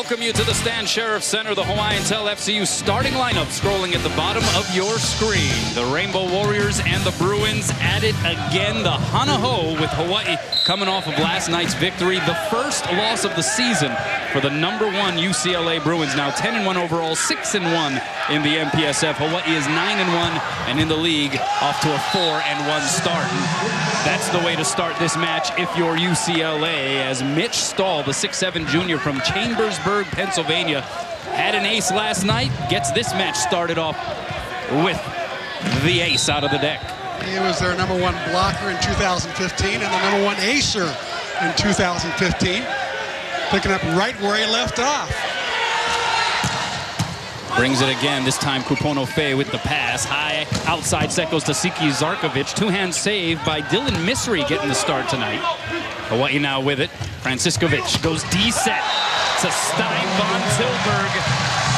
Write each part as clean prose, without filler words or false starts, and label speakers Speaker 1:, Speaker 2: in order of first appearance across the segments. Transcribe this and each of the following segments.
Speaker 1: welcome you to the Stan Sheriff Center. The Hawaiian Tel FCU starting lineup scrolling at the bottom of your screen. The Rainbow Warriors and the Bruins at it again. The Hana-Ho with Hawaii coming off of last night's victory. The first loss of the season for the #1 UCLA Bruins. Now 10-1 overall, 6-1 in the MPSF. Hawaii is 9-1 and in the league off to a 4-1 start. That's the way to start this match if you're UCLA, as Mitch Stahl, the 6'7" junior from Chambersburg, Pennsylvania, had an ace last night, gets this match started off with the ace out of the deck.
Speaker 2: He was their #1 blocker in 2015 and the #1 acer in 2015, picking up right where he left off.
Speaker 1: Brings it again, this time Kupono-Fe with the pass. High outside set goes to Siki Zarkovic. Two-hand save by Dylan Misri getting the start tonight. Hawaii now with it. Franciskovic goes D-set to Stein von Tilburg.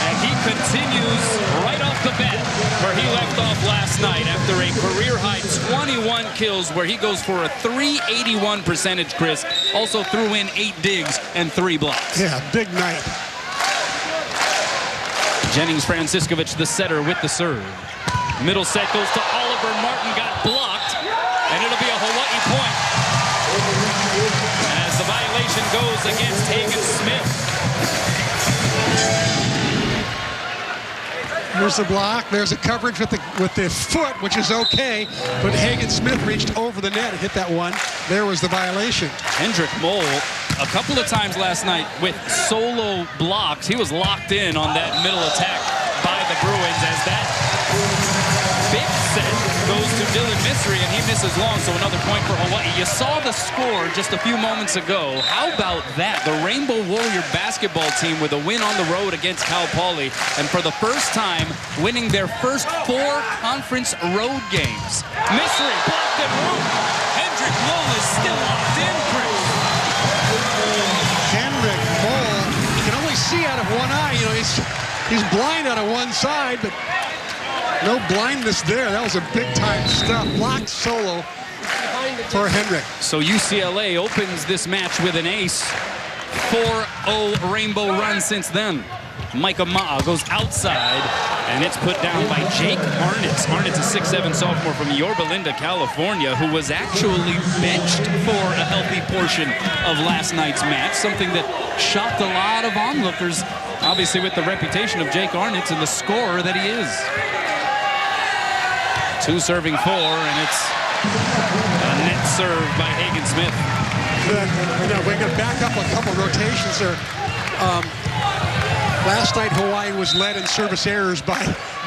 Speaker 1: And he continues right off the bat where he left off last night after a career-high 21 kills where he goes for a .381 percentage, Chris. Also threw in 8 digs and 3 blocks.
Speaker 2: Yeah, big night.
Speaker 1: Jennings Franciskovic, the setter, with the serve. Middle set goes to Oliver Martin, got blocked, and it'll be a Hawaii point. As the violation goes against Hagen Smith.
Speaker 2: There's the block. There's a coverage with the foot, which is okay, but Hagen Smith reached over the net and hit that one. There was the violation.
Speaker 1: Hendrik Mole, a couple of times last night with solo blocks. He was locked in on that middle attack by the Bruins as that big set goes to Dylan Misri, and he misses long, so another point for Hawaii. You saw the score just a few moments ago. How about that? The Rainbow Warrior basketball team with a win on the road against Cal Poly, and for the first time winning their first 4 conference road games. Misri blocked and root. Hendrik Mole is still locked in, Chris.
Speaker 2: Hendrik Mole, you can only see out of one eye. You know, he's blind out of one side, but no blindness there. That was a big-time stuff. Blocked solo for Hendrik.
Speaker 1: So UCLA opens this match with an ace. 4-0 Rainbow run since then. Micah Ma'a goes outside, and it's put down by Jake Arnitz. Arnitz, a 6'7" sophomore from Yorba Linda, California, who was actually benched for a healthy portion of last night's match, something that shocked a lot of onlookers, obviously with the reputation of Jake Arnitz and the scorer that he is. 2 serving 4, and it's a net serve by Hagen Smith.
Speaker 2: You know, we're going to back up a couple rotations there. Last night, Hawaii was led in service errors by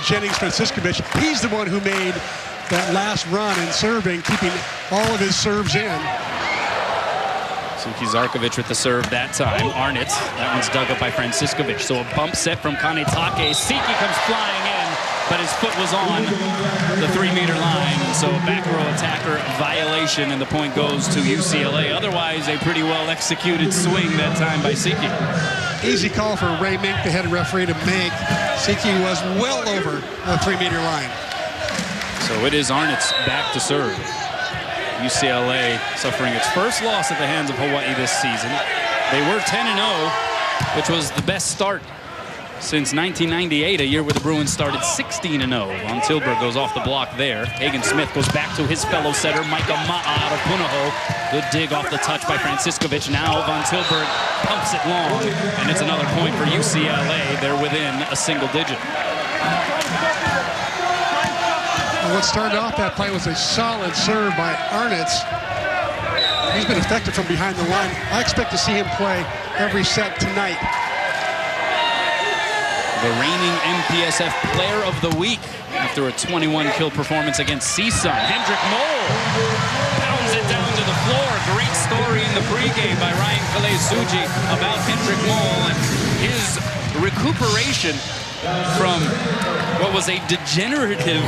Speaker 2: Jennings Franciskovic. He's the one who made that last run in serving, keeping all of his serves in.
Speaker 1: Siki Zarkovic with the serve that time. Arnitz, that one's dug up by Franciskovic. So a bump set from Kanetake. Siki comes flying in, but his foot was on the 3-meter line. So a back row attacker violation, and the point goes to UCLA. Otherwise, a pretty well executed swing that time by Siki.
Speaker 2: Easy call for Ray Mink, the head referee, to make. Siki was well over the 3-meter line.
Speaker 1: So it is Arnitz back to serve. UCLA suffering its first loss at the hands of Hawaii this season. They were 10-0, which was the best start since 1998, a year where the Bruins started 16-0. Von Tilburg goes off the block there. Hagen Smith goes back to his fellow setter, Micah Ma'a out of Punahou. Good dig off the touch by Franciskovic. Now Von Tilburg pumps it long, and it's another point for UCLA. They're within a single digit.
Speaker 2: What started off that play was a solid serve by Arnitz. He's been effective from behind the line. I expect to see him play every set tonight.
Speaker 1: The reigning MPSF Player of the Week after a 21-kill performance against CSUN. Hendrik Mole pounds it down to the floor. Great story in the pregame by Ryan Kalei-Suji about Hendrik Mole and his recuperation from what was a degenerative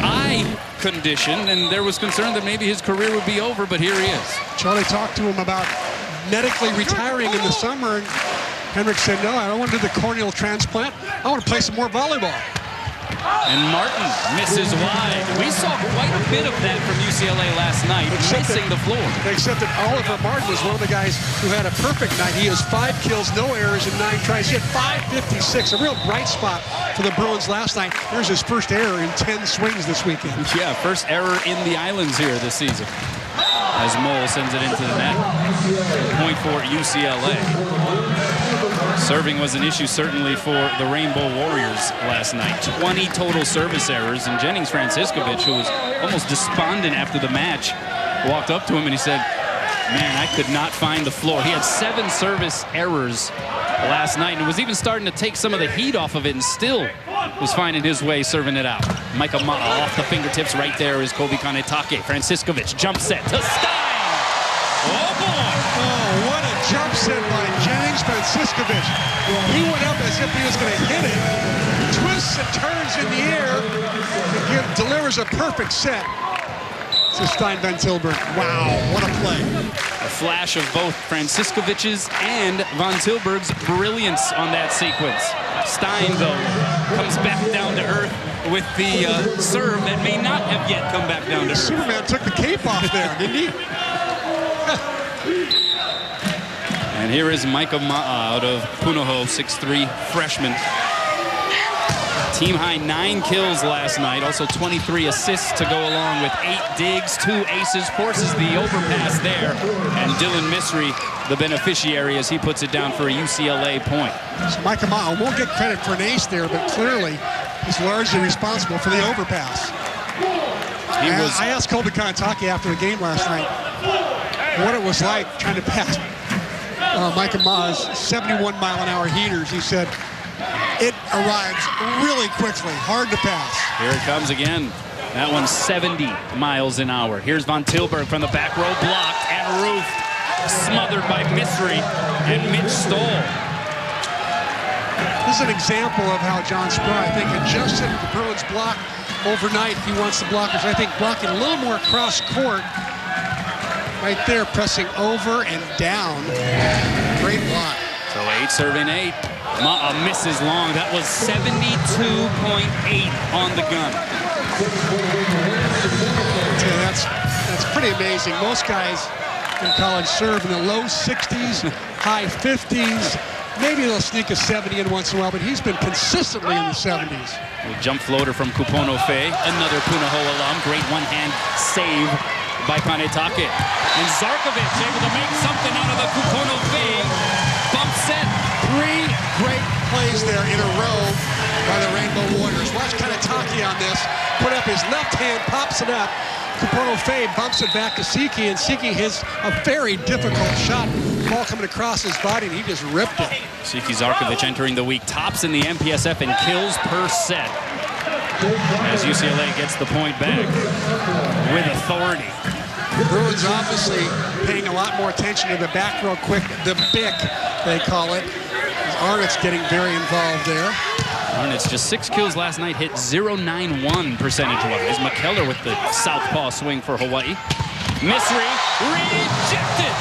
Speaker 1: eye condition, and there was concern that maybe his career would be over, but here he is.
Speaker 2: Charlie talked to him about medically retiring in the summer, and Hendrik said, no, I don't want to do the corneal transplant. I want to play some more volleyball.
Speaker 1: And Martin misses wide. We saw quite a bit of that from UCLA last night, missing the floor.
Speaker 2: Except that Oliver Martin was one of the guys who had a perfect night. He has 5 kills, no errors, and 9 tries. He had 556, a real bright spot for the Bruins last night. There's his first error in 10 swings this weekend.
Speaker 1: Yeah, first error in the islands here this season. As Mole sends it into the net. Point for UCLA. Serving was an issue certainly for the Rainbow Warriors last night. 20 total service errors, and Jennings Franciscovich, who was almost despondent after the match, walked up to him and he said, man, I could not find the floor. He had 7 service errors last night and was even starting to take some of the heat off of it and still was finding his way serving it out. Micah Ma'a off the fingertips. Right there is Kobe Kanetake. Franciscovich jump set to Stein. Oh boy!
Speaker 2: Oh, what a jump set by Jennings Franciscovich. He went up as if he was going to hit it. Twists and turns in the air. And delivers a perfect set to Stein Van Tilburg. Wow, what a play.
Speaker 1: A flash of both Franciscovich's and Van Tilburg's brilliance on that sequence. Stein, though, comes back down to earth with the serve that may not have yet come back down to earth.
Speaker 2: Superman took the cape off there, didn't he?
Speaker 1: And here is Micah Ma'a out of Punahou, 6'3", freshman. Team high 9 kills last night, also 23 assists to go along with 8 digs, 2 aces, forces the overpass there. And Dylan Misri, the beneficiary, as he puts it down for a UCLA point.
Speaker 2: So Micah Ma'a won't get credit for an ace there, but clearly he's largely responsible for the overpass. I asked Kobe Kanetake after the game last night what it was like trying to pass Micah Ma'a's 71-mile-an-hour heaters. He said, it arrives really quickly, hard to pass.
Speaker 1: Here it comes again. That one's 70 miles an hour. Here's Van Tilburg from the back row, blocked and roofed, smothered by Misri and Mitch Stoll.
Speaker 2: This is an example of how John Spry, I think, adjusted the Bruins block overnight. He wants the blockers, I think, blocking a little more cross court. Right there, pressing over and down. Great block.
Speaker 1: So 8 serving 8. Ma'a misses long. That was 72.8 on the gun.
Speaker 2: Yeah, that's pretty amazing. Most guys in college serve in the low 60s, high 50s. Maybe they'll sneak a 70 in once in a while, but he's been consistently in the 70s.
Speaker 1: A jump floater from Kupono Fe, another Punahou alum. Great one-hand save by Kanetake. And Zarkovich able to make something out of the Kupono Fe bump set.
Speaker 2: 3 great plays there in a row by the Rainbow Warriors. Watch Kanetake on this. Put up his left hand, pops it up. Kupono Fe bumps it back to Siki, and Siki hits a very difficult shot. Ball coming across his body, and he just ripped it.
Speaker 1: Siki Zarkovich entering the week tops in the MPSF in kills per set, as UCLA gets the point back with authority.
Speaker 2: The Bruins obviously paying a lot more attention to the back row quick, the BIC, they call it. Arnott's getting very involved there.
Speaker 1: Arnott's just 6 kills last night, hit .091 percentage-wise. McKellar with the southpaw swing for Hawaii. Misri rejected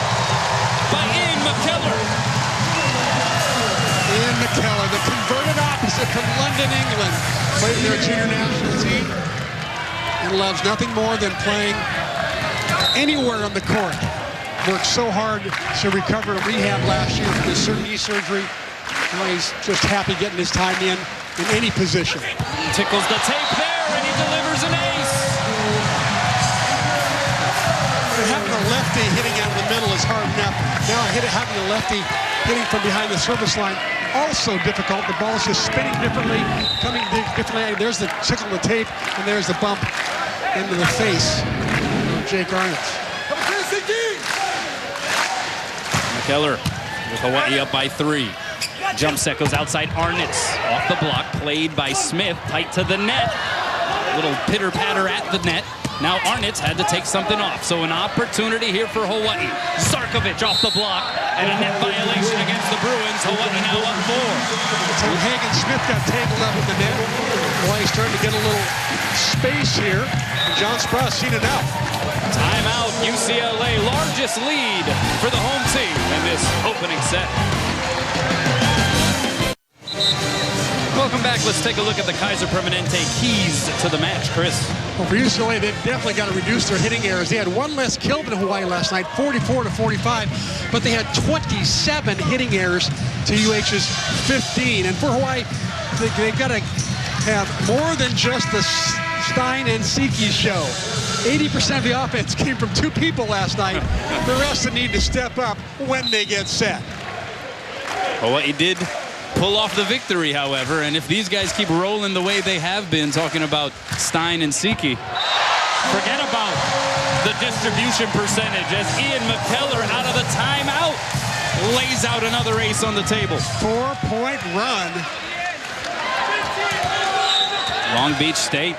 Speaker 1: by Ian McKellar.
Speaker 2: Ian McKellar, the converted opposite from London, England. Played in their junior national team and loves nothing more than playing anywhere on the court. Worked so hard to recover and rehab last year from his knee surgery. Now he's just happy getting his time in any position.
Speaker 1: Tickles the tape there, and he delivers an ace.
Speaker 2: Having a lefty hitting out of the middle is hard enough. Now having a lefty hitting from behind the service line, also difficult. The ball's just spinning differently, coming differently. There's the tickle the tape, and there's the bump into the face of Jake Arnott.
Speaker 1: McKellar with Hawaii up by 3. Jump set goes outside Arnitz. Off the block, played by Smith, tight to the net. Little pitter-patter at the net. Now Arnitz had to take something off. So an opportunity here for Hawaii. Zarkovich off the block, and a net violation against the Bruins. Hawaii now up 4.
Speaker 2: So Hagen Smith got tangled up in the net. Hawaii's starting to get a little space here. And John Sprouse seen it out.
Speaker 1: Timeout, UCLA, largest lead for the home team in this opening set. Welcome back fact, let's take a look at the Kaiser Permanente keys to the match, Chris.
Speaker 2: Well, for UCLA, they've definitely got to reduce their hitting errors. They had one less kill than Hawaii last night, 44-45, but they had 27 hitting errors to UH's 15. And for Hawaii, they've got to have more than just the Stein and Siki show. 80% of the offense came from 2 people last night. The rest that need to step up when they get set.
Speaker 1: Hawaii did pull off the victory, however, and if these guys keep rolling the way they have been, talking about Stein and Siki, forget about the distribution percentage as Ian McKellar out of the timeout lays out another ace on the table.
Speaker 2: 4-point run.
Speaker 1: Long Beach State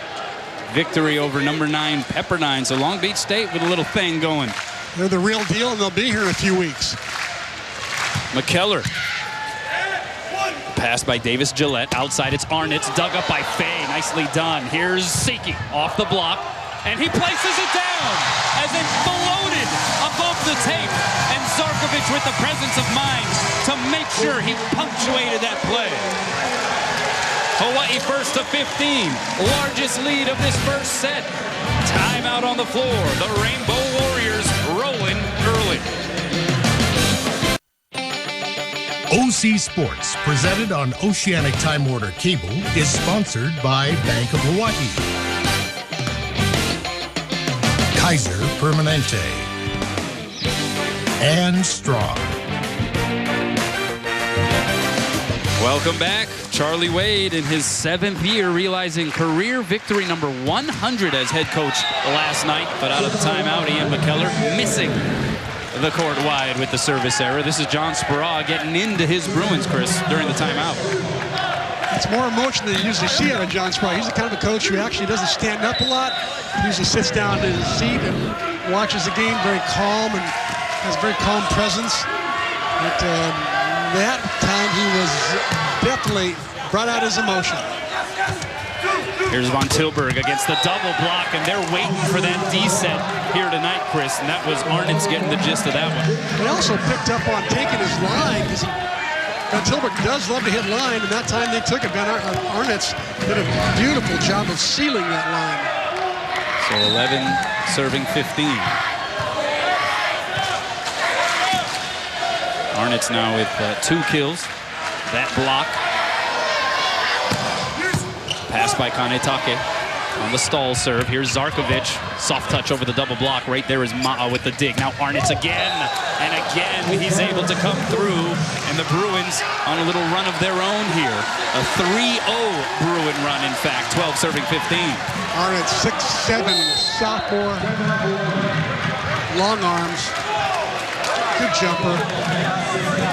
Speaker 1: victory over number 9 Pepperdine. So Long Beach State with a little thing going.
Speaker 2: They're the real deal, and they'll be here in a few weeks.
Speaker 1: McKellar. Pass by Davis Gillette. Outside, it's Arnitz. Dug up by Fay. Nicely done. Here's Siki off the block. And he places it down as it floated above the tape. And Zarkovich with the presence of mind to make sure he punctuated that play. Hawaii first to 15. Largest lead of this first set. Timeout on the floor. The Rainbow Warriors rolling early.
Speaker 3: OC Sports, presented on Oceanic Time Warner Cable, is sponsored by Bank of Hawaii, Kaiser Permanente, and Strong.
Speaker 1: Welcome back. Charlie Wade in his 7th year, realizing career victory number 100 as head coach last night, but out of the timeout, Ian McKellar missing the court wide with the service error. This is John Speraw getting into his Bruins, Chris, during the timeout.
Speaker 2: It's more emotion than you usually see out of John Speraw. He's the kind of a coach who actually doesn't stand up a lot. He usually sits down in his seat and watches the game very calm and has a very calm presence. But that time he was definitely brought out his emotion.
Speaker 1: Here's Von Tilburg against the double block, and they're waiting for that D-set here tonight, Chris, and that was Arnitz getting the gist of that one.
Speaker 2: He also picked up on taking his line, because Von Tilburg does love to hit line, and that time they took it. Arnitz did a beautiful job of sealing that line.
Speaker 1: So 11 serving 15. Arnitz now with 2 kills. That block. Pass by Kanetake on the stall serve. Here's Zarkovich. Soft touch over the double block. Right there is Ma'a with the dig. Now Arnitz again. And again he's able to come through. And the Bruins on a little run of their own here. A 3-0 Bruin run, in fact. 12 serving 15.
Speaker 2: Arnitz, 6'7", sophomore. Long arms. Good jumper.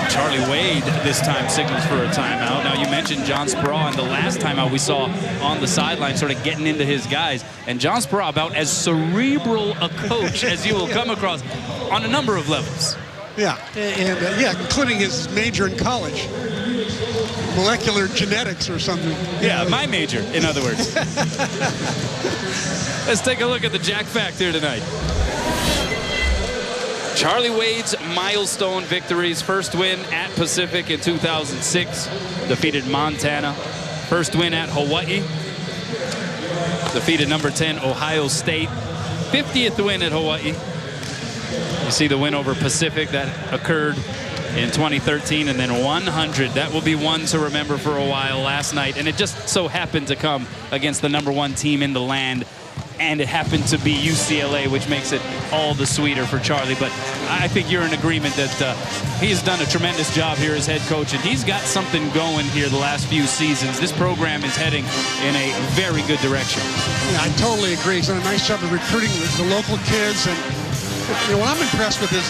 Speaker 1: Charlie Wade this time signals for a timeout. Now, you mentioned John Speraw, and the last timeout we saw on the sideline sort of getting into his guys. And John Speraw, about as cerebral a coach as you will come across on a number of levels.
Speaker 2: Yeah, and yeah, including his major in college. Molecular genetics or something.
Speaker 1: Yeah, my major, in other words. Let's take a look at the Jack Fact here tonight. Charlie Wade's milestone victories. First win at Pacific in 2006. Defeated Montana. First win at Hawaii. Defeated number 10 Ohio State. 50th win at Hawaii. You see the win over Pacific that occurred in 2013, and then 100. That will be one to remember for a while last night. And it just so happened to come against the number 1 team in the land. And it happened to be UCLA, which makes it all the sweeter for Charlie. But I think you're in agreement that he's done a tremendous job here as head coach, and he's got something going here the last few seasons. This program is heading in a very good direction.
Speaker 2: Yeah, I totally agree. He's done a nice job of recruiting the local kids, and what I'm impressed with is,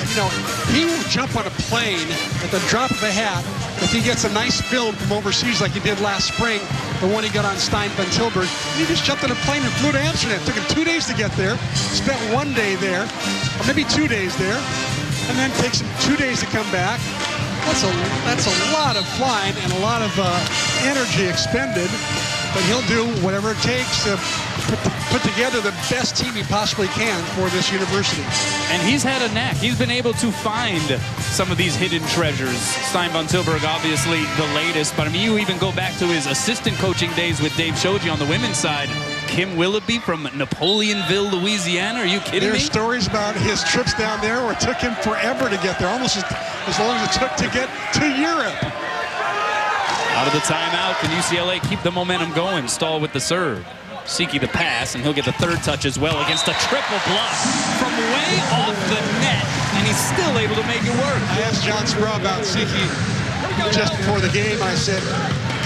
Speaker 2: he will jump on a plane at the drop of a hat if he gets a nice film from overseas like he did last spring, the one he got on Stein Van Tilburg. He just jumped on a plane and flew to Amsterdam. It took him 2 days to get there, spent 1 day there, or maybe 2 days there, and then takes him 2 days to come back. That's a lot of flying and a lot of energy expended, but he'll do whatever it takes to put together the best team he possibly can for this university.
Speaker 1: And he's had a knack. He's been able to find some of these hidden treasures. Stein von Tilburg, obviously the latest, but I mean, you even go back to his assistant coaching days with Dave Shoji on the women's side. Kim Willoughby from Napoleonville, Louisiana. Are you kidding me?
Speaker 2: There's stories about his trips down there where it took him forever to get there, almost as long as it took to get to Europe.
Speaker 1: Out of the timeout, can UCLA keep the momentum going? Stahl with the serve. Siki the pass, and he'll get the third touch as well against a triple block from way off the net, and he's still able to make it work.
Speaker 2: I asked John Sproul about Siki just before the game. I said,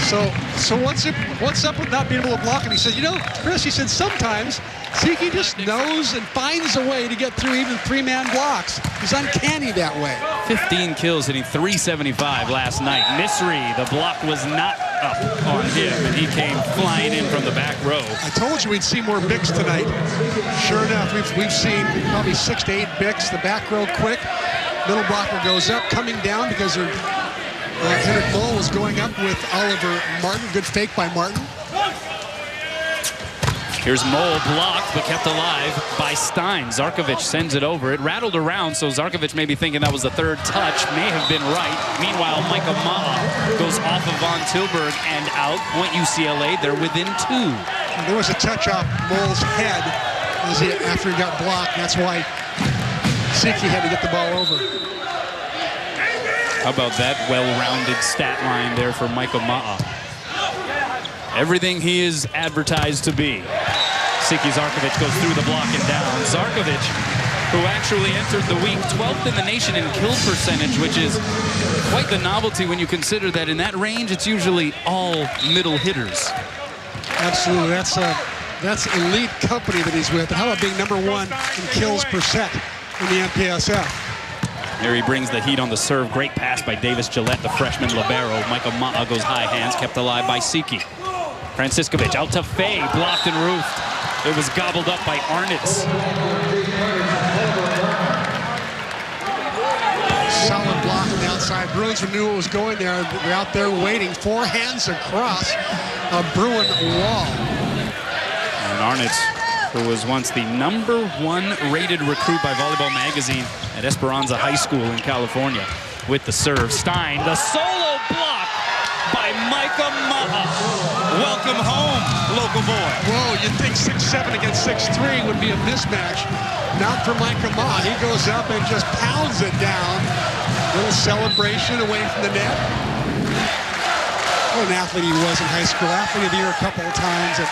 Speaker 2: so what's up with not being able to block? And he said, you know, Chris, he said, sometimes Siki just knows and finds a way to get through even three-man blocks. He's uncanny that way.
Speaker 1: 15 kills, hitting .375 last night. Misri, the block was not up on him, and he came flying in from the back row.
Speaker 2: I told you we'd see more bigs tonight. Sure enough, we've seen probably 6 to 8 bigs. The back row quick. Middle blocker goes up, coming down because Henrik Moll was going up with Oliver Martin. Good fake by Martin.
Speaker 1: Here's Moll blocked, but kept alive by Stein. Zarkovich sends it over. It rattled around, so Zarkovich may be thinking that was the third touch. May have been right. Meanwhile, Micah Ma'a goes off of von Tilburg and out. Point UCLA, they're within 2.
Speaker 2: There was a touch off Moll's head after he got blocked. That's why Siki had to get the ball over.
Speaker 1: How about that well-rounded stat line there for Micah Ma'a? Everything he is advertised to be. Siki Zarkovich goes through the block and down. Zarkovich, who actually entered the week 12th in the nation in kill percentage, which is quite the novelty when you consider that in that range, it's usually all middle hitters.
Speaker 2: Absolutely, that's elite company that he's with. And how about being #1 in kills per set in the MPSF?
Speaker 1: There he brings the heat on the serve. Great pass by Davis Gillette, the freshman libero. Micah Ma'a goes high hands, kept alive by Siki. Franciscovich out to Fay, blocked and roofed. It was gobbled up by Arnitz.
Speaker 2: Solid block on the outside. Bruins knew what was going there. They're out there waiting. 4 hands across a Bruin wall.
Speaker 1: And Arnitz, who was once the #1 rated recruit by Volleyball Magazine at Esperanza High School in California, with the serve. Stein, the solo block by Micah Ma'a. Welcome home, local boy.
Speaker 2: Whoa, you'd think 6'7" against 6'3" would be a mismatch. Not for Micah Ma'a. He goes up and just pounds it down. Little celebration away from the net. What an athlete he was in high school. Athlete of the year a couple of times at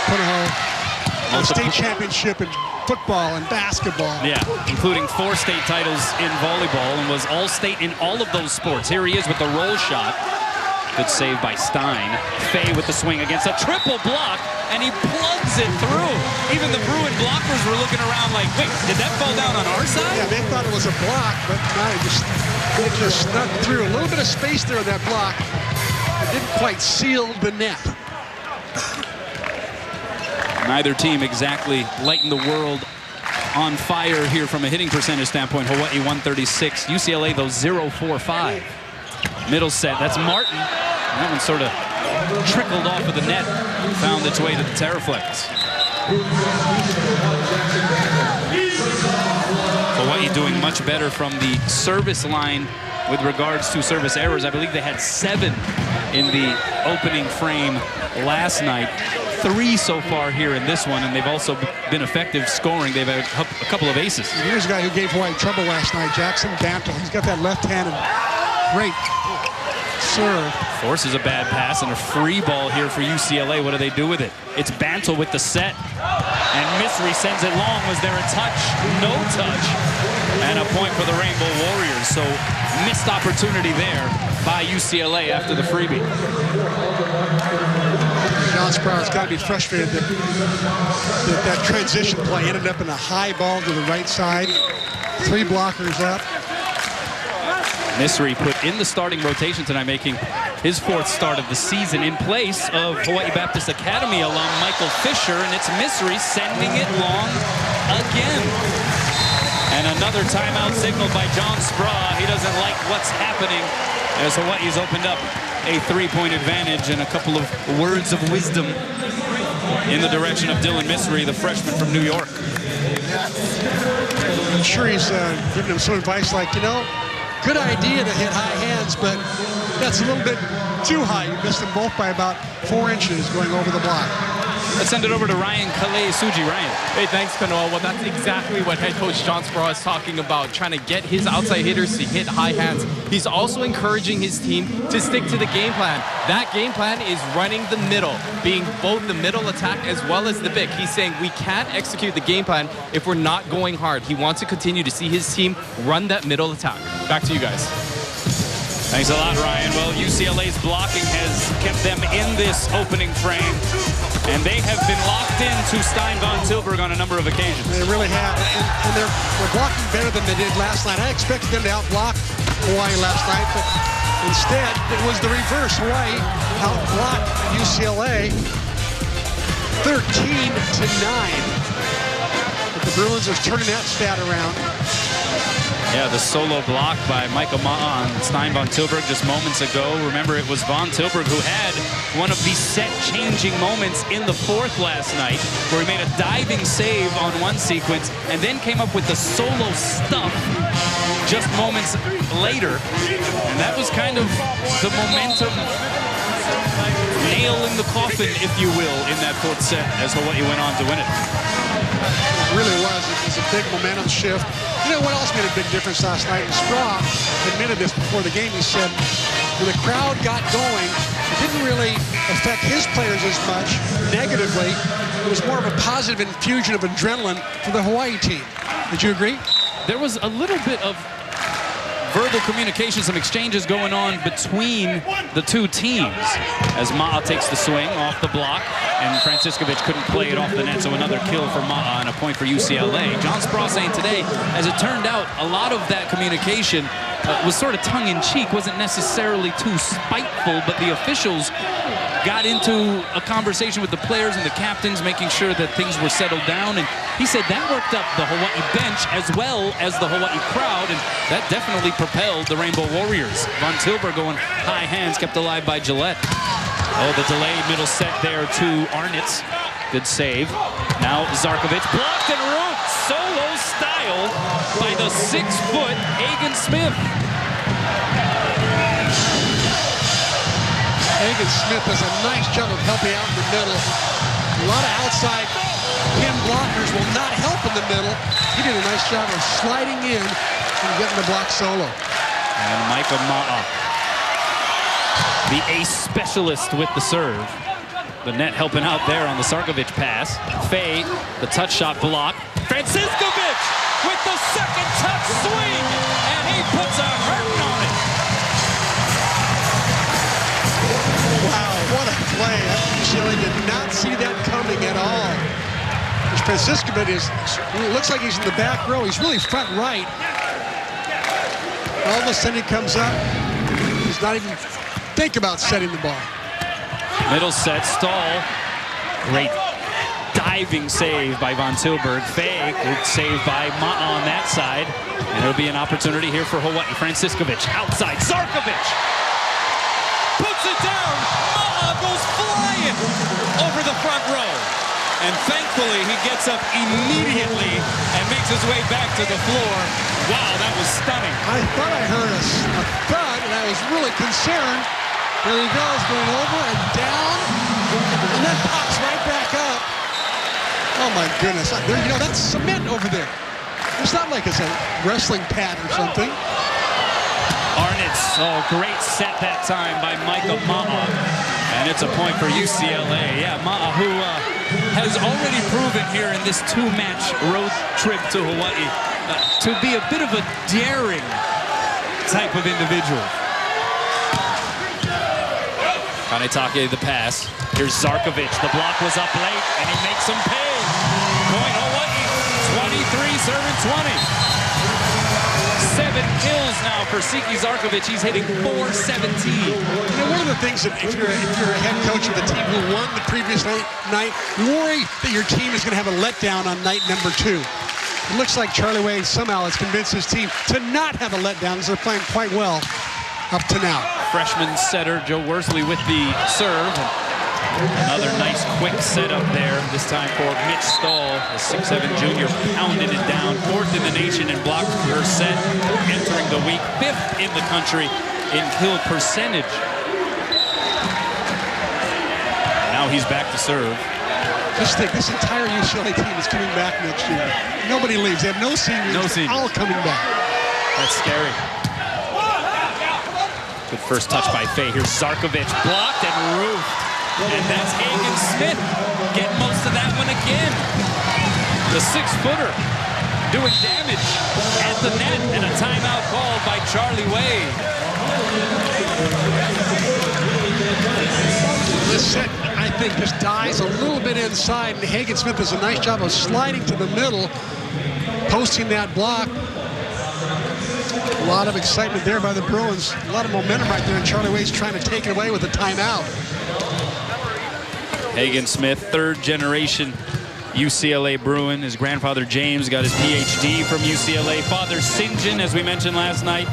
Speaker 2: Punahou. State championship in football and basketball.
Speaker 1: Yeah, including 4 state titles in volleyball, and was all-state in all of those sports. Here he is with the roll shot. Good save by Stein. Fay with the swing against a triple block, and he plugs it through. Even the Bruin blockers were looking around like, wait, did that fall down on our side?
Speaker 2: Yeah, they thought it was a block, but no, it just snuck through. A little bit of space there on that block. It didn't quite seal the net.
Speaker 1: Neither team exactly lighting the world on fire here from a hitting percentage standpoint. Hawaii 136, UCLA though 0-4-5. Middle set, that's Martin. That one sort of trickled off of the net, found its way to the Terraflex. Hawaii doing much better from the service line with regards to service errors. I believe they had 7 in the opening frame last night. 3 so far here in this one, and they've also been effective scoring. They've had a couple of aces.
Speaker 2: Here's a guy who gave Hawaii trouble last night, Jackson Bantle. He's got that left-handed great serve.
Speaker 1: Forces a bad pass and a free ball here for UCLA. What do they do with it? It's Bantle with the set, and Misri sends it long. Was there a touch? No touch. And a point for the Rainbow Warriors. So missed opportunity there by UCLA after the freebie.
Speaker 2: John Sproul's got to be frustrated that transition play ended up in a high ball to the right side. 3 blockers up.
Speaker 1: Misri put in the starting rotation tonight, making his 4th start of the season in place of Hawaii Baptist Academy alum Michael Fisher, and it's Misri sending it long again. And another timeout signaled by John Sproul. He doesn't like what's happening as Hawaii's opened up a 3-point advantage, and a couple of words of wisdom in the direction of Dylan Missery, the freshman from New York.
Speaker 2: I'm sure he's giving him some advice like, you know, good idea to hit high hands, but that's a little bit too high. You missed them both by about 4 inches going over the block.
Speaker 1: Let's send it over to Ryan Kalei-Suji. Ryan.
Speaker 4: Hey, thanks, Kanoa. Well, that's exactly what head coach John Speraw is talking about, trying to get his outside hitters to hit high hands. He's also encouraging his team to stick to the game plan. That game plan is running the middle, being both the middle attack as well as the big. He's saying we can't execute the game plan if we're not going hard. He wants to continue to see his team run that middle attack. Back to you guys.
Speaker 1: Thanks a lot, Ryan. Well, UCLA's blocking has kept them in this opening frame, and they have been locked into Stein von Tilburg on a number of occasions.
Speaker 2: They really have, and they're blocking better than they did last night. I expected them to outblock Hawaii last night, but instead, it was the reverse. Hawaii outblocked UCLA 13-9. But the Bruins are turning that stat around.
Speaker 1: Yeah, the solo block by Michael Ma'a on Stein von Tilburg just moments ago. Remember, it was von Tilburg who had one of the set-changing moments in the fourth last night, where he made a diving save on one sequence and then came up with the solo stuff just moments later. And that was kind of the momentum nail in the coffin, if you will, in that fourth set as Hawaii went on to win it.
Speaker 2: It really was. It was a big momentum shift. You know what else made a big difference last night? And Speraw admitted this before the game. He said when the crowd got going, it didn't really affect his players as much negatively. It was more of a positive infusion of adrenaline for the Hawaii team. Did you agree?
Speaker 1: There was a little bit of verbal communication, some exchanges going on between the two teams as Ma'a takes the swing off the block, and Franciskovic couldn't play it off the net, so another kill for Ma'a and a point for UCLA. John Speraw saying today, as it turned out, a lot of that communication was sort of tongue-in-cheek, wasn't necessarily too spiteful, but the officials got into a conversation with the players and the captains, making sure that things were settled down. And he said that worked up the Hawaii bench as well as the Hawaii crowd, and that definitely propelled the Rainbow Warriors. Von Tilburg going high hands, kept alive by Gillette. Oh, the delayed middle set there to Arnitz. Good save. Now Zarkovic blocked and root solo style by the 6-foot Hagen Smith.
Speaker 2: Hagen Smith does a nice job of helping out in the middle. A lot of outside pin blockers will not help in the middle. He did a nice job of sliding in and getting the block solo.
Speaker 1: And Micah Ma'a, the ace specialist with the serve. The net helping out there on the Sarkovic pass. Fay, the touch shot block. Franciskovic with the second touch swing, and he puts a hurting on it.
Speaker 2: Wow, what a play. UCLA did not see that coming at all. Franciskovic looks like he's in the back row. He's really front right. All of a sudden he comes up. He's not even think about setting the ball.
Speaker 1: Middle set, Stahl. Great diving save by von Tilburg. Fay, good save by Ma'a on that side. And it'll be an opportunity here for Hawaii. Franciskovic outside. Zarkovic puts it down. Ma'a goes flying over the front row. And thankfully, he gets up immediately and makes his way back to the floor. Wow, that was stunning.
Speaker 2: I thought I heard a thud, and I was really concerned. There he goes, going over and down, and then pops right back up. Oh, my goodness. You know, that's cement over there. It's not like it's a wrestling pad or something.
Speaker 1: Arnitz, oh, great set that time by Micah Ma'a. And it's a point for UCLA. Yeah, Ma'a, who has already proven here in this two-match road trip to Hawaii to be a bit of a daring type of individual. Kanetake, the pass. Here's Zarkovic. The block was up late, and he makes him pay. Point Hawaii, 23, serving 20. 7 kills now for Siki Zarkovic. He's hitting .417.
Speaker 2: You know, one of the things that if you're a head coach of a team who won the previous night, you worry that your team is going to have a letdown on night number 2. It looks like Charlie Wade somehow has convinced his team to not have a letdown, as they're playing quite well up to now.
Speaker 1: Freshman setter Joe Worsley with the serve. Another nice quick setup there, this time for Mitch Stahl, the 6'7" junior, pounding it down. 4th in the nation in blocks per set, entering the week, 5th in the country in kill percentage. Now he's back to serve.
Speaker 2: Just think, this entire UCLA team is coming back next year. Nobody leaves. They have no seniors.
Speaker 1: No seniors.
Speaker 2: All coming back.
Speaker 1: That's scary. Good first touch by Fay. Here's Zarkovic, blocked and roofed. And that's Hagen Smith getting most of that one again. The 6-footer doing damage at the net, and a timeout called by Charlie Wade.
Speaker 2: This set, I think, just dies a little bit inside, and Hagen Smith does a nice job of sliding to the middle, posting that block. A lot of excitement there by the Bruins. A lot of momentum right there, and Charlie Wade's trying to take it away with a timeout.
Speaker 1: Hagen Smith, 3rd generation UCLA Bruin. His grandfather James got his PhD from UCLA. Father St. John, as we mentioned last night,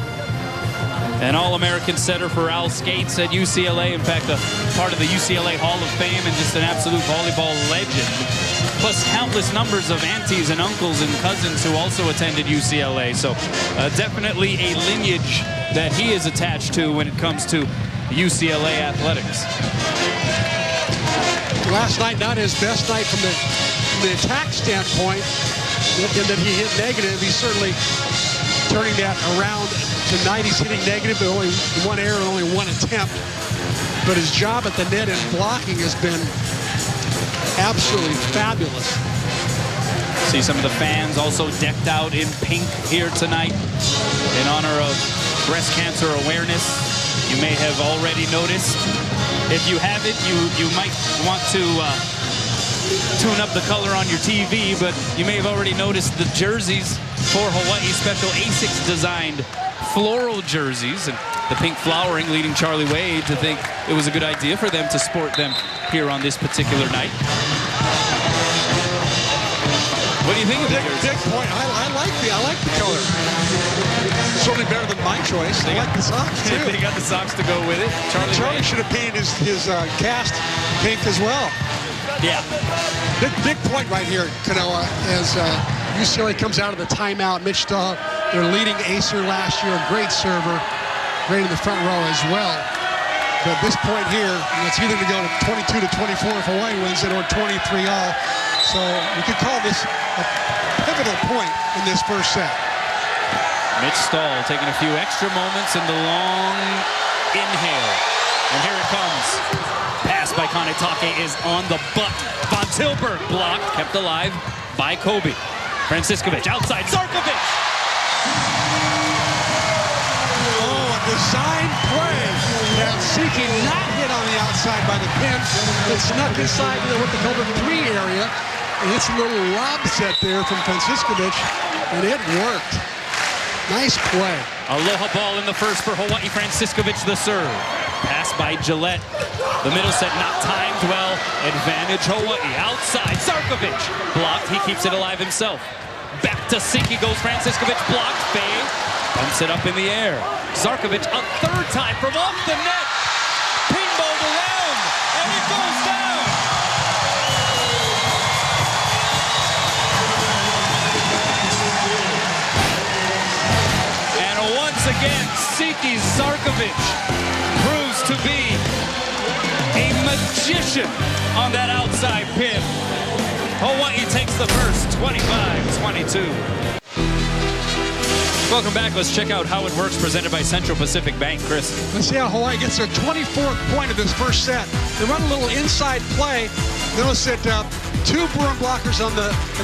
Speaker 1: an All-American setter for Al Skates at UCLA. In fact, a part of the UCLA Hall of Fame and just an absolute volleyball legend. Plus countless numbers of aunties and uncles and cousins who also attended UCLA. So definitely a lineage that he is attached to when it comes to UCLA athletics.
Speaker 2: Last night, not his best night from the attack standpoint, in that he hit negative. He's certainly turning that around. Tonight he's hitting negative, but only 1 error and only 1 attempt. But his job at the net and blocking has been absolutely fabulous.
Speaker 1: See some of the fans also decked out in pink here tonight in honor of breast cancer awareness. You may have already noticed. If you haven't, you might want to tune up the color on your TV, but you may have already noticed the jerseys for Hawaii, special ASICS designed floral jerseys, and the pink flowering leading Charlie Wade to think it was a good idea for them to sport them here on this particular night. What do you think of the jersey?
Speaker 2: Big point. I like the color. Certainly better than my choice. I like the socks too.
Speaker 1: They got the socks to go with it.
Speaker 2: Charlie should have painted his cast pink as well.
Speaker 1: Yeah.
Speaker 2: Big point right here, Kanoa, as UCLA comes out of the timeout. Mitch Stahl, their leading acer last year, a great server, great in the front row as well. But this point here, it's either to go to 22-24 if Hawaii wins it, or 23-all. So we could call this a pivotal point in this first set.
Speaker 1: Mitch Stahl taking a few extra moments in the long inhale. And here it comes. Pass by Kanetake is on the button. Von Tilburg blocked, kept alive by Kobe. Franciscovic outside, Zarkovic!
Speaker 2: Oh, a design play. That Siki not hit on the outside by the pin, but snuck inside to what they call the 3 area. And it's a little lob set there from Franciscovic, and it worked. Nice play.
Speaker 1: Aloha ball in the first for Hawaii. Franciscovic the serve. Pass by Gillette. The middle set not timed well. Advantage Hawaii. Outside, Zarkovic. Blocked, he keeps it alive himself. Back to Siki goes Franciscovic. Blocked, Fay. Bumps it up in the air. Zarkovic a 3rd time from off the net. Pinballed around, and it goes down. Again, Siki Zarkovic proves to be a magician on that outside pin. Hawaii takes the first, 25-22. Welcome back. Let's check out how it works, presented by Central Pacific Bank. Chris.
Speaker 2: Let's see how Hawaii gets their 24th point of this first set. They run a little inside play. Notice that 2 Bruin blockers in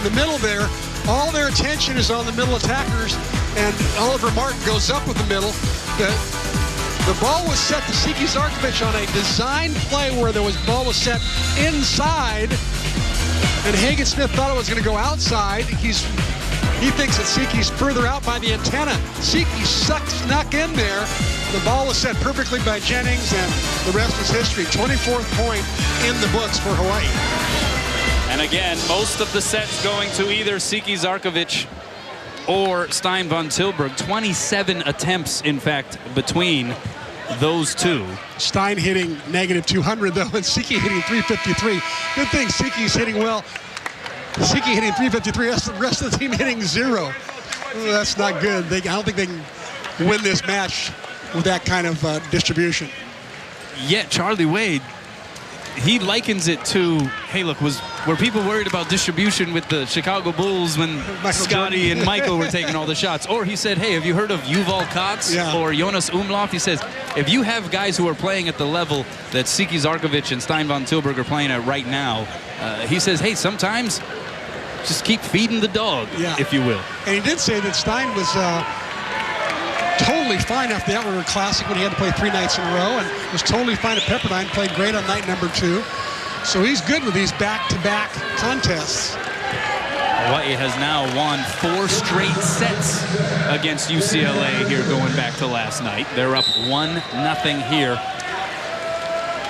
Speaker 2: the middle there. All their attention is on the middle attackers, and Oliver Martin goes up with the middle. The ball was set to Siki Zarkovic on a design play where the ball was set inside, and Hagen Smith thought it was going to go outside. He thinks that Siki's further out by the antenna. Siki snuck in there. The ball was set perfectly by Jennings, and the rest is history. 24th point in the books for Hawaii.
Speaker 1: And again, most of the sets going to either Siki Zarkovic or Stein von Tilburg. 27 attempts, in fact, between those two.
Speaker 2: Stein hitting -200 though, and Siki hitting .353. Good thing Siki's hitting well. Siki hitting .353. The rest of the team hitting 0. Ooh, that's not good. I don't think they can win this match with that kind of distribution.
Speaker 1: Yet Charlie Wade, he likens it to, hey, look, were people worried about distribution with the Chicago Bulls when Scotty and Michael were taking all the shots? Or he said, hey, have you heard of Yuval Katz or Jonas Umlauf? He says, if you have guys who are playing at the level that Siki Zarkovic and Stein von Tilburg are playing at right now, he says, hey, sometimes just keep feeding the dog, if you will.
Speaker 2: And he did say that Stein was totally fine after the Outrigger Classic when he had to play 3 nights in a row, and was totally fine at Pepperdine, played great on night number 2. So he's good with these back-to-back contests.
Speaker 1: Hawaii has now won 4 straight sets against UCLA here going back to last night. They're up 1-0 here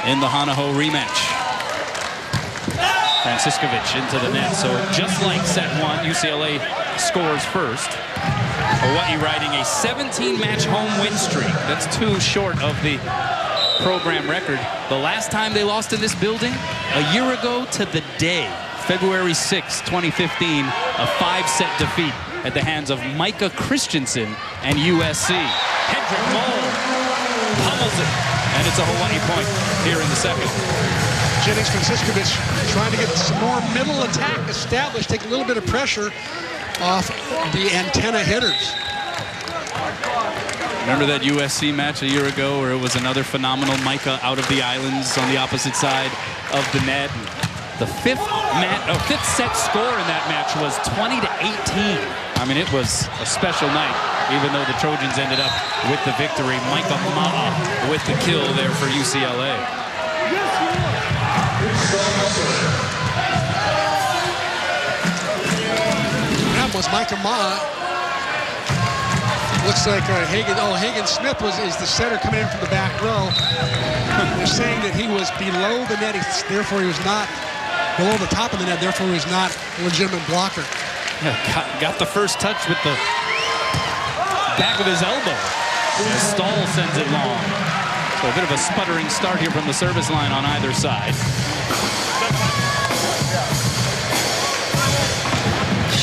Speaker 1: in the Hanaho rematch. Franciskovic into the net. So just like set 1, UCLA scores first. Hawaii riding a 17-match home win streak. That's 2 short of the program record. The last time they lost in this building, a year ago to the day, February 6, 2015, a 5-set defeat at the hands of Micah Christensen and USC. Hendrik Moll pummels it, and it's a Hawaii point here in the second.
Speaker 2: Jennings Franciskovic trying to get some more middle attack established, take a little bit of pressure off the antenna hitters.
Speaker 1: Remember that USC match a year ago where it was another phenomenal Micah out of the islands on the opposite side of the net? The fifth set score in that match was 20-18. I mean, it was a special night, even though the Trojans ended up with the victory. Micah Ma'a with the kill there for UCLA.
Speaker 2: That was Micah Ma'a. Looks like Hagen Smith is the setter coming in from the back row. They're saying that he was below the net, therefore he was not below the top of the net, therefore he was not a legitimate blocker.
Speaker 1: Yeah, got the first touch with the back of his elbow. Stahl sends it long. So a bit of a sputtering start here from the service line on either side.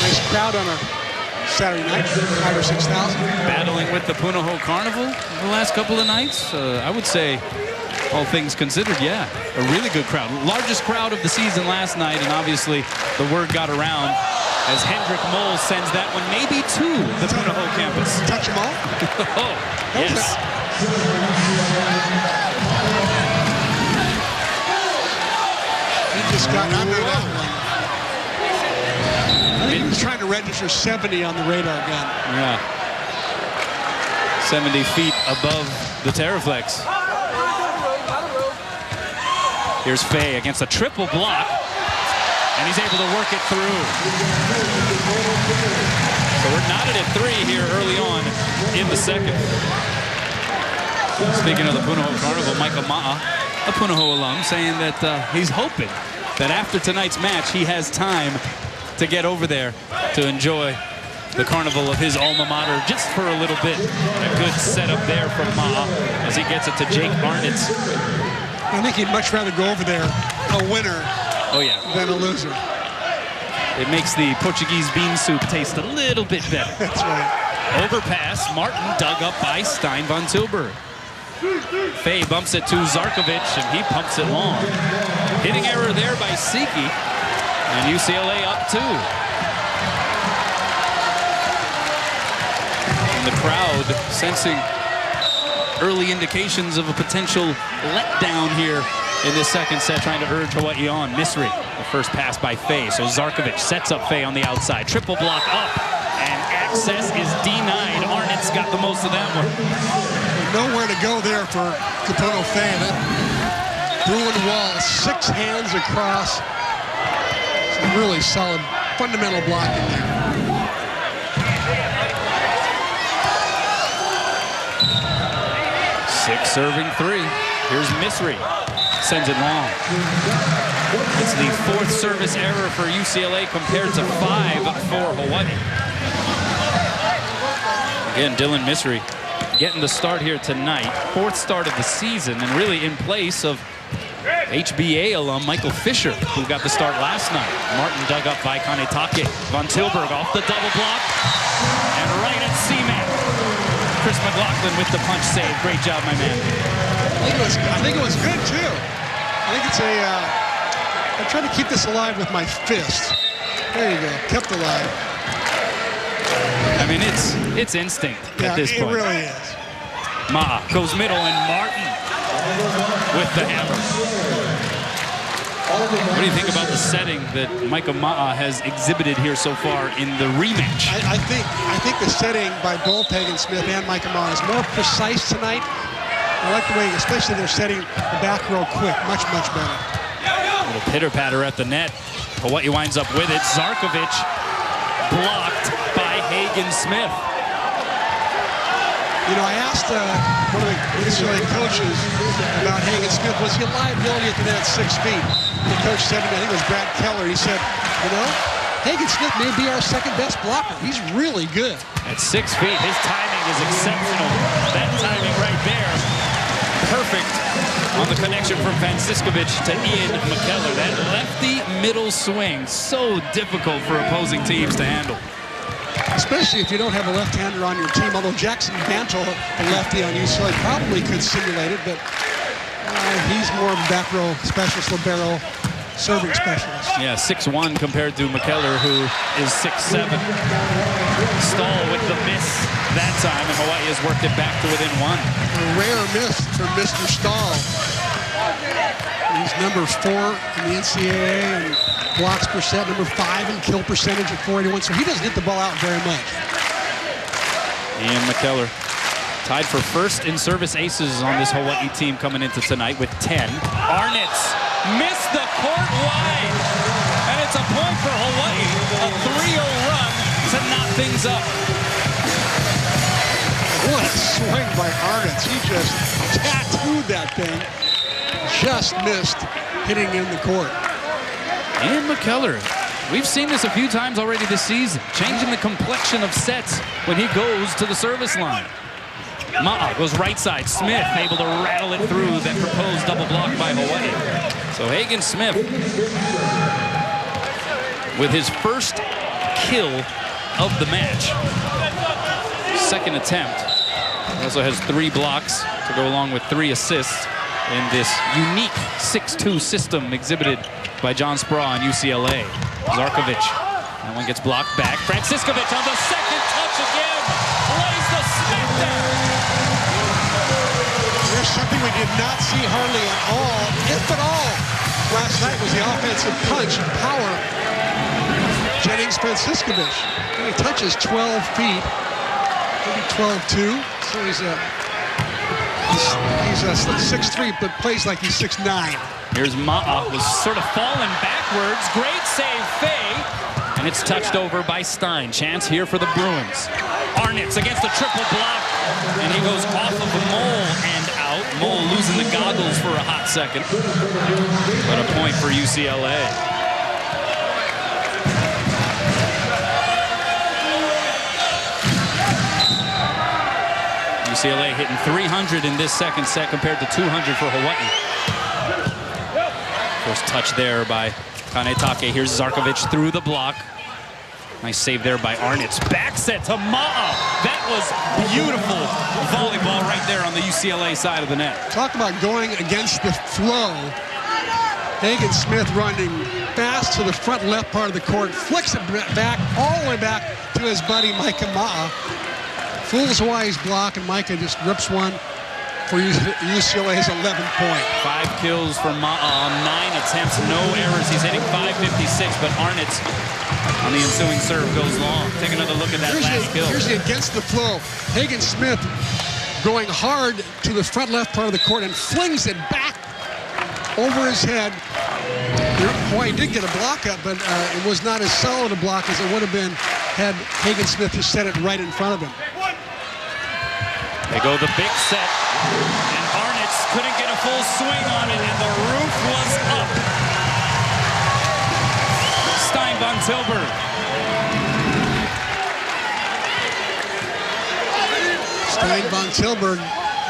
Speaker 2: Nice crowd on a Saturday night, 5,000 or 6,000.
Speaker 1: Battling with the Punahou Carnival the last couple of nights. I would say, all things considered, yeah, a really good crowd. Largest crowd of the season last night, and obviously the word got around as Hendrik Moll sends that one maybe to the Punahou campus.
Speaker 2: Touch them all?
Speaker 1: Oh, yes.
Speaker 2: He just got under that one. I think he was trying to register 70 on the radar gun.
Speaker 1: Yeah. 70 feet above the Terraflex. Here's Fay against a triple block, and he's able to work it through. So we're knotted at 3 here early on in the second. Speaking of the Punahou Carnival, Micah Ma'a, a Punahou alum, saying that he's hoping that after tonight's match he has time to get over there to enjoy the carnival of his alma mater just for a little bit. A good setup there from Ma'a as he gets it to Jake Arnitz.
Speaker 2: I think he'd much rather go over there a winner than a loser.
Speaker 1: It makes the Portuguese bean soup taste a little bit better.
Speaker 2: That's right.
Speaker 1: Overpass, Martin dug up by Stein von Tilburg. Fay bumps it to Zarkovic, and he pumps it long. Hitting error there by Siki, and UCLA up 2. And the crowd sensing early indications of a potential letdown here in this second set, trying to urge Hawaii on. Misri, the first pass by Fay. So Zarkovic sets up Fay on the outside. Triple block up, and access is denied. Arnitz got the most of that one.
Speaker 2: Nowhere to go there for Kapono Fay. That Bruin wall, 6 hands across. Some really solid fundamental blocking there.
Speaker 1: Six serving 3. Here's Misri. Sends it long. It's the 4th service error for UCLA compared to 5 for Hawaii. Again, Dylan Misri getting the start here tonight. 4th start of the season, and really in place of HBA alum Michael Fisher, who got the start last night. Martin dug up by High-octane. Von Tilburg off the double block. And right at C-man. Chris McLaughlin with the punch save. Great job, my man.
Speaker 2: I think it was good, too. I think it's I'm trying to keep this alive with my fist. There you go. Kept alive.
Speaker 1: I mean, it's instinct at this point.
Speaker 2: It really is.
Speaker 1: Ma'a goes middle, and Martin with the hammer. What do you think about the setting that Micah Ma'a has exhibited here so far in the rematch?
Speaker 2: I think the setting by both Hagen Smith and Micah Ma'a is more precise tonight. I like the way, especially they're setting the back row quick, much better.
Speaker 1: A little pitter-patter at the net. Hawaii winds up with it. Zarkovic blocked by Hagen Smith.
Speaker 2: You know, I asked one of the UCLA coaches about Hagen Smith. Was he a liability at the net at 6 feet? The coach said to me, I think it was Brad Keller, he said, you know, Hagen Smith may be our second best blocker. He's really good.
Speaker 1: At 6 feet, his timing is exceptional. That timing right there, perfect on the connection from Franciskovic to Ian McKellar. That lefty middle swing, so difficult for opposing teams to handle.
Speaker 2: Especially if you don't have a left-hander on your team, although Jackson Bantle, the lefty on UCLA, probably could simulate it, but he's more of a back row specialist, libero, serving specialist.
Speaker 1: Yeah, 6'1" compared to McKellar, who is 6'7". Stahl with the miss that time, and Hawaii has worked it back to within 1.
Speaker 2: A rare miss for Mr. Stahl. He's number 4 in the NCAA and blocks per set, number 5 in kill percentage at .481, so he doesn't hit the ball out very much.
Speaker 1: Ian McKellar tied for first in service aces on this Hawaii team coming into tonight with 10. Arnitz missed the court wide, and it's a point for Hawaii. A 3-0 run to knot things up.
Speaker 2: What a swing by Arnitz. He just tattooed that thing. Just missed hitting in the court.
Speaker 1: Ian McKellar, we've seen this a few times already this season, changing the complexion of sets when he goes to the service line. Ma'a goes right side. Smith able to rattle it through that proposed double block by Hawaii. So Hagen Smith with his first kill of the match. Second attempt. He also has 3 blocks to go along with 3 assists in this unique 6-2 system exhibited by John Spraw and UCLA. Zarkovic, that one gets blocked back. Franciskovic on the second touch again. Lays the Smith down.
Speaker 2: There's something we did not see hardly at all, if at all, last night was the offensive punch and power. Jennings Franciskovic. He touches 12 feet, maybe 12'2", so he's 6'3", but plays like he's 6'9".
Speaker 1: Here's Ma'a, was sort of falling backwards. Great save, Fay. And it's touched over by Stein. Chance here for the Bruins. Arnitz against the triple block. And he goes off of the Mole and out. Mole losing the goggles for a hot second. But a point for UCLA. UCLA hitting 300 in this second set compared to 200 for Hawaii. First touch there by High-octane. Here's Zarkovic through the block. Nice save there by Arnitz. Back set to Ma'a. That was beautiful volleyball right there on the UCLA side of the net.
Speaker 2: Talk about going against the flow. Hagen Smith running fast to the front left part of the court, flicks it back, all the way back to his buddy Micah Ma'a. Fools Hawaii's block, and Micah just rips one for UCLA's 11 point.
Speaker 1: 5 kills for Ma'a on 9 attempts, no errors. He's hitting .556, but Arnitz on the ensuing serve goes long. Take another look at that last kill.
Speaker 2: Here's the against the flow. Hagen Smith going hard to the front left part of the court and flings it back over his head. Hawaii did get a block up, but it was not as solid a block as it would have been had Hagen Smith just set it right in front of him.
Speaker 1: They go the big set, and Arnitz couldn't get a full swing on it, and the roof was up. Stein von Tilburg.
Speaker 2: Stein von Tilburg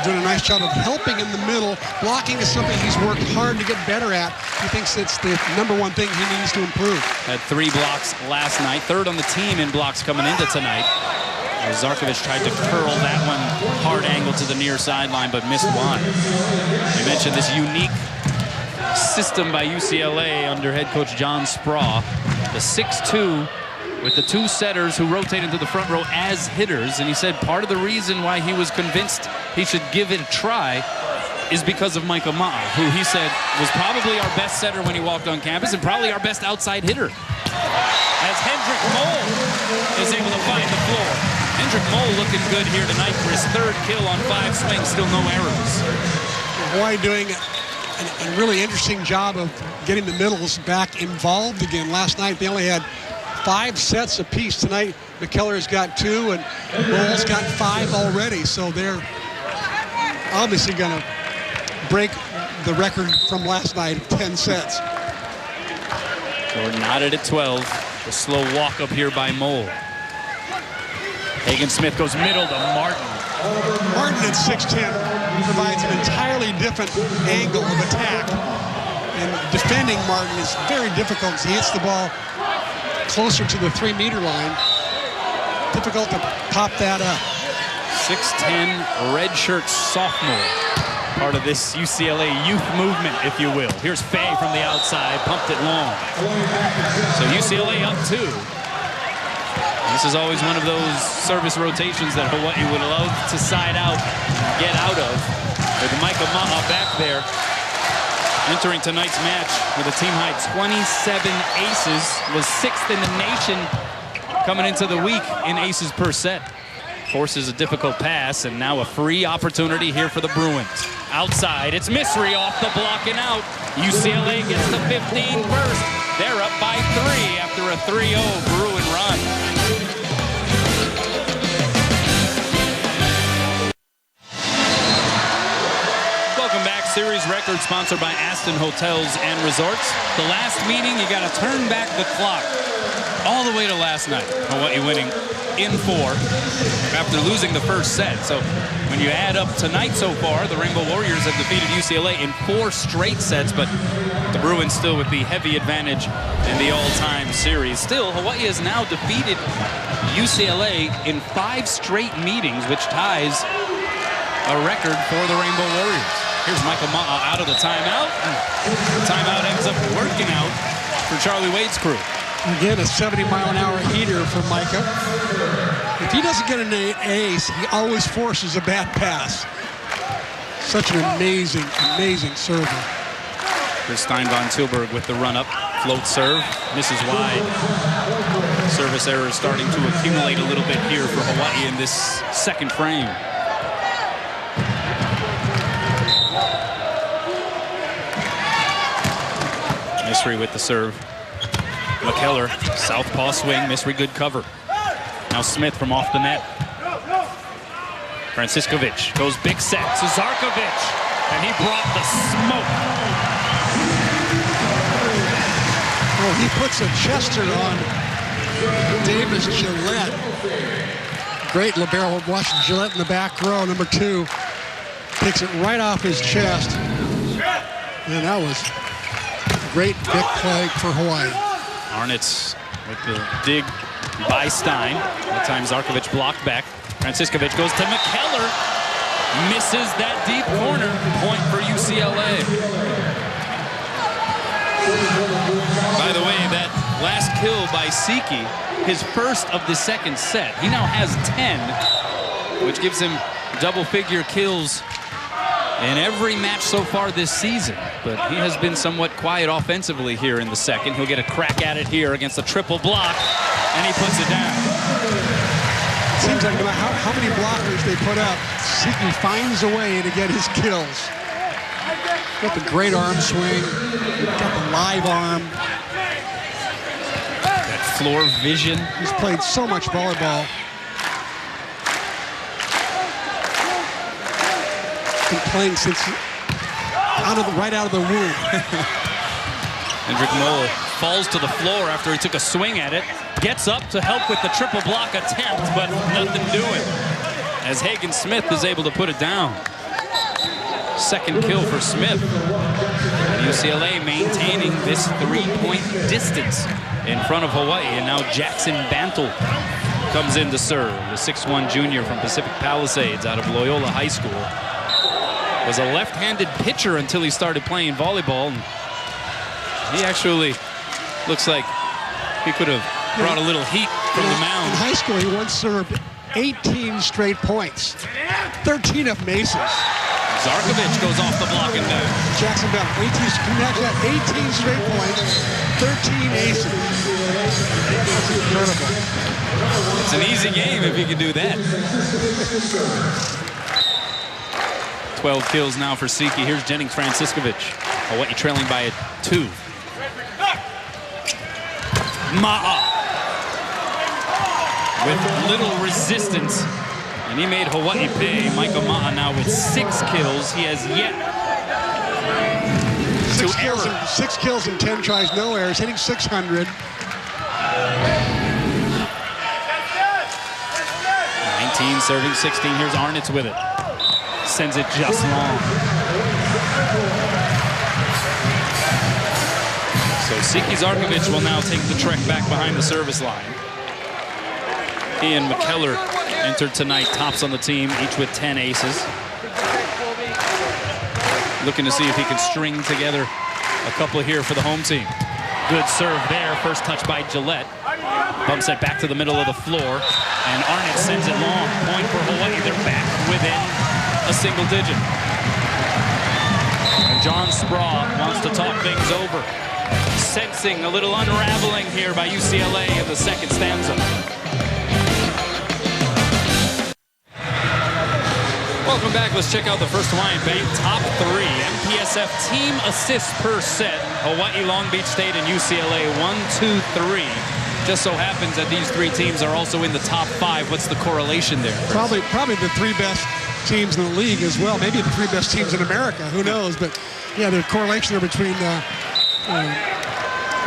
Speaker 2: doing a nice job of helping in the middle. Blocking is something he's worked hard to get better at. He thinks it's the #1 thing he needs to improve.
Speaker 1: Had 3 blocks last night, 3rd on the team in blocks coming into tonight. Zarkovich tried to curl that one hard angle to the near sideline, but missed wide. You mentioned this unique system by UCLA under head coach John Spraw. The 6-2 with the 2 setters who rotate into the front row as hitters. And he said part of the reason why he was convinced he should give it a try is because of Micah Ma'a, who he said was probably our best setter when he walked on campus and probably our best outside hitter. As Hendrik Mole is able to find the floor. Hendrik Mole looking good here tonight for his 3rd kill on 5 swings, still no errors.
Speaker 2: Hawaii doing a really interesting job of getting the middles back involved again. Last night they only had 5 sets apiece. Tonight McKellar's got 2 and Mole's got 5 already, so they're obviously going to break the record from last night of 10 sets.
Speaker 1: So we're knotted at 12. The slow walk up here by Mole. Hagen Smith goes middle to Martin.
Speaker 2: Martin at 6'10" provides an entirely different angle of attack. And defending Martin is very difficult as he hits the ball closer to the 3-meter line. Difficult to pop that up.
Speaker 1: 6'10", redshirt sophomore. Part of this UCLA youth movement, if you will. Here's Fay from the outside, pumped it long. So UCLA up 2. This is always one of those service rotations that Hawaii would love to side out, get out of. With Micah Ma'a back there, entering tonight's match with a team-high 27 aces, was 6th in the nation coming into the week in aces per set. Forces a difficult pass, and now a free opportunity here for the Bruins. Outside, it's Misri off the block and out. UCLA gets the 15 first. They're up by 3 after a 3-0 Bruin run. Welcome back. Series record sponsored by Aston Hotels and Resorts. The last meeting, you got to turn back the clock all the way to last night. Hawaii winning in 4 after losing the first set. So when you add up tonight so far, the Rainbow Warriors have defeated UCLA in 4 straight sets, but the Bruins still with the heavy advantage in the all-time series. Still, Hawaii has now defeated UCLA in 5 straight meetings, which ties a record for the Rainbow Warriors. Here's Michael Ma'a out of the timeout. The timeout ends up working out for Charlie Wade's crew.
Speaker 2: Again, a 70-mile-an-hour heater for Micah. If he doesn't get an ace, he always forces a bad pass. Such an amazing, amazing server.
Speaker 1: Here's Stein von Tilburg with the run-up. Float serve, misses wide. Service errors starting to accumulate a little bit here for Hawaii in this second frame. Misri with the serve. McKellar, southpaw swing, Misri good cover. Now Smith from off the net. Franciscovich goes big set to Zarkovich, and he brought the smoke.
Speaker 2: Well, he puts a Chester on Davis Gillette. Great libero. Watching Gillette in the back row, number 2. Takes it right off his chest. And that was a great big play for Hawaii.
Speaker 1: Arnitz with the dig by Stein. That time Zarkovich blocked back. Franciscovich goes to McKellar. Misses that deep corner. Point for UCLA. By the way, that last kill by Siki, his first of the second set. He now has 10, which gives him double-figure kills in every match so far this season. But he has been somewhat quiet offensively here in the second. He'll get a crack at it here against a triple block, and he puts it down.
Speaker 2: It seems like no matter how many blockers they put up, Siki finds a way to get his kills. Got the great arm swing, got the live arm.
Speaker 1: That floor vision.
Speaker 2: He's played so much volleyball. Been playing since right out of the womb.
Speaker 1: Hendrik Mole falls to the floor after he took a swing at it. Gets up to help with the triple block attempt, but nothing doing. as Hagen Smith is able to put it down. Second kill for Smith. And UCLA maintaining this 3-point distance in front of Hawaii. And now Jackson Bantle comes in to serve. The 6'1" junior from Pacific Palisades out of Loyola High School. Was a left-handed pitcher until he started playing volleyball. And he actually looks like he could have brought a little heat from the mound.
Speaker 2: In high school, he once served 18 straight points, 13 of them aces.
Speaker 1: Zarkovich goes off the block and down.
Speaker 2: Jackson Bantle, 18 straight points, 13 aces. That's incredible.
Speaker 1: It's an easy game if you can do that. 12 kills now for Siki. Here's Jennings Franciscovich. Hawaii trailing by a 2. Ma'a with little resistance. And he made Hawaii pay. Michael Ma'a now with 6 kills. He has yet to
Speaker 2: 6 kills and 10 tries, no errors, hitting 600.
Speaker 1: 19 serving 16. Here's Arnitz with it. Sends it just long. So Siki Zarkovich will now take the trek back behind the service line. He and McKellar entered tonight tops on the team, each with 10 aces. Looking to see if he can string together a couple here for the home team. Good serve there. First touch by Gillette. Bumps it back to the middle of the floor. And Arnitz sends it long. Point for Hawaii. They're back within a single digit. And John Spraw wants to talk things over. Sensing a little unraveling here by UCLA in the second stanza. Welcome back. Let's check out the First Hawaiian Bank top 3. MPSF team assists per set. Hawaii, Long Beach State, and UCLA 1, 2, 3. Just so happens that these 3 teams are also in the top 5. What's the correlation there, Chris?
Speaker 2: Probably the 3 best teams in the league as well. Maybe the 3 best teams in America. Who knows? But yeah, the correlation there between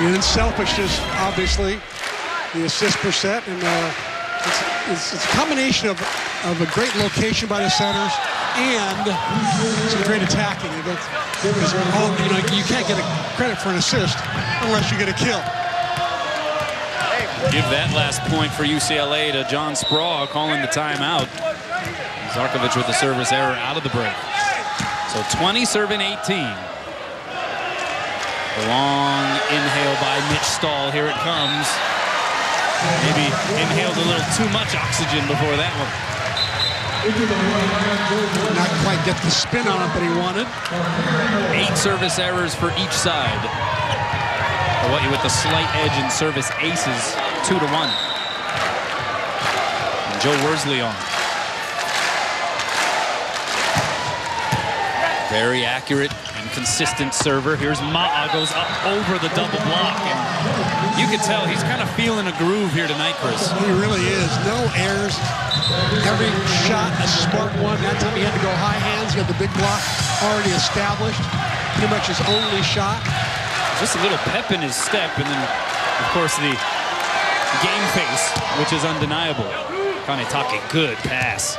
Speaker 2: unselfishness, obviously, the assist per set, and it's a combination of a great location by the centers and some great attacking. You can't get credit for an assist unless you get a kill.
Speaker 1: Give that last point for UCLA to John Spraw calling the timeout. Zarkovich with the service error out of the break. So 20 serving 18. The long inhale by Mitch Stahl. Here it comes. Maybe inhaled a little too much oxygen before that one.
Speaker 2: Not quite get the spin on it that he wanted.
Speaker 1: 8 service errors for each side. Hawaii with the slight edge in service aces, 2-1. And Joe Worsley on. Very accurate and consistent server. Here's Ma'a, goes up over the double block. And you can tell he's kind of feeling a groove here tonight, Chris.
Speaker 2: He really is. No errors. Every shot a smart one. That time he had to go high hands. He had the big block already established. Pretty much his only shot.
Speaker 1: Just a little pep in his step. And then, of course, the game face, which is undeniable. Kanetake, good pass.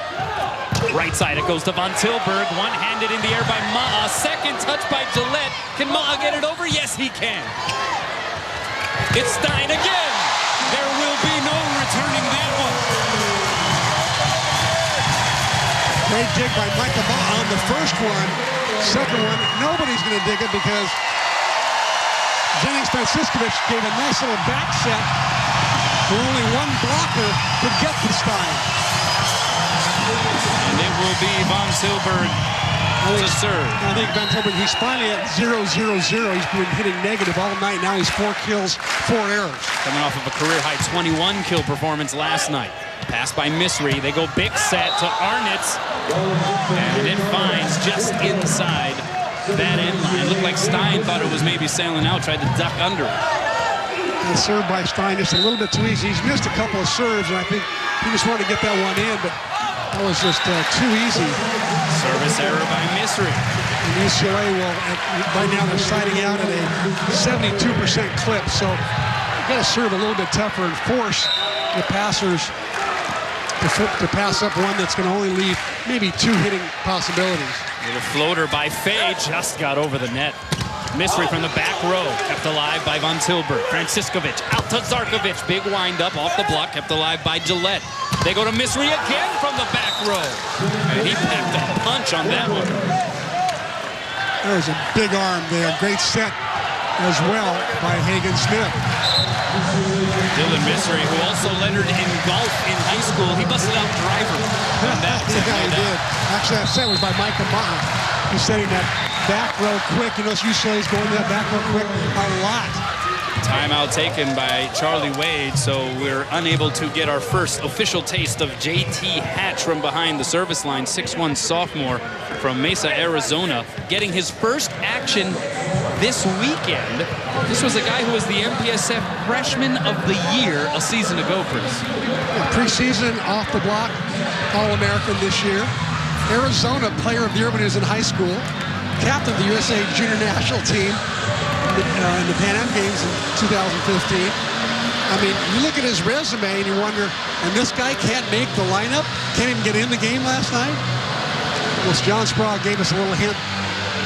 Speaker 1: Right side, it goes to Von Tilburg. One-handed in the air by Ma'a. Second touch by Gillette. Can Ma'a get it over? Yes, he can. It's Stein again. There will be no returning that one.
Speaker 2: Great dig by Michael Ma'a on the first one. Second one, nobody's going to dig it because Jennings Franciscovich gave a nice little back set where only one blocker could get to Stein.
Speaker 1: And it will be Von Tilburg to serve.
Speaker 2: I think Von Tilburg, he's finally at 0-0-0. He's been hitting negative all night. Now he's 4 kills, 4 errors.
Speaker 1: Coming off of a career-high 21 kill performance last night. Pass by Misri. They go big set to Arnitz. And it finds just inside that end line. Looked like Stein thought it was maybe sailing out, tried to duck under it.
Speaker 2: And served by Stein just a little bit too easy. He's missed a couple of serves, and I think he just wanted to get that one in, but that was just too easy.
Speaker 1: Service error by Misri.
Speaker 2: And UCLA will, by now they're siding out at a 72% clip, so you got to serve a little bit tougher and force the passers to pass up one that's going to only leave maybe 2 hitting possibilities.
Speaker 1: Little floater by Fay, just got over the net. Misri from the back row, kept alive by Von Tilburg. Franciskovic out to Zarkovic. Big wind up off the block, kept alive by Gillette. They go to Misri again from the back row. And he packed a punch on that one.
Speaker 2: There's a big arm there. Great set as well by Hagen Smith.
Speaker 1: Dylan Misri, who also lettered in golf in high school, he busted out driver on that.
Speaker 2: Yeah, he did. Actually, that set was by Micah Maha. He's setting that back row quick. You notice UCLA's going to that back row quick a lot.
Speaker 1: Timeout taken by Charlie Wade, so we're unable to get our first official taste of J.T. Hatch from behind the service line. 6'1" sophomore from Mesa, Arizona, getting his first action this weekend. This was a guy who was the MPSF Freshman of the Year a season ago, Chris.
Speaker 2: Preseason off the block, All-American this year. Arizona Player of the Year when he was in high school. Captain of the USA Junior National Team in the Pan Am Games in 2015. I mean, you look at his resume and you wonder, and this guy can't make the lineup? Can't even get in the game last night? Well, John Sprague gave us a little hint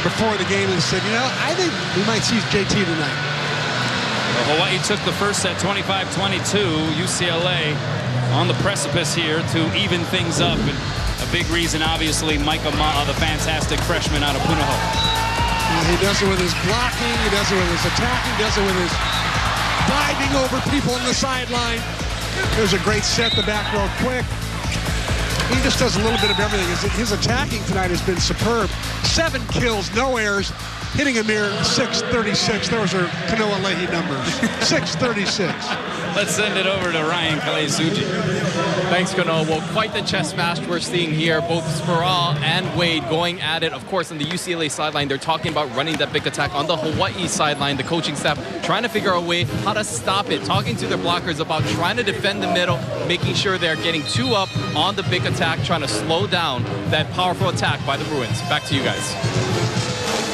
Speaker 2: before the game and said, you know, I think we might see JT tonight.
Speaker 1: Well, Hawaii took the first set 25-22. UCLA on the precipice here to even things up. And a big reason, obviously, Micah Ma'a, the fantastic freshman out of Punahou.
Speaker 2: He does it with his blocking, he does it with his attacking, he does it with his diving over people on the sideline. There's a great set, the back row quick. He just does a little bit of everything. His attacking tonight has been superb. 7 kills, no errors, hitting a mere .636. Those are Kanoa Leahy numbers. .636.
Speaker 1: Let's send it over to Ryan Kalei-Suji.
Speaker 4: Thanks, Kano. Well, quite the chess match we're seeing here. Both Sproul and Wade going at it. Of course, on the UCLA sideline, they're talking about running that big attack. On the Hawaii sideline, the coaching staff trying to figure out a way how to stop it. Talking to their blockers about trying to defend the middle, making sure they're getting 2 up on the big attack, trying to slow down that powerful attack by the Bruins. Back to you guys.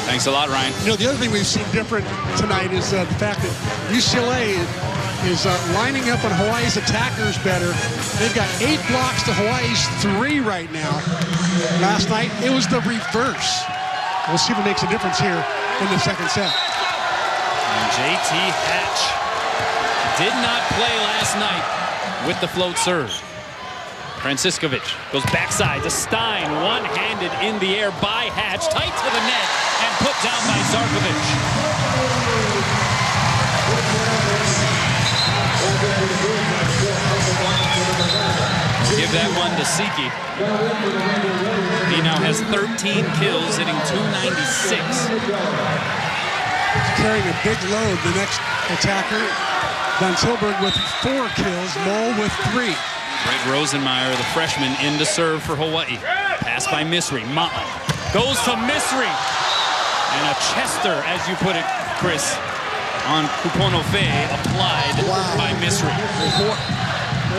Speaker 1: Thanks a lot, Ryan.
Speaker 2: You know, the other thing we've seen different tonight is the fact that UCLA is lining up on Hawaii's attackers better. They've got 8 blocks to Hawaii's 3 right now. Last night, it was the reverse. We'll see if it makes a difference here in the second set.
Speaker 1: And J.T. Hatch did not play last night with the float serve. Franciskovic goes backside to Stein, one-handed in the air by Hatch, tight to the net, and put down by Zarkovic. Give that one to Siki. He now has 13 kills, hitting .296.
Speaker 2: Carrying a big load, the next attacker, Von Tilburg with 4 kills, Moll with 3.
Speaker 1: Greg Rosenmeyer, the freshman, in to serve for Hawaii. Pass by Misri. Ma'a goes to Misri. And a Chester, as you put it, Chris, on Kupono Fay, applied by Misri.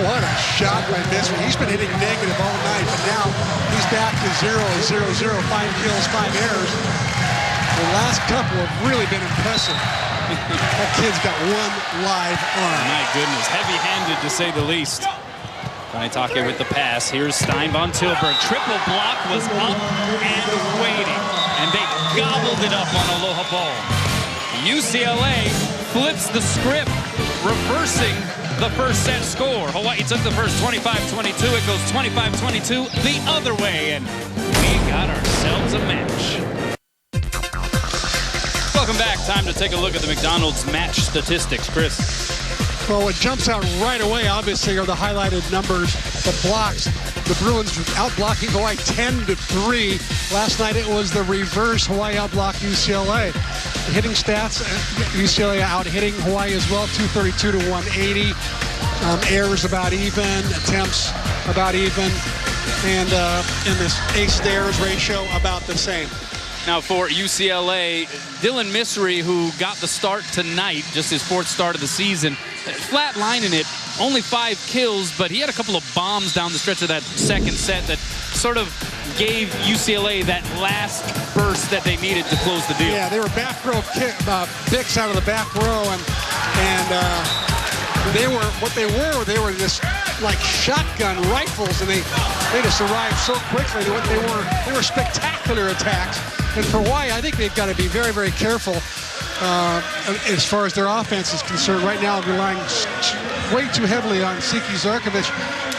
Speaker 2: What a shot by Misri. He's been hitting negative all night, but now he's back to 0-0-0, 5 kills, 5 errors. The last couple have really been impressive. That kid's got 1 live arm.
Speaker 1: My goodness, heavy-handed to say the least. Kaitake with the pass. Here's Stein, Von Tilburg. Triple block was up and waiting. And they gobbled it up on Aloha Ball. UCLA flips the script, reversing the first set score. Hawaii took the first 25-22. It goes 25-22 the other way. And we got ourselves a match. Welcome back. Time to take a look at the McDonald's match statistics. Chris.
Speaker 2: Well, what jumps out right away, obviously, are the highlighted numbers, the blocks. The Bruins out-blocking Hawaii 10-3. Last night it was the reverse. Hawaii out-blocked UCLA. The hitting stats, UCLA out-hitting Hawaii as well, 232-180. Errors about even, attempts about even, and in this ace-to-errors ratio, about the same.
Speaker 1: Now for UCLA, Dylan Misri, who got the start tonight, just his 4th start of the season, flat lining it, only 5 kills, but he had a couple of bombs down the stretch of that second set that sort of gave UCLA that last burst that they needed to close the deal.
Speaker 2: Yeah, they were back row picks out of the back row, and they were what they were this like shotgun rifles, and they just arrived so quickly. They were spectacular attacks. And for Hawaii, I think they've got to be very, very careful as far as their offense is concerned. Right now, relying way too heavily on Siki Zarkovic.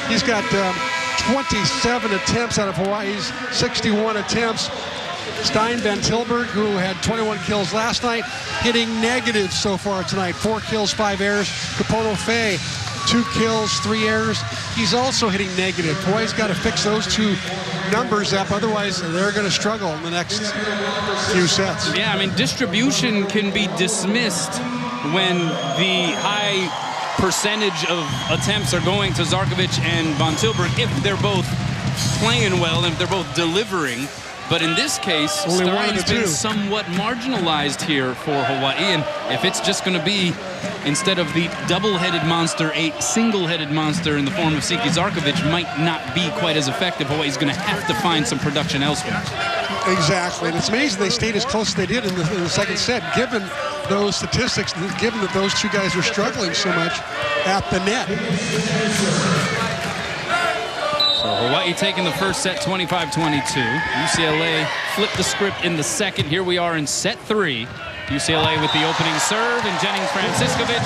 Speaker 2: He's got 27 attempts out of Hawaii's 61 attempts. Stein Van Tilburg, who had 21 kills last night, hitting negative so far tonight. 4 kills, 5 errors. Kapono Fei, 2 kills, 3 errors. He's also hitting negative. Hawaii's got to fix those 2 numbers up. Otherwise, they're going to struggle in the next few sets.
Speaker 1: Yeah, I mean, distribution can be dismissed when the high percentage of attempts are going to Zarkovic and Van Tilburg if they're both playing well and if they're both delivering. But in this case, Stein's been somewhat marginalized here for Hawaii. And if it's just going to be, instead of the double-headed monster, a single-headed monster in the form of Siki Zarkovic, might not be quite as effective. Hawaii's going to have to find some production elsewhere.
Speaker 2: Exactly. And it's amazing they stayed as close as they did in the second set, given those statistics, given that those 2 guys are struggling so much at the net.
Speaker 1: So Hawaii taking the first set 25-22. UCLA flipped the script in the second. Here we are in set 3. UCLA with the opening serve, and Jennings Franciskovic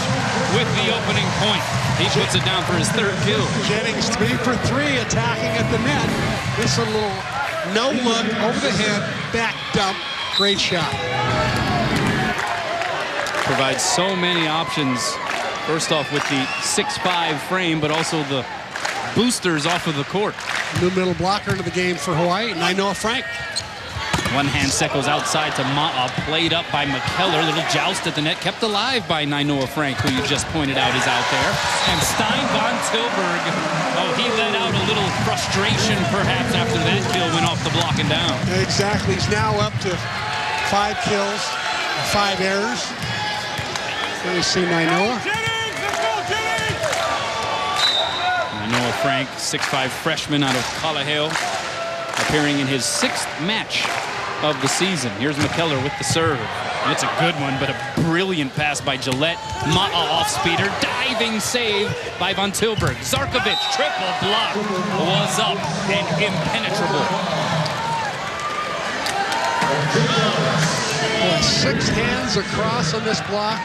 Speaker 1: with the opening point. He puts it down for his 3rd kill.
Speaker 2: Jennings 3 for 3 attacking at the net. This a little no look over the head, back dump. Great shot.
Speaker 1: Provides so many options. First off with the 6'5" frame, but also the boosters off of the court.
Speaker 2: New middle blocker into the game for Hawaii. Nainoa Frank.
Speaker 1: One hand set goes outside to Ma'a, played up by McKellar. Little joust at the net, kept alive by Nainoa Frank, who you just pointed out is out there. And Stein Van Tilburg, he let out a little frustration perhaps after that kill went off the block and down.
Speaker 2: Exactly. He's now up to 5 kills, 5 errors. Let me see Nainoa.
Speaker 1: Nainoa Frank, 6'5" freshman out of Kalaheo, appearing in his 6th match of the season. Here's McKellar with the serve. And it's a good one, but a brilliant pass by Gillette. Ma'a off speeder, diving save by Van Tilburg. Zarkovic, triple block, was up and impenetrable.
Speaker 2: Well, 6 hands across on this block.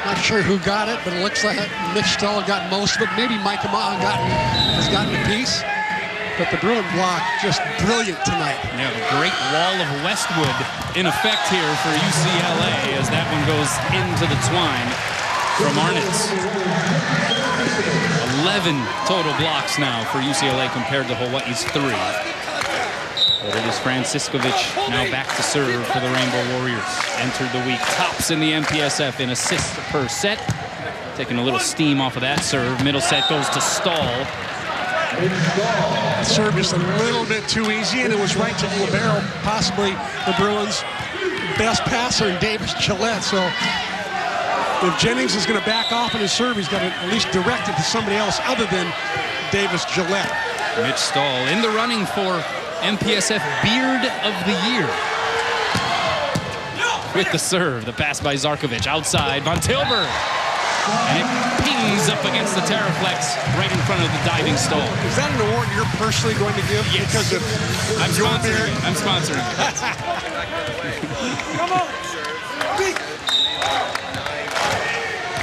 Speaker 2: Not sure who got it, but it looks like Mitch Stahl got most of it. Maybe Mike Ma'a has gotten a piece. But the Bruin block just brilliant tonight.
Speaker 1: Yeah, the great wall of Westwood in effect here for UCLA as that one goes into the twine from Arnitz. 11 total blocks now for UCLA compared to Hawaii's 3. But it is Franciskovic now back to serve for the Rainbow Warriors. Entered the week tops in the MPSF in assists per set. Taking a little steam off of that serve. Middle set goes to Stahl.
Speaker 2: Serve just a little bit too easy, and it was right to the libero, possibly the Bruins' best passer in Davis Gillette. So if Jennings is going to back off on his serve, he's got to at least direct it to somebody else other than Davis Gillette.
Speaker 1: Mitch Stahl in the running for MPSF Beard of the Year. With the serve, the pass by Zarkovic outside, Van Tilburg. And it pings up against the Terraflex right in front of the diving Stahl.
Speaker 2: Is that an award you're personally going to give?
Speaker 1: Yes.
Speaker 2: Because of
Speaker 1: I'm sponsoring it. I'm sponsoring it.
Speaker 2: Come on.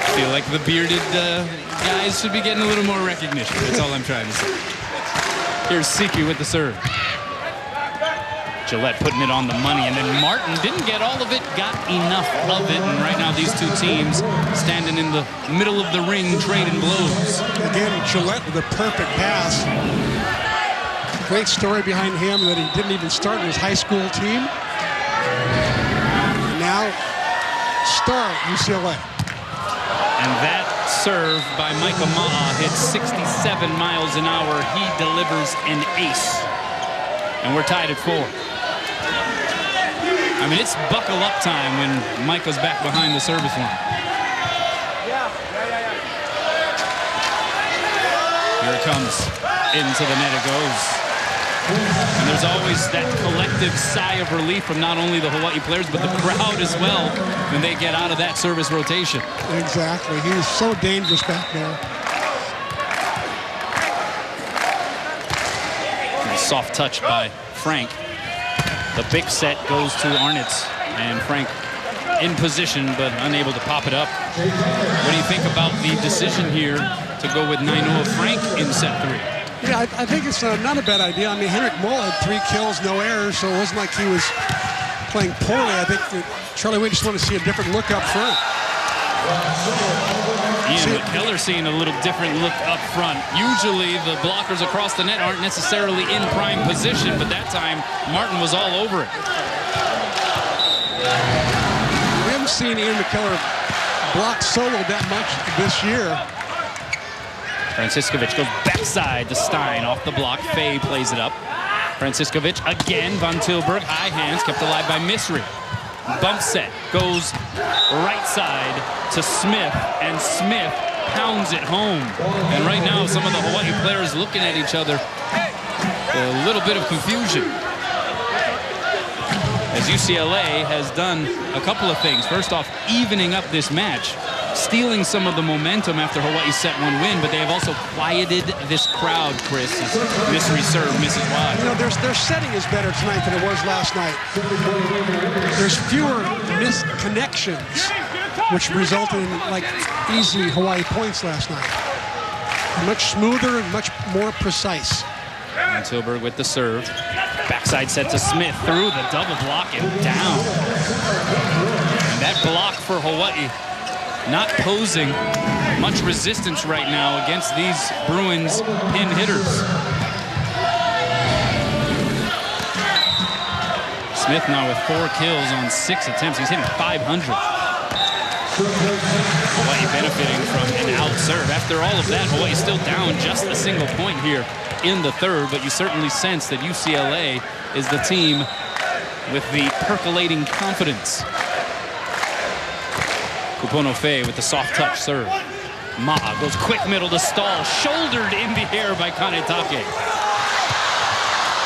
Speaker 1: I feel like the bearded guys should be getting a little more recognition. That's all I'm trying to say. Here's Siki with the serve. Gillette putting it on the money, and then Martin didn't get all of it, got enough of it, and right now these 2 teams standing in the middle of the ring trading blows.
Speaker 2: Again, Gillette with a perfect pass. Great story behind him that he didn't even start in his high school team. And now, star at UCLA.
Speaker 1: And that serve by Micah Ma'a hits 67 miles an hour. He delivers an ace. And we're tied at 4. I mean, it's buckle up time when Micah's back behind the service line. Here it comes. Into the net it goes. And there's always that collective sigh of relief from not only the Hawaii players, but the crowd as well when they get out of that service rotation.
Speaker 2: Exactly. He's so dangerous back there.
Speaker 1: Soft touch by Frank. The big set goes to Arnitz, and Frank in position but unable to pop it up. What do you think about the decision here to go with 9-0 Frank in set 3?
Speaker 2: Yeah, I think it's not a bad idea. I mean, Henrik Moll had 3 kills, no errors, so it wasn't like he was playing poorly. I think that Charlie Wade just want to see a different look up front.
Speaker 1: Ian McKellar seeing a little different look up front. Usually the blockers across the net aren't necessarily in prime position, but that time Martin was all over it.
Speaker 2: We haven't seen Ian McKellar block solo that much this year.
Speaker 1: Franciskovic goes backside to Stein off the block. Fay plays it up. Franciskovic again. Von Tilburg, high hands, kept alive by Misri. Bump set goes right side to Smith, and Smith pounds it home. And right now, some of the Hawaii players looking at each other, a little bit of confusion. As UCLA has done a couple of things. First off, evening up this match, stealing some of the momentum after Hawaii's set 1 win, but they have also quieted this crowd, Chris. Misri serve misses wide.
Speaker 2: You know, their setting is better tonight than it was last night. There's fewer missed connections, which resulted in like easy Hawaii points last night. Much smoother and much more precise.
Speaker 1: And Tilburg with the serve. Backside set to Smith through the double block and down. And that block for Hawaii not posing much resistance right now against these Bruins pin hitters. Smith now with 4 kills on 6 attempts. He's hitting .500. Hawaii benefiting from an out serve. After all of that, Hawaii still down just a single point here in the third, but you certainly sense that UCLA is the team with the percolating confidence. Kupono Fay with the soft touch serve. Ma goes quick middle to Stahl, shouldered in the air by Kanetake.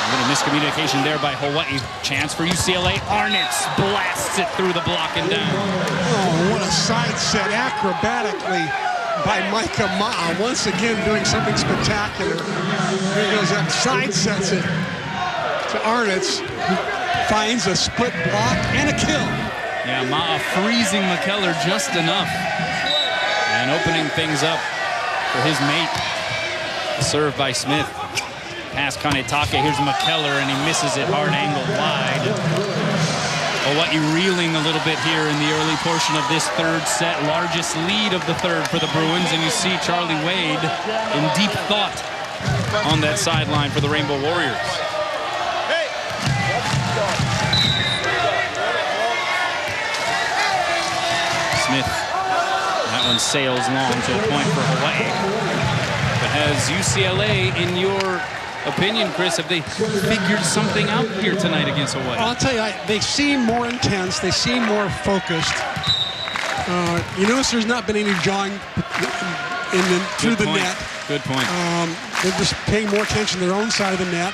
Speaker 1: A little miscommunication there by Hawaii. Chance for UCLA. Arnitz blasts it through the block and down.
Speaker 2: Oh, what a side set acrobatically by Micah Ma. Once again doing something spectacular. Here he goes up, side sets it to Arnitz, who finds a split block and a kill.
Speaker 1: Yeah, Ma'a freezing McKellar just enough and opening things up for his mate. Serve by Smith. Pass Kanetake. Here's McKellar, and he misses it hard angle wide. Hawaii reeling a little bit here in the early portion of this third set. Largest lead of the third for the Bruins, and you see Charlie Wade in deep thought on that sideline for the Rainbow Warriors. Smith, that one sails long to a point for Hawaii. But has UCLA, in your opinion, Chris, have they figured something out here tonight against Hawaii?
Speaker 2: I'll tell you, they seem more intense. They seem more focused. You notice there's not been any jawing through the net.
Speaker 1: Good point.
Speaker 2: They're just paying more attention to their own side of the net.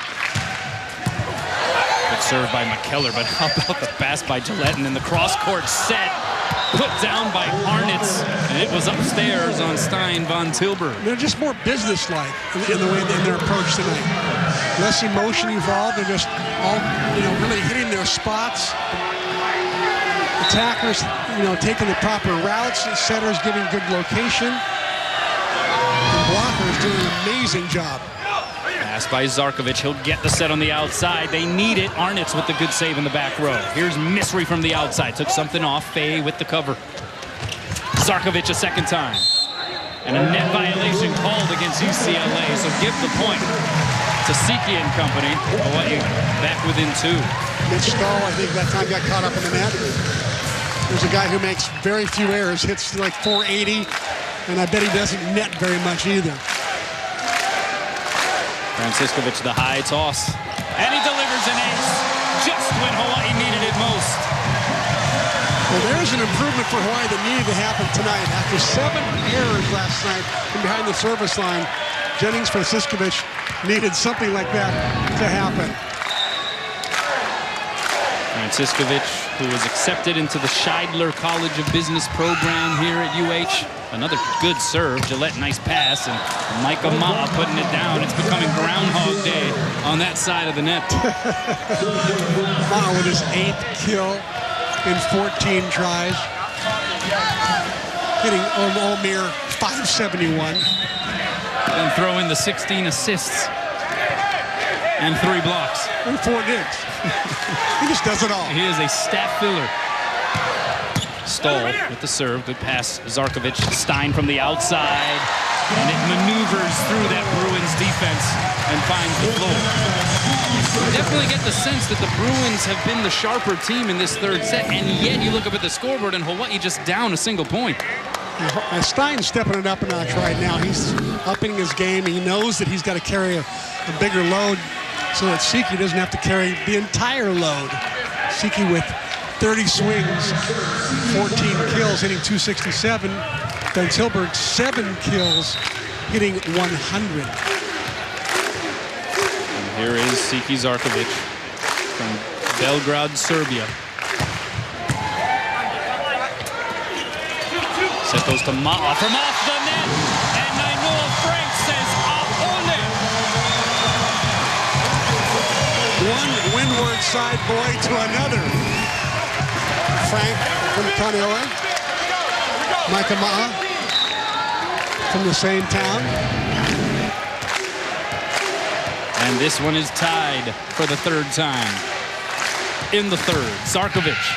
Speaker 1: Good serve by McKellar, but how about the pass by Gillette, and then the cross-court set put down by Arnitz, and it was upstairs on Stein Von Tilburg.
Speaker 2: They're just more businesslike in the way in their approach tonight. Less emotion involved. They're just all, really hitting their spots. Attackers, taking the proper routes. Setters giving good location. And blockers doing an amazing job.
Speaker 1: Pass by Zarkovic. He'll get the set on the outside. They need it. Arnitz with the good save in the back row. Here's Misri from the outside. Took something off. Fay with the cover. Zarkovic a second time. And a net violation called against UCLA. So give the point to Siki and company. Hawaii back within 2.
Speaker 2: Mitch Stahl, I think that time got caught up in the net. There's a guy who makes very few errors. Hits like .480. And I bet he doesn't net very much either.
Speaker 1: Franciskovic, the high toss. And he delivers an ace just when Hawaii needed it most.
Speaker 2: Well, there's an improvement for Hawaii that needed to happen tonight. After 7 errors last night from behind the service line, Jennings Franciskovic needed something like that to happen.
Speaker 1: Franciscovich, who was accepted into the Scheidler College of Business program here at UH. Another good serve. Gillette, nice pass, and Micah Ma'a putting it down. It's becoming Groundhog Day on that side of the net.
Speaker 2: Ma'a with his 8th kill in 14 tries. Hitting Omir .571.
Speaker 1: And throw in the 16 assists and 3 blocks.
Speaker 2: And 4 digs. He just does it all.
Speaker 1: He is a stat filler. Stoll with the serve. Good pass. Zarkovich. Stein from the outside. And it maneuvers through that Bruins defense and finds the floor. You definitely get the sense that the Bruins have been the sharper team in this third set, and yet you look up at the scoreboard and Hawaii just down a single point.
Speaker 2: Stein's stepping it up a notch right now. He's upping his game. He knows that he's got to carry a bigger load so that Siki doesn't have to carry the entire load. Siki with 30 swings, 14 kills, hitting .267. Ben Tilburg, 7 kills, hitting .100.
Speaker 1: And here is Siki Zarkovich from Belgrade, Serbia. Set goes to Ma'a from off the net, and Nainoa Frank says, "Ahole."
Speaker 2: One windward side boy to another. Frank from Kaneohe. Micah Ma'a from the same town.
Speaker 1: And this one is tied for the 3rd time in the 3rd. Zarkovich.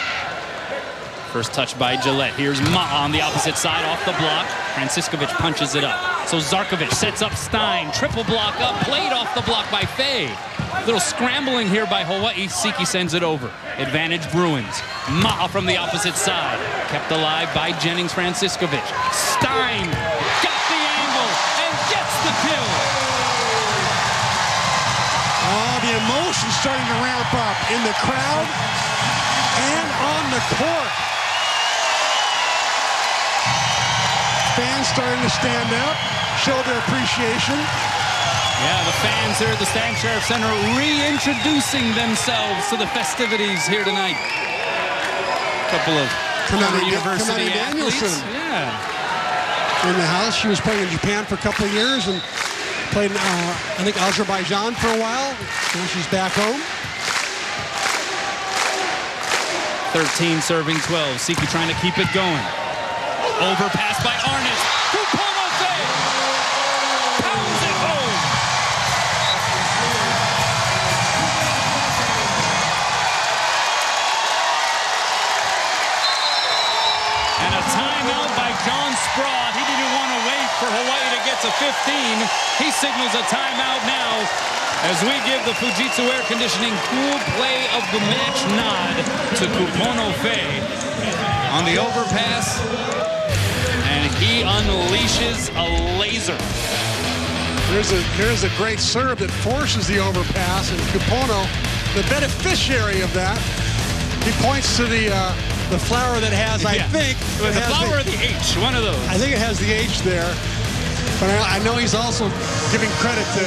Speaker 1: First touch by Gillette. Here's Ma'a on the opposite side off the block. Franciscovich punches it up. So Zarkovich sets up Stein. Triple block up. Played off the block by Fay. Little scrambling here by Hawaii. Siki sends it over. Advantage Bruins. Ma'a from the opposite side. Kept alive by Jennings Franciscovich. Stein got the angle and gets the kill.
Speaker 2: Oh, the emotion starting to ramp up in the crowd and on the court. Fans starting to stand up, show their appreciation.
Speaker 1: Yeah, the fans here at the Stan Sheriff Center reintroducing themselves to the festivities here tonight. A couple of former university athletes. Yeah.
Speaker 2: In the house, she was playing in Japan for a couple of years and played in, I think, Azerbaijan for a while. Now she's back home.
Speaker 1: 13 serving 12. Siki trying to keep it going. Overpass by Arnett. Kupono-Fei pounds it home. And a timeout by John Sprague. He didn't want to wait for Hawaii to get to 15. He signals a timeout now as we give the Fujitsu Air Conditioning cool play of the match nod to Kupono-Fei on the overpass. And he unleashes a laser.
Speaker 2: Here's a great serve that forces the overpass, and Kupono, the beneficiary of that, he points to the flower that has, I think,
Speaker 1: the flower or the H, one of those.
Speaker 2: I think it has the H there. But I know he's also giving credit to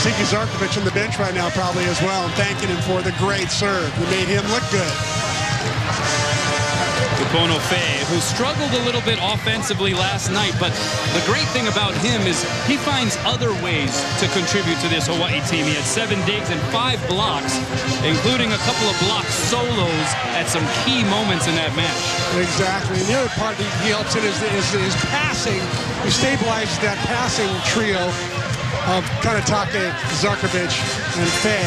Speaker 2: Siki Zarkovich on the bench right now probably as well, and thanking him for the great serve that made him look good.
Speaker 1: Kupono-Fei, who struggled a little bit offensively last night, but the great thing about him is he finds other ways to contribute to this Hawaii team. He had 7 digs and 5 blocks, including a couple of block solos at some key moments in that match.
Speaker 2: Exactly. And the other part he helps in is passing. He stabilizes that passing trio of Kanatake, Zarkovich, and Fei.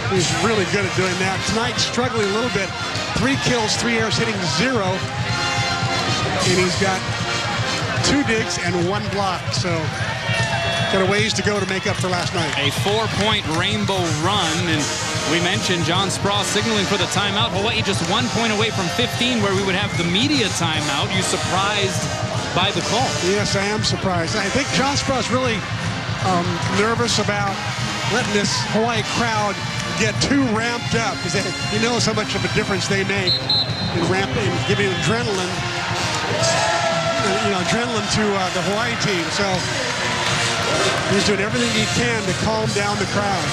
Speaker 2: He's really good at doing that. Tonight, struggling a little bit. 3 kills, 3 airs, hitting 0. And he's got 2 digs and 1 block. So got a ways to go to make up for last night.
Speaker 1: A 4-point rainbow run. And we mentioned John Sprague signaling for the timeout. Hawaii just 1 point away from 15, where we would have the media timeout. You surprised by the call?
Speaker 2: Yes, I am surprised. I think John Sprague's really nervous about letting this Hawaii crowd get too ramped up, because he knows how much of a difference they make in giving adrenaline, adrenaline to the Hawaii team. So he's doing everything he can to calm down the crowd.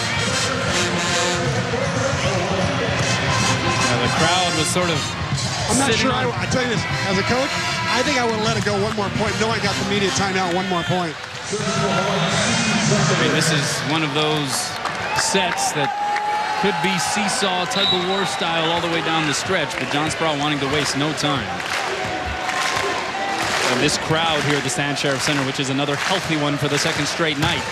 Speaker 1: Now The crowd was sort of
Speaker 2: I'm not
Speaker 1: sitting
Speaker 2: sure.
Speaker 1: on-
Speaker 2: I tell you this, as a coach, I think I would have let it go one more point, knowing I got the media timeout one more point.
Speaker 1: I mean, this is one of those sets that could be seesaw tug-of-war style all the way down the stretch, but John Sproul wanting to waste no time. And this crowd here at the Stan Sheriff Center, which is another healthy one for the second straight night.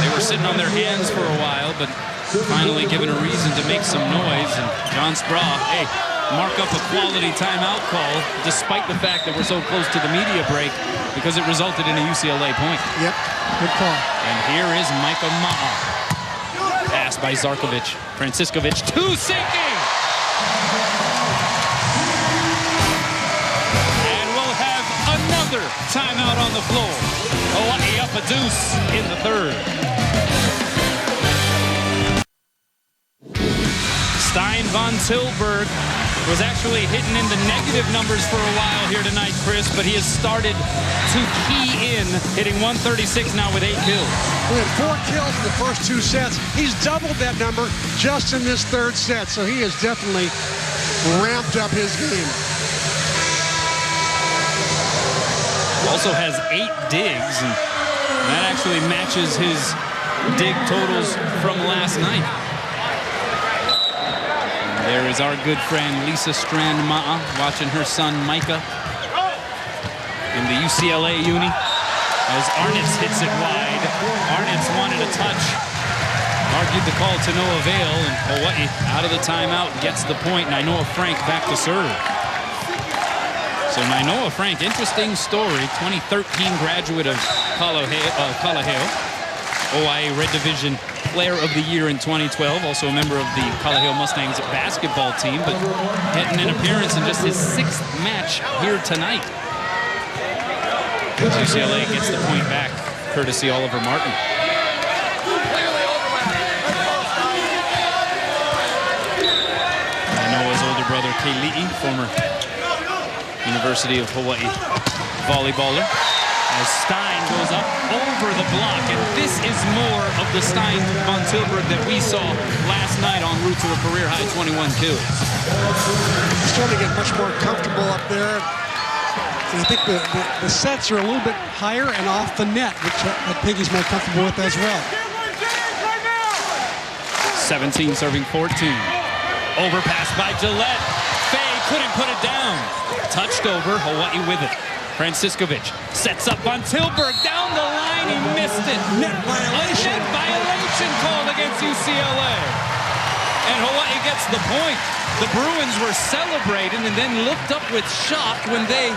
Speaker 1: They were sitting on their hands for a while, but finally given a reason to make some noise. And John Sproul, hey, mark up a quality timeout call, despite the fact that we're so close to the media break, because it resulted in a UCLA point.
Speaker 2: Yep, good call.
Speaker 1: And here is Micah Ma'a. Pass by Zarkovic. Franciscovic to sinking. And we'll have another timeout on the floor. Hawaii up a deuce in the third. Stein von Tilburg was actually hitting in the negative numbers for a while here tonight, Chris, but he has started to key in, hitting 136 now with 8 kills.
Speaker 2: We had 4 kills in the first 2 sets. He's doubled that number just in this third set, so he has definitely ramped up his game.
Speaker 1: Also has 8 digs, and that actually matches his dig totals from last night. There is our good friend Lisa Strand Ma'a watching her son Micah in the UCLA uni as Arnitz hits it wide. Arnitz wanted a touch, argued the call to no avail, and Hawaii out of the timeout gets the point. Nainoa Frank back to serve. So Nainoa Frank, interesting story, 2013 graduate of Kalaheo, Hawaii Red Division Player of the Year in 2012, also a member of the Kalaheo Mustangs basketball team, but getting an appearance in just his 6th match here tonight. UCLA gets the point back, courtesy Oliver Martin. Nainoa's older brother, Keli'i, former University of Hawaii volleyballer. As Stein goes up over the block, and this is more of the Stein von Tilburg that we saw last night en route to a career-high 21 kills.
Speaker 2: He's starting to get much more comfortable up there. And I think the sets are a little bit higher and off the net, which I think he's more comfortable with as well.
Speaker 1: 17 serving 14. Overpass by Gillette. Fay couldn't put it down. Touched over, Hawaii with it. Franciscovic sets up on Tilburg, down the line, he missed it.
Speaker 2: Net violation.
Speaker 1: A net violation called against UCLA. And Hawaii gets the point. The Bruins were celebrating and then looked up with shock when they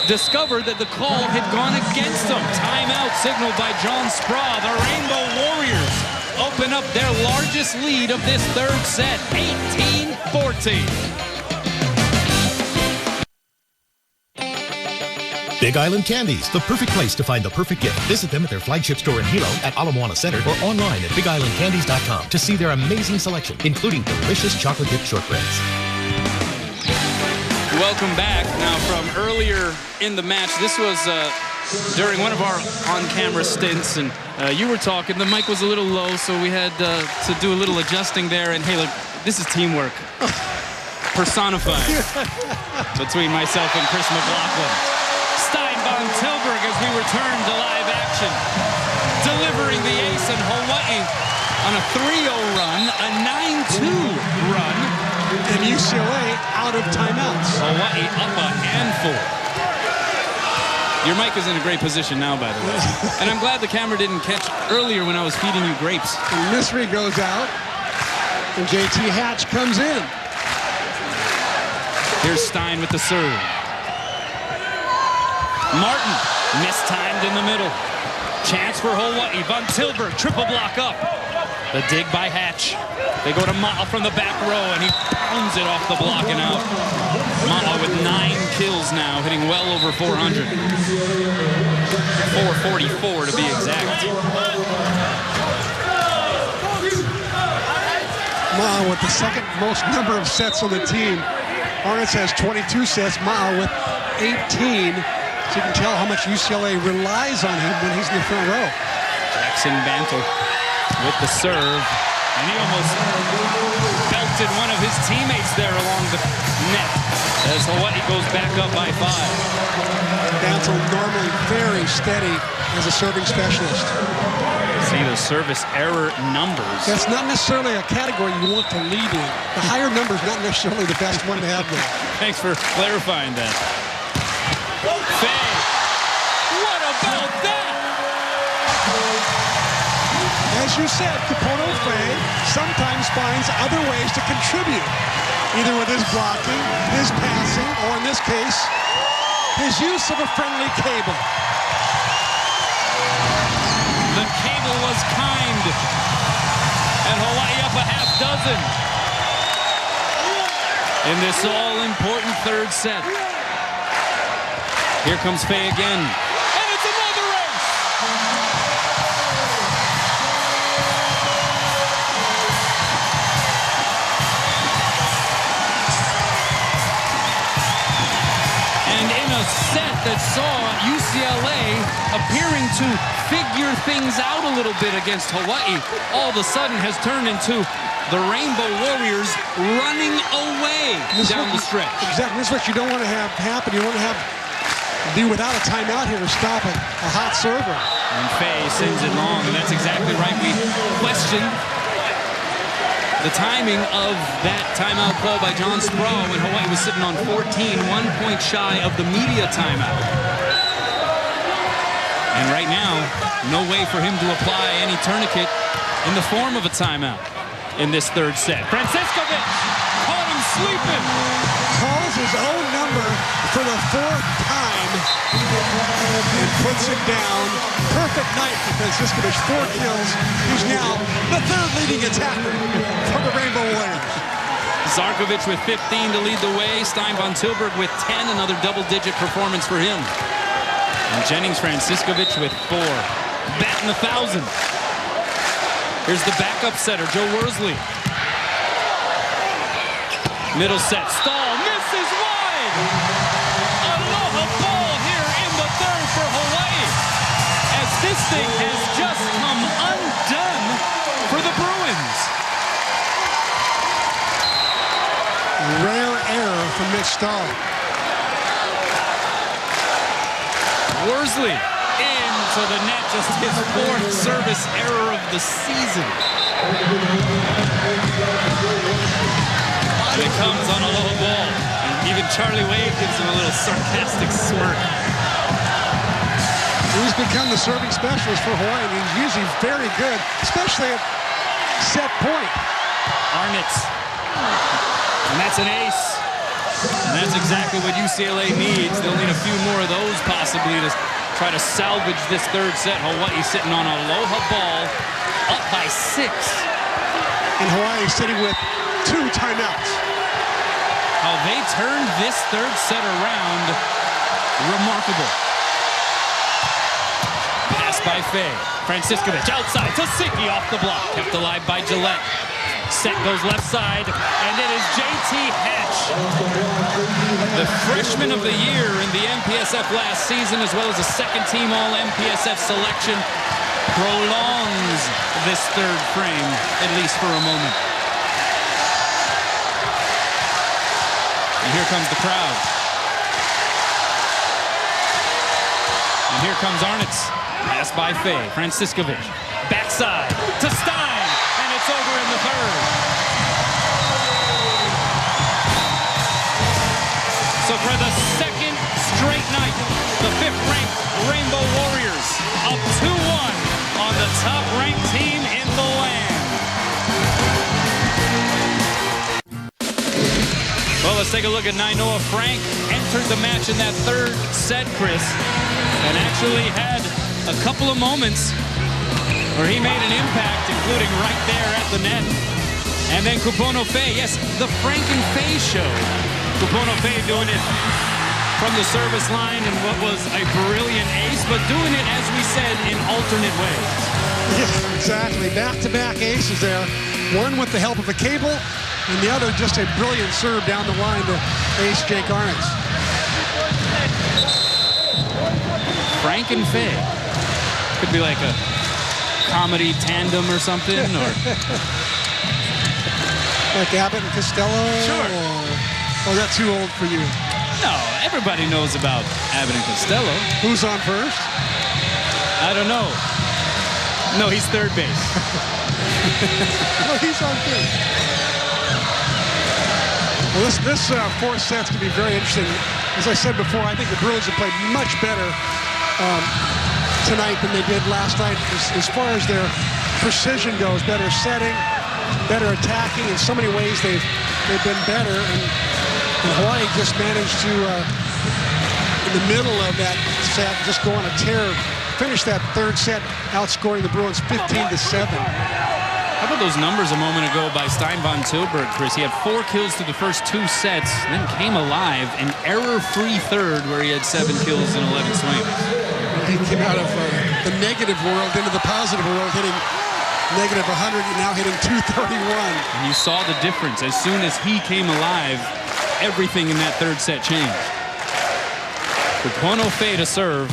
Speaker 1: discovered that the call had gone against them. Timeout signaled by John Sproul. The Rainbow Warriors open up their largest lead of this third set, 18-14.
Speaker 3: Big Island Candies, the perfect place to find the perfect gift. Visit them at their flagship store in Hilo at Ala Moana Center or online at bigislandcandies.com to see their amazing selection, including delicious chocolate dipped shortbreads.
Speaker 1: Welcome back. Now, from earlier in the match, this was during one of our on-camera stints, and you were talking. The mic was a little low, so we had to do a little adjusting there. And hey, look, this is teamwork personified between myself and Chris McLaughlin. Stein von Tilburg as we return to live action, delivering the ace, in Hawaii on a 3-0 run, a 9-2 run.
Speaker 2: And UCLA out of timeouts.
Speaker 1: Hawaii up a handful. Your mic is in a great position now, by the way. And I'm glad the camera didn't catch earlier when I was feeding you grapes.
Speaker 2: And Misri goes out, and JT Hatch comes in.
Speaker 1: Here's Stein with the serve. Martin mistimed in the middle. Chance for Hawaii. Von Tilburg, triple block up. The dig by Hatch. They go to Ma'a from the back row, and he pounds it off the block and out. Ma'a with 9 kills now, hitting well over 400. 444 to be exact.
Speaker 2: Ma'a with the second most number of sets on the team. Arnitz has 22 sets, Ma'a with 18. So you can tell how much UCLA relies on him when he's in the front row.
Speaker 1: Jackson Bantle with the serve. And he almost belted one of his teammates there along the net as Hawaii goes back up by 5.
Speaker 2: Dantle normally very steady as a serving specialist.
Speaker 1: See the service error numbers.
Speaker 2: That's not necessarily a category you want to lead in. The higher number is not necessarily the best one to have there.
Speaker 1: Thanks for clarifying that. Faye, what about that?
Speaker 2: As you said, Kapono Faye sometimes finds other ways to contribute, either with his blocking, his passing, or in this case, his use of a friendly cable.
Speaker 1: The cable was kind, and Hawaii up a half dozen in this all-important third set. Here comes Faye again, and it's another race. And in a set that saw UCLA appearing to figure things out a little bit against Hawaii, all of a sudden has turned into the Rainbow Warriors running away down the stretch.
Speaker 2: Exactly. This is what you don't want to have happen. You want to be without a timeout here to stop a hot server.
Speaker 1: And Faye sends it long, and that's exactly right. We questioned the timing of that timeout call by John Sproul when Hawaii was sitting on 14, 1 point shy of the media timeout. And right now, no way for him to apply any tourniquet in the form of a timeout in this third set. Franciscovic caught him sleeping.
Speaker 2: Calls his own number for the 4th time and puts it down. Perfect night for Franciscovic. 4 kills. He's now the 3rd leading attacker for the Rainbow Warriors.
Speaker 1: Zarkovic with 15 to lead the way. Stein von Tilburg with 10. Another double-digit performance for him. And Jennings Franciscovic with 4. Batting 1,000. Here's the backup setter, Joe Worsley. Middle set, Stahl misses wide. Aloha ball here in the third for Hawaii, as this thing has just come undone for the Bruins.
Speaker 2: Rare error from Mitch Stahl.
Speaker 1: Worsley into the net, just his 4th service error of the season. And it comes on a low ball. And even Charlie Wade gives him a little sarcastic smirk.
Speaker 2: He's become the serving specialist for Hawaii, and he's usually very good, especially at set point.
Speaker 1: Arnitz. And that's an ace. And that's exactly what UCLA needs. They'll need a few more of those possibly to try to salvage this third set. Hawaii sitting on a Aloha ball, up by 6.
Speaker 2: And Hawaii sitting with 2 timeouts.
Speaker 1: How they turned this third set around, remarkable. Pass by Faye. Franciscovic outside to Siki off the block. Kept alive by Gillette. Set goes left side, and it is J.T. Hatch, the freshman of the year in the MPSF last season, as well as a second-team All-MPSF selection, prolongs this third frame, at least for a moment. And here comes the crowd. And here comes Arnitz. Pass by Faye. Franciscovic. Backside to Stein. And it's over in the third. So for the 2nd straight night, the 5th-ranked Rainbow Warriors up 2-1 on the top-ranked team in the land. Well, let's take a look at Nainoa Frank. Entered the match in that third set, Chris, and actually had a couple of moments where he made an impact, including right there at the net. And then Kupono Faye, yes, the Frank and Faye show. Kupono Faye doing it from the service line in what was a brilliant ace, but doing it, as we said, in alternate ways.
Speaker 2: Yeah, exactly. Back-to-back aces there. One with the help of a cable, and the other just a brilliant serve down the line to ace Jake Arnitz.
Speaker 1: Frank and Faye. Could be like a comedy tandem or something, or
Speaker 2: Like Abbott and Costello?
Speaker 1: Sure.
Speaker 2: Or that's too old for you?
Speaker 1: No, everybody knows about Abbott and Costello.
Speaker 2: Who's on first?
Speaker 1: I don't know. No, he's third base.
Speaker 2: No, he's on first. Well, this fourth set's going to be very interesting. As I said before, I think the Bruins have played much better tonight than they did last night as far as their precision goes. Better setting, better attacking. In so many ways, they've been better. And Hawaii just managed to, in the middle of that set, just go on a tear, finish that third set, outscoring the Bruins 15-7.
Speaker 1: How about those numbers a moment ago by Stein von Tilburg, Chris? He had 4 kills through the first 2 sets, then came alive, an error-free third where he had 7 kills and 11 swings.
Speaker 2: He came out of the negative world into the positive world, hitting negative 100 and now hitting 231.
Speaker 1: And you saw the difference. As soon as he came alive, everything in that third set changed. Pono Fei to serve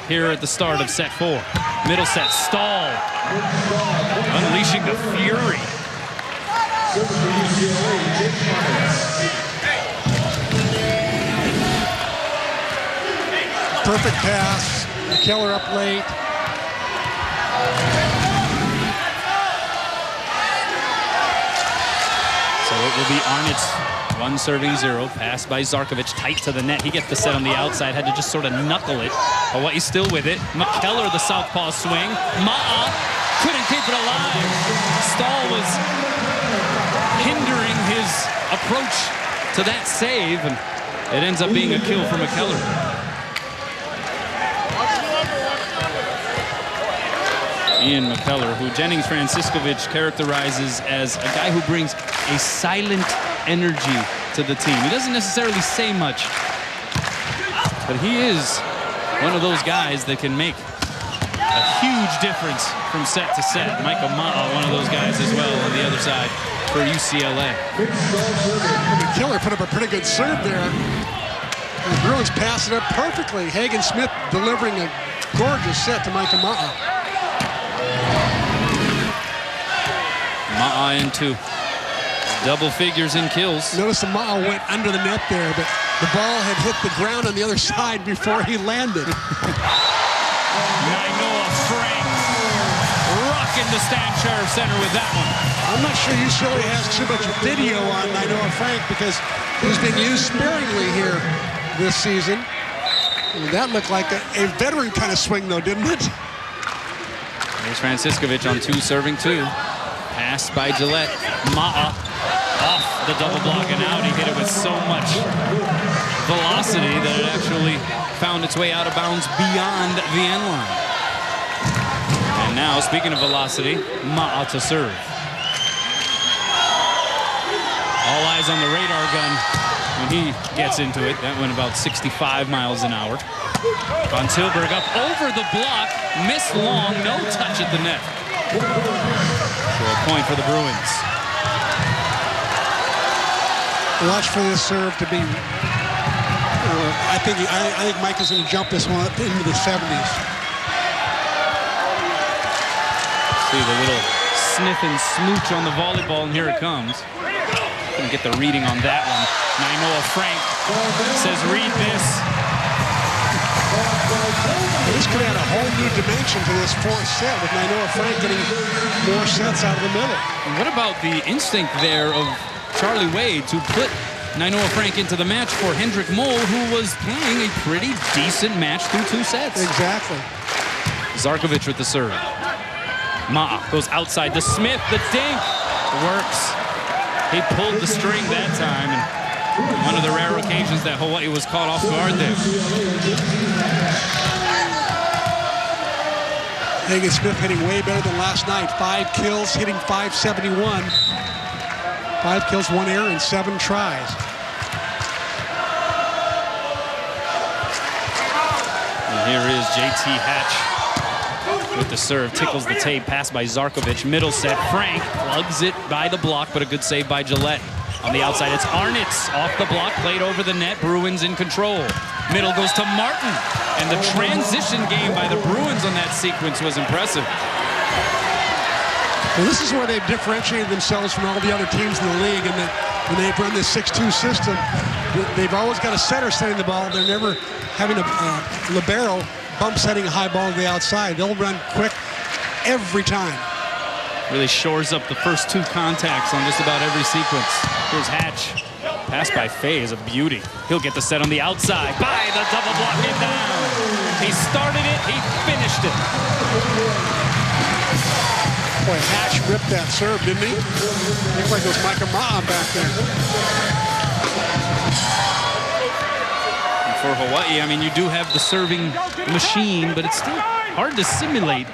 Speaker 1: here at the start of set 4. Middle set, Stahl. Unleashing the fury.
Speaker 2: Perfect pass. Keller up late.
Speaker 1: So it will be Arnott's 1 serving 0. Pass by Zarkovich, tight to the net. He gets the set on the outside, had to just sort of knuckle it. Hawaii's still with it. McKellar, the southpaw swing. Ma'a couldn't keep it alive. Stahl was hindering his approach to that save, and it ends up being a kill for McKellar. Ian McKellar, who Jennings Franciscovich characterizes as a guy who brings a silent energy to the team. He doesn't necessarily say much, but he is one of those guys that can make a huge difference from set to set. Micah Ma'a, one of those guys as well on the other side for UCLA.
Speaker 2: McKellar put up a pretty good serve there. The Bruins passed it up perfectly. Hagen Smith delivering a gorgeous set to Micah Ma'a.
Speaker 1: Ma'a into double figures in kills.
Speaker 2: Notice the Ma'a went under the net there, but the ball had hit the ground on the other side before he landed.
Speaker 1: Nainoa Frank rocking the Stan Sheriff Center with that one.
Speaker 2: I'm not sure UCLA has too much video on Nainoa Frank because he's been used sparingly here this season. And that looked like a veteran kind of swing, though, didn't it?
Speaker 1: There's Franciscovich on 2 serving 2. Pass by Gillette. Ma'a off the double block and out. He hit it with so much velocity that it actually found its way out of bounds beyond the end line. And now, speaking of velocity, Ma'a to serve. All eyes on the radar gun when he gets into it. That went about 65 miles an hour. Von Tilburg up over the block, missed long, no touch at the net. So a point for the Bruins.
Speaker 2: Watch for this serve to be. I think Mike is going to jump this one up into the 70s.
Speaker 1: See the little sniff and smooch on the volleyball, and here it comes. Couldn't get the reading on that one. Nainoa Frank says, "Read this."
Speaker 2: This could add a whole new dimension to this fourth set with Nainoa Frank getting more sets out of the middle.
Speaker 1: And what about the instinct there of Charlie Wade to put Nainoa Frank into the match for Hendrik Moll, who was playing a pretty decent match through 2 sets?
Speaker 2: Exactly.
Speaker 1: Zarkovich with the serve. Ma'a goes outside to Smith. The dink works. He pulled the string that time, and one of the rare occasions that Hawaii was caught off guard there.
Speaker 2: Hagen Smith hitting way better than last night. 5 kills, hitting .571. 5 kills, 1 error, and 7 tries.
Speaker 1: And here is JT Hatch with the serve. Tickles the tape. Pass by Zarkovich. Middle set. Frank plugs it by the block, but a good save by Gillette. On the outside, it's Arnitz off the block, played over the net. Bruins in control. Middle goes to Martin. And the transition game by the Bruins on that sequence was impressive.
Speaker 2: Well, this is where they've differentiated themselves from all the other teams in the league, and that when they've run this 6-2 system, they've always got a setter setting the ball. They're never having a libero bump setting a high ball to the outside. They'll run quick every time.
Speaker 1: Really shores up the first 2 contacts on just about every sequence. Here's Hatch. Pass by Fay is a beauty. He'll get the set on the outside. By the double block it down. He started it, he finished it.
Speaker 2: Boy, Hatch ripped that serve, didn't he? Looked like it was Micah Ma'a back there.
Speaker 1: And for Hawaii, I mean, you do have the serving machine, but it's still hard to simulate.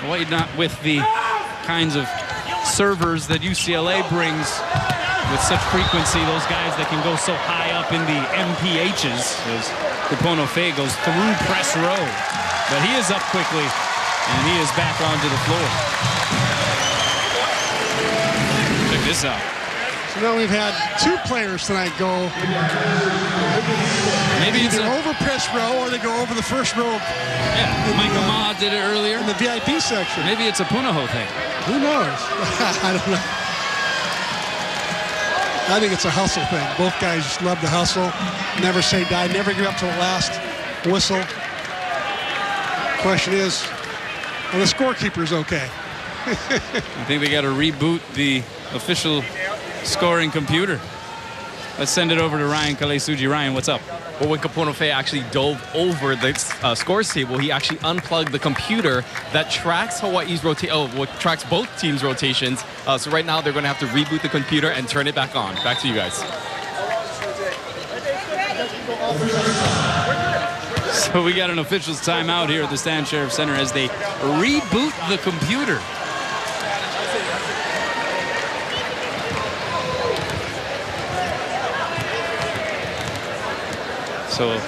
Speaker 1: Hawaii not with the kinds of servers that UCLA brings with such frequency, those guys that can go so high up in the MPHs. As Kupono Fay goes through press row. But he is up quickly, and he is back onto the floor. Check this out.
Speaker 2: So now we've had 2 players tonight go
Speaker 1: maybe it's
Speaker 2: either over press row or they go over the first row.
Speaker 1: Yeah, Micah Ma'a did it earlier.
Speaker 2: In the VIP section.
Speaker 1: Maybe it's a Punahou thing.
Speaker 2: Who knows? I don't know. I think it's a hustle thing. Both guys just love to hustle, never say die, never give up to the last whistle. Question is, are the scorekeepers okay?
Speaker 1: I think they got to reboot the official scoring computer. Let's send it over to Ryan Kalesuji. Ryan, what's up?
Speaker 4: Well, when Kupono Fay actually dove over the scores table, he actually unplugged the computer that tracks Hawaii's tracks both teams' rotations. So right now they're going to have to reboot the computer and turn it back on. Back to you guys.
Speaker 1: So we got an official's timeout here at the Stan Sheriff Center as they reboot the computer. So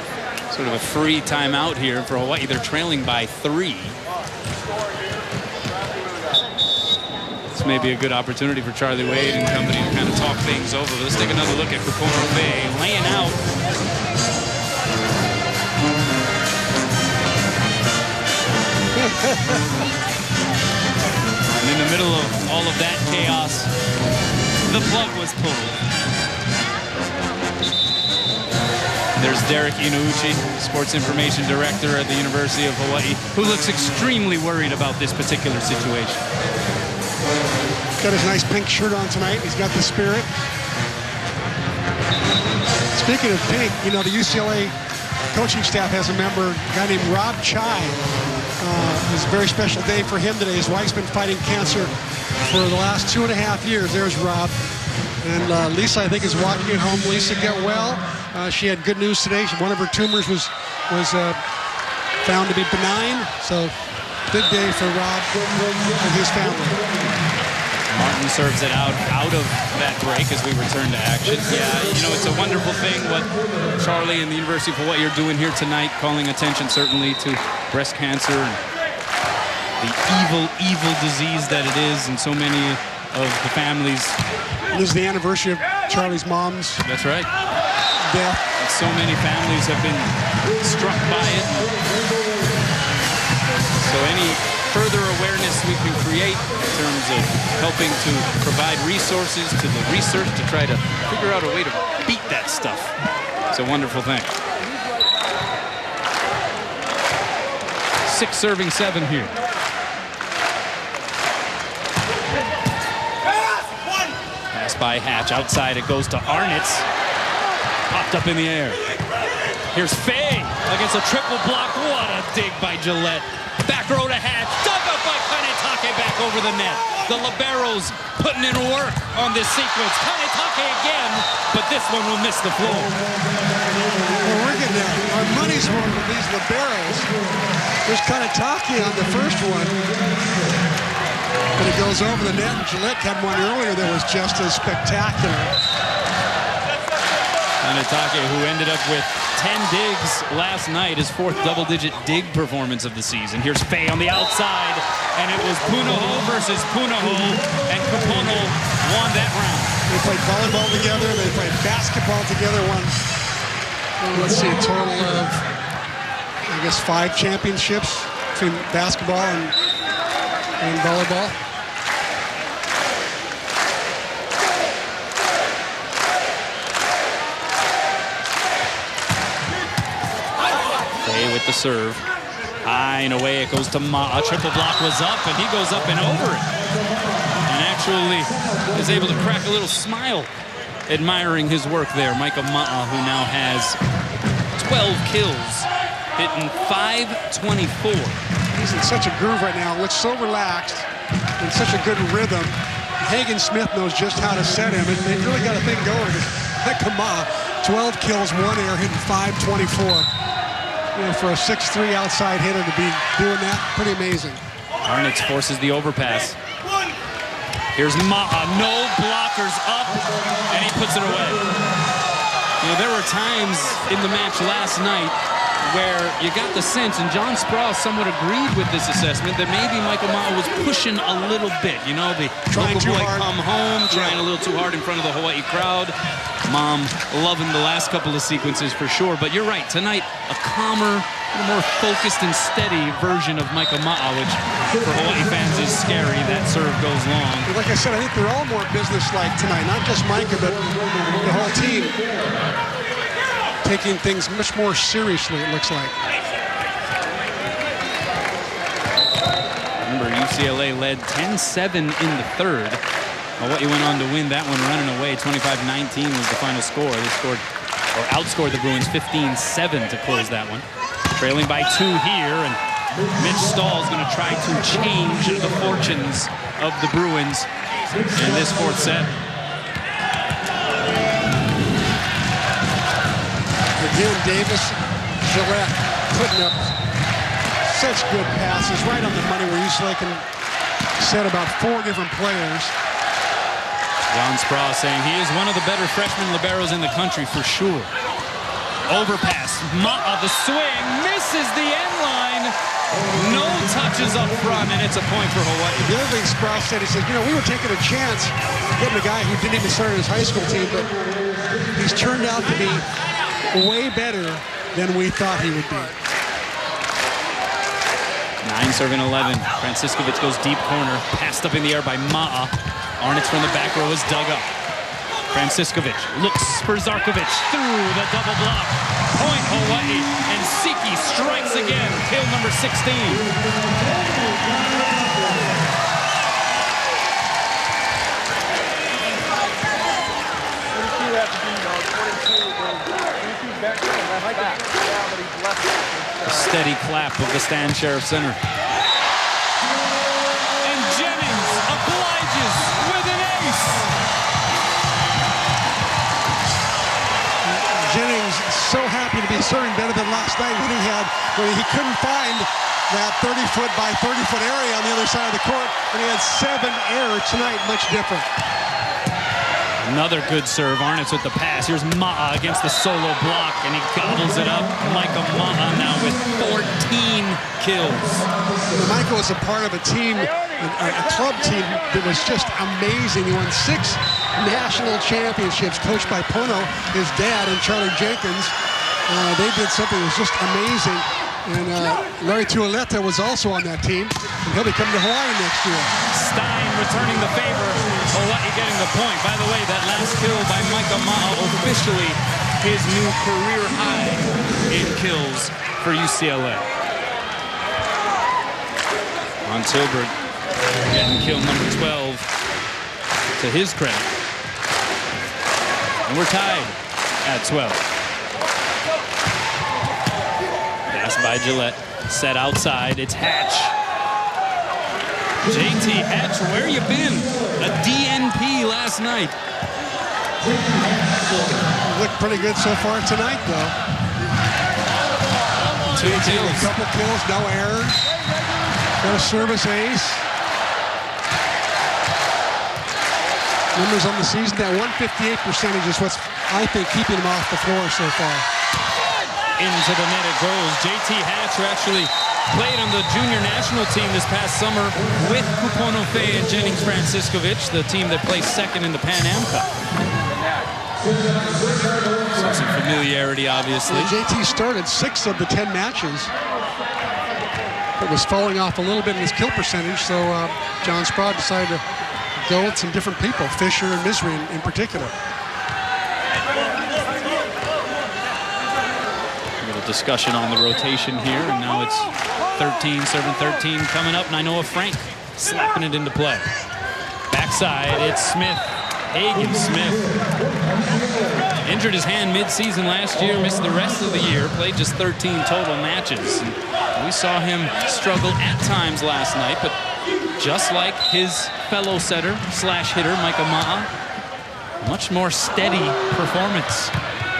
Speaker 1: sort of a free timeout here for Hawaii. They're trailing by 3. This may be a good opportunity for Charlie Wade and company to kind of talk things over. Let's take another look at Kupono Fay laying out. And in the middle of all of that chaos, the plug was pulled. There's Derek Inuuchi, Sports Information Director at the University of Hawaii, who looks extremely worried about this particular situation.
Speaker 2: He's got his nice pink shirt on tonight. He's got the spirit. Speaking of pink, you know, the UCLA coaching staff has a member, a guy named Rob Chai. It's a very special day for him today. His wife's been fighting cancer for the last 2.5 years. There's Rob. And Lisa, I think, is walking it home. Lisa, get well. She had good news today. One of her tumors was found to be benign. So, good day for Rob and his family.
Speaker 1: Martin serves it out of that break as we return to action. Yeah, you know, it's a wonderful thing what Charlie and the University of Hawaii are doing here tonight, calling attention certainly to breast cancer and the evil disease that it is in so many of the families.
Speaker 2: This is the anniversary of Charlie's mom's
Speaker 1: That's right.
Speaker 2: death.
Speaker 1: And so many families have been struck by it. So any further awareness we can create in terms of helping to provide resources to the research to try to figure out a way to beat that stuff. It's a wonderful thing. 6 serving 7 here. Pass by Hatch. Outside it goes to Arnitz. Popped up in the air. Here's Fay against a triple block. What a dig by Gillette. Back row to Hatch. Dug up by Kanetake back over the net. The liberos putting in work on this sequence. Kanetake again, but this one will miss the floor.
Speaker 2: Well, we're getting our money's worth with these liberos. There's Kanetake on the first one. But it goes over the net, and Gillette had one earlier that was just as spectacular.
Speaker 1: Kanetake, who ended up with 10 digs last night, his 4th double-digit dig performance of the season. Here's Fay on the outside, and it was Punahou versus Punahou, and Kupono won that round.
Speaker 2: They played volleyball together, they played basketball together, won, let's see, a total of, I guess, 5 championships between basketball and volleyball.
Speaker 1: with the serve. High and away it goes to Ma. A triple block was up, and he goes up and over it. And actually is able to crack a little smile, admiring his work there. Micah Ma'a, who now has 12 kills, hitting .524.
Speaker 2: He's in such a groove right now. Looks so relaxed, in such a good rhythm. Hagen Smith knows just how to set him, and they really got a thing going. Micah Ma'a, 12 kills, 1 error, hitting .524. You know, for a 6'3" outside hitter to be doing that, pretty amazing.
Speaker 1: Arnitz forces the overpass. Here's Ma'a, no blockers up, and he puts it away. You know, there were times in the match last night where you got the sense, and John Sprouse somewhat agreed with this assessment, that maybe Michael Ma'a was pushing a little bit. You know, the
Speaker 2: trying
Speaker 1: local
Speaker 2: too
Speaker 1: boy
Speaker 2: hard.
Speaker 1: come home, trying a little too hard in front of the Hawaii crowd. Mom loving the last couple of sequences for sure, but you're right, tonight a calmer, a more focused and steady version of Michael Ma'a, which for Hawaii fans is scary. That serve goes long.
Speaker 2: Like I said, I think they're all more businesslike tonight, not just Micah, but the whole team taking things much more seriously, it looks like.
Speaker 1: Remember, UCLA led 10-7 in the third. Hawaii went on to win that one running away. 25-19 was the final score. They scored, or outscored the Bruins 15-7 to close that one. Trailing by 2 here, and Mitch Stahl is going to try to change the fortunes of the Bruins in this fourth set.
Speaker 2: Again, Davis, Gillette putting up such good passes, right on the money where UCLA can set about 4 different players.
Speaker 1: John Sprouse saying he is one of the better freshman liberos in the country for sure. Overpass, Ma'a, the swing, misses the end line. No touches up front, and it's a point for Hawaii.
Speaker 2: The other thing Sprouse said, he said, you know, we were taking a chance getting a guy who didn't even start his high school team, but he's turned out to be way better than we thought he would be.
Speaker 1: 9 serving 11. Franciscovich goes deep corner, passed up in the air by Ma'a. Arnitz from the back row is dug up. Franciscovich looks for Zarkovich through the double block. Point Hawaii, and Siki strikes again. Kill number 16. A steady clap of the Stan Sheriff Center. And Jennings obliges with an ace.
Speaker 2: Jennings so happy to be serving better than last night when he couldn't find that 30-foot by 30-foot area on the other side of the court, and he had 7 errors tonight, much different.
Speaker 1: Another good serve. Arnitz with the pass. Here's Ma'a against the solo block, and he gobbles it up. Micah Ma'a now with 14 kills.
Speaker 2: Michael was a part of a team, a club team that was just amazing. He won 6 national championships, coached by Pono, his dad, and Charlie Jenkins. They did something that was just amazing. And Larry Tuoleta was also on that team, and he'll be coming to Hawaii next year.
Speaker 1: Stein returning the favor. Hawaii getting the point. By the way, that last kill by Micah Ma'a, officially his new career high in kills for UCLA. On Tilburg, getting kill number 12 to his credit. And we're tied at 12. Pass by Gillette, set outside, it's Hatch. JT Hatch, where you been? A DNP last night.
Speaker 2: Looked pretty good so far tonight, though.
Speaker 1: 2 kills.
Speaker 2: A couple kills, no errors. Got a service ace. Numbers on the season, that 158% is what's, I think, keeping him off the floor so far.
Speaker 1: Into the net it goes. JT Hatch, who actually played on the junior national team this past summer with Kupono Fei and Jennings Franciscovich, the team that placed second in the Pan Am Cup. So some familiarity, obviously.
Speaker 2: JT started 6 of the 10 matches. It was falling off a little bit in his kill percentage, so John Sprouse decided to go with some different people, Fisher and Misri in particular.
Speaker 1: discussion on the rotation here, and now it's 13, serving 13 coming up, and I know Frank slapping it into play. Backside, it's Smith. Hagen Smith. Injured his hand mid-season last year, missed the rest of the year, played just 13 total matches. We saw him struggle at times last night, but just like his fellow setter slash hitter, Micah Ma'a, much more steady performance.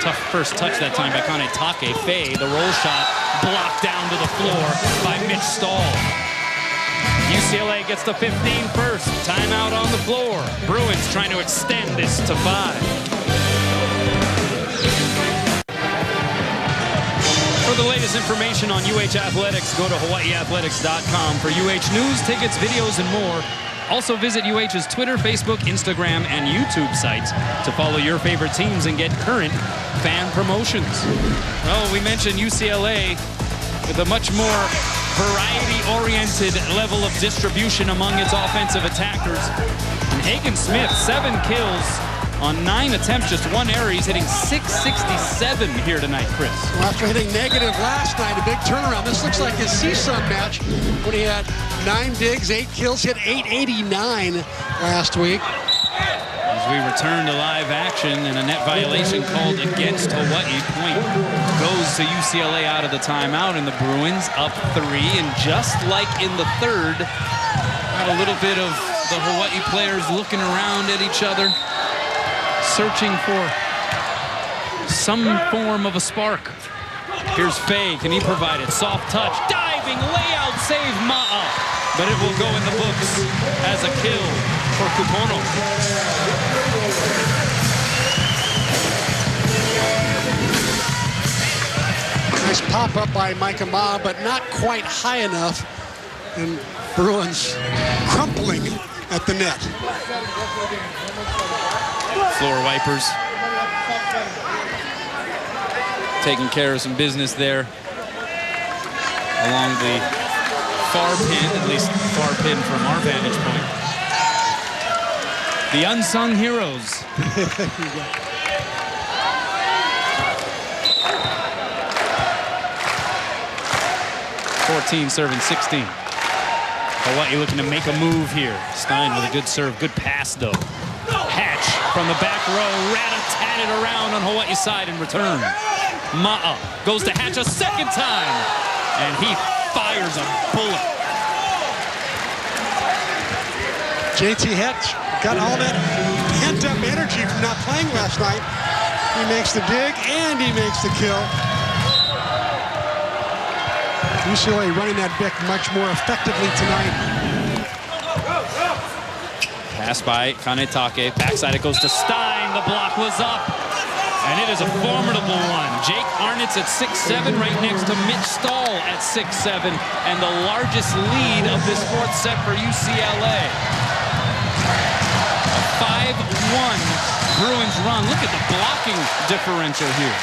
Speaker 1: Tough first touch that time by High-octane. Fay, the roll shot, blocked down to the floor by Mitch Stahl. UCLA gets the 15 first. Timeout on the floor. Bruins trying to extend this to 5. For the latest information on UH Athletics, go to hawaiiathletics.com for UH news, tickets, videos, and more. Also visit UH's Twitter, Facebook, Instagram, and YouTube sites to follow your favorite teams and get current fan promotions. Well, we mentioned UCLA with a much more variety-oriented level of distribution among its offensive attackers. And Hagen Smith, 7 kills on 9 attempts, just 1 error. He's hitting .667 here tonight, Chris.
Speaker 2: Well, after hitting negative last night, a big turnaround. This looks like his CSUN match when he had 9 digs, 8 kills, hit .889 last week.
Speaker 1: As we return to live action, and a net violation called against Hawaii. Point goes to UCLA out of the timeout, and the Bruins up 3. And just like in the third, got a little bit of the Hawaii players looking around at each other, searching for some form of a spark. Here's Fay. Can he provide it? Soft touch, diving, layout, save Ma'a. But it will go in the books as a kill for Kupono.
Speaker 2: Nice pop-up by Micah Ma, but not quite high enough. And Bruins crumpling at the net.
Speaker 1: Floor wipers. Taking care of some business there along the far pin, at least far pin from our vantage point. The unsung heroes. 14 serving 16. Hawaii looking to make a move here. Stein with a good serve, good pass though. Hatch from the back row, rat-a-tat-it around on Hawaii's side in return. Ma'a goes to Hatch a second time, and he fires a bullet.
Speaker 2: JT Hatch got all that pent-up energy from not playing last night. He makes the dig and he makes the kill. UCLA running that deck much more effectively tonight.
Speaker 1: Pass by High-octane, backside it goes to Stein. The block was up, and it is a formidable one. Jake Arnitz at 6'7", right next to Mitch Stahl at 6'7", and the largest lead of this fourth set for UCLA. A 5-1 Bruins run. Look at the blocking differential here.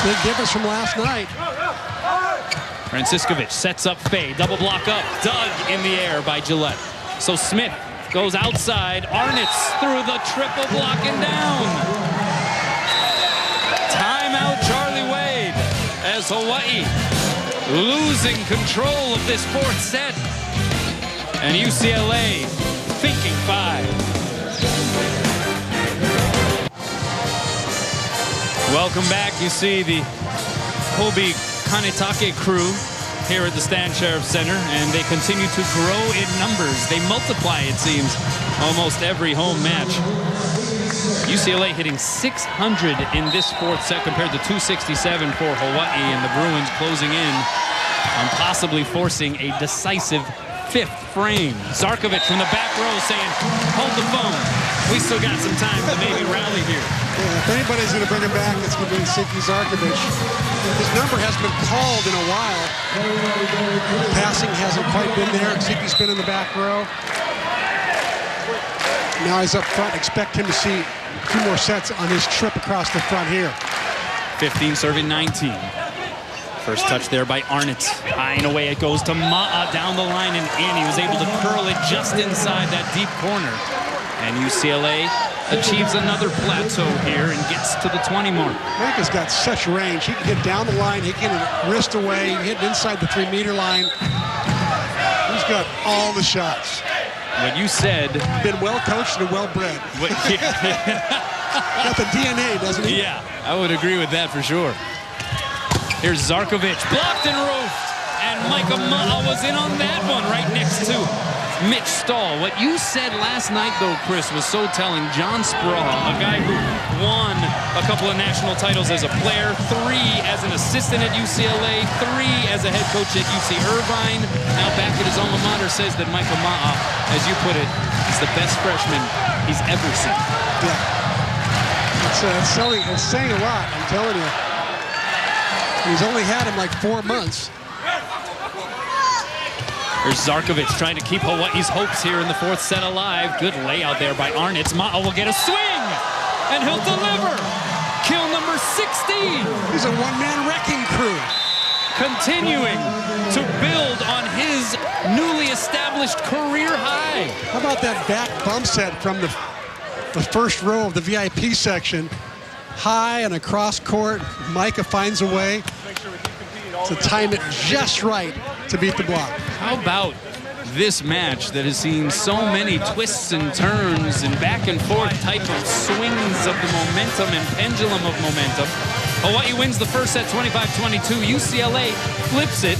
Speaker 2: Big difference from last night.
Speaker 1: Franciscovich sets up Fay, double block up, dug in the air by Gillette. So Smith goes outside, Arnitz through the triple block and down. Timeout Charlie Wade as Hawaii losing control of this fourth set. And UCLA thinking 5. Welcome back. You see the Kobe High-octane crew here at the Stan Sheriff Center, and they continue to grow in numbers. They multiply, it seems, almost every home match. UCLA hitting 600 in this fourth set compared to 267 for Hawaii, and the Bruins closing in on possibly forcing a decisive 5th frame. Zarkovich from the back row saying, hold the phone. We still got some time to maybe rally here.
Speaker 2: Yeah, if anybody's going to bring him back, it's going to be Siki Zarkovich. His number hasn't been called in a while. Passing hasn't quite been there. Siki's been in the back row. Now he's up front. Expect him to see 2 more sets on his trip across the front here.
Speaker 1: 15 serving 19. First touch there by Arnitz. High and away it goes to Ma'a down the line and in. He was able to curl it just inside that deep corner. And UCLA achieves another plateau here and gets to the 20 mark.
Speaker 2: Micah's got such range. He can get down the line. He can hit wrist away. He can hit inside the 3-meter line. He's got all the shots.
Speaker 1: What you said.
Speaker 2: Been well coached and well bred. Got the DNA, doesn't he?
Speaker 1: Yeah, I would agree with that for sure. Here's Zarkovic, blocked and roofed. And Micah Ma'a was in on that one right next to Mitch Stahl. What you said last night, though, Chris, was so telling. John Spraw, a guy who won a couple of national titles as a player, 3 as an assistant at UCLA, 3 as a head coach at UC Irvine, now back at his alma mater, says that Micah Ma'a, as you put it, is the best freshman he's ever seen.
Speaker 2: Yeah. It's saying a lot, I'm telling you. He's only had him like 4 months.
Speaker 1: There's Zarkovic trying to keep Hawaii's hopes here in the 4th set alive. Good layout there by Arnitz. Ma'a will get a swing, and he'll deliver. Kill number 16.
Speaker 2: He's a one-man wrecking crew.
Speaker 1: Continuing to build on his newly established career high.
Speaker 2: How about that back bump set from the first row of the VIP section? High and across court. Micah finds a way to time it just right to beat the block.
Speaker 1: How about this match that has seen so many twists and turns and back and forth type of swings of the momentum and pendulum of momentum? Hawaii wins the first set 25-22. UCLA flips it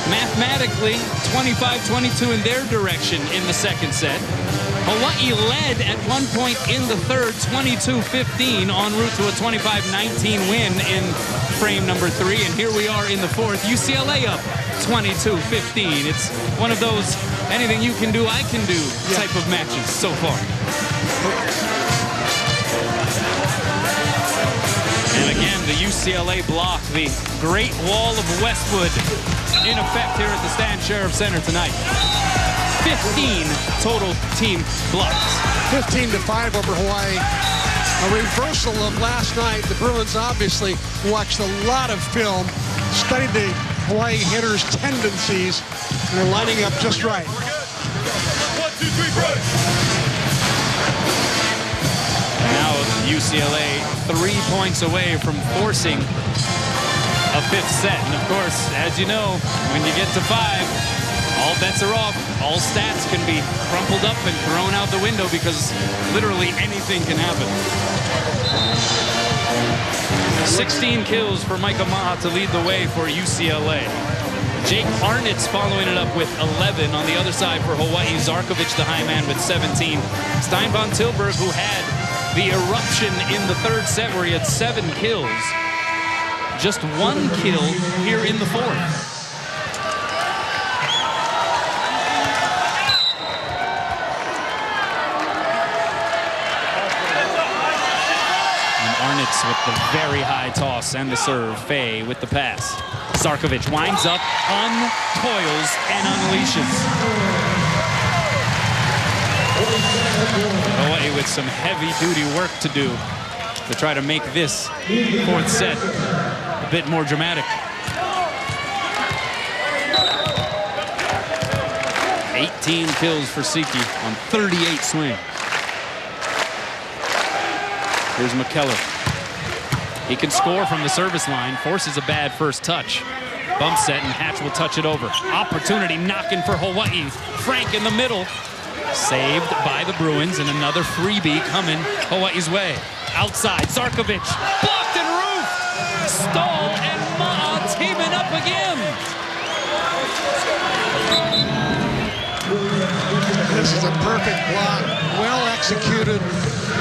Speaker 1: mathematically 25-22 in their direction in the second set. Hawaii led at one point in the third 22-15 en route to a 25-19 win in frame number 3. And here we are in the 4th. UCLA up 22-15. It's one of those anything you can do, I can do type of matches so far. And again, the UCLA block, the Great Wall of Westwood in effect here at the Stan Sheriff Center tonight. 15 total team blocks. 15-5 over Hawaii. A reversal of last night. The Bruins obviously watched a lot of film, studied the Hawaii hitters' tendencies, and they're lining up just right.
Speaker 5: 1, 2, 3, break.
Speaker 1: Now UCLA 3 points away from forcing a 5th set. And of course, as you know, when you get to 5, all bets are off. All stats can be crumpled up and thrown out the window because literally anything can happen. 16 kills for Micah Ma'a to lead the way for UCLA. Jake Arnitz following it up with 11. On the other side for Hawaii, Zarkovic, the high man, with 17. Stein von Tilburg, who had the eruption in the 3rd set where he had 7 kills. Just 1 kill here in the 4th. Arnitz with the very high toss and the serve. Fay with the pass. Zarkovic winds up, untoils, and unleashes. Hawaii with some heavy-duty work to do to try to make this 4th set a bit more dramatic. 18 kills for Siki on 38 swings. Here's McKellar. He can score from the service line, forces a bad first touch. Bump set, and Hatch will touch it over. Opportunity knocking for Hawaii. Frank in the middle. Saved by the Bruins, and another freebie coming Hawaii's way. Outside, Zarkovic. Blocked and roofed. Stahl and Ma'a teaming up again.
Speaker 2: This is a perfect block. Well executed.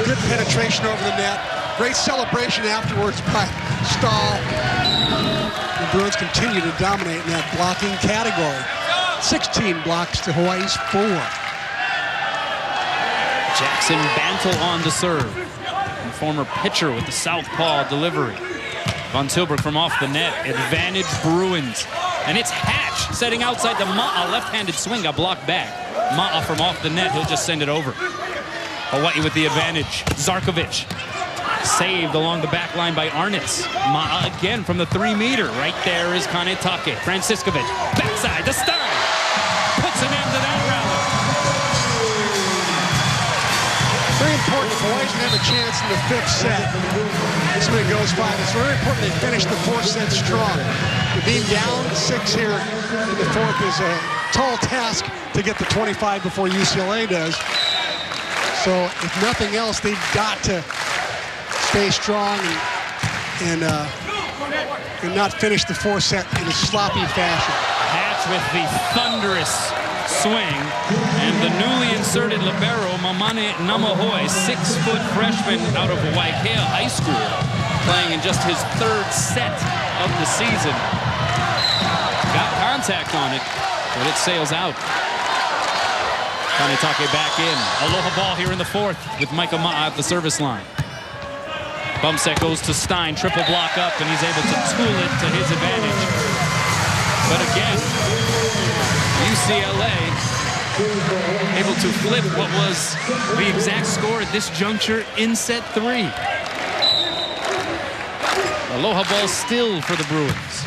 Speaker 2: Good penetration over the net. Great celebration afterwards by Stahl. The Bruins continue to dominate in that blocking category. 16 blocks to Hawaii's 4.
Speaker 1: Jackson Bantle on to serve. And former pitcher with the southpaw delivery. Von Tilburg from off the net. Advantage Bruins. And it's Hatch setting outside the Ma'a. Left-handed swing got blocked back. Ma'a from off the net. He'll just send it over. Hawaii with the advantage. Zarkovic saved along the back line by Arnitz. Ma'a again from the 3-meter. Right there is Kanetake. Franciscovic. Backside to Stein. Puts an end to that rally.
Speaker 2: Very important. Hawaii's in have a chance in the 5th set. This one goes 5. It's very important they finish the 4th set strong. Being down 6 here in the 4th is a tall task to get to 25 before UCLA does. So if nothing else, they've got to stay strong and not finish the 4th set in a sloppy fashion.
Speaker 1: Hatch with the thunderous swing, and the newly inserted libero, Mamane Namahoe, 6-foot freshman out of Waikea High School, playing in just his 3rd set of the season. Got contact on it, but it sails out. Kanetake back in. Aloha ball here in the 4th with Micah Ma'a at the service line. Bump set goes to Stein, triple block up, and he's able to tool it to his advantage. But again, UCLA able to flip what was the exact score at this juncture in set 3. Aloha ball still for the Bruins.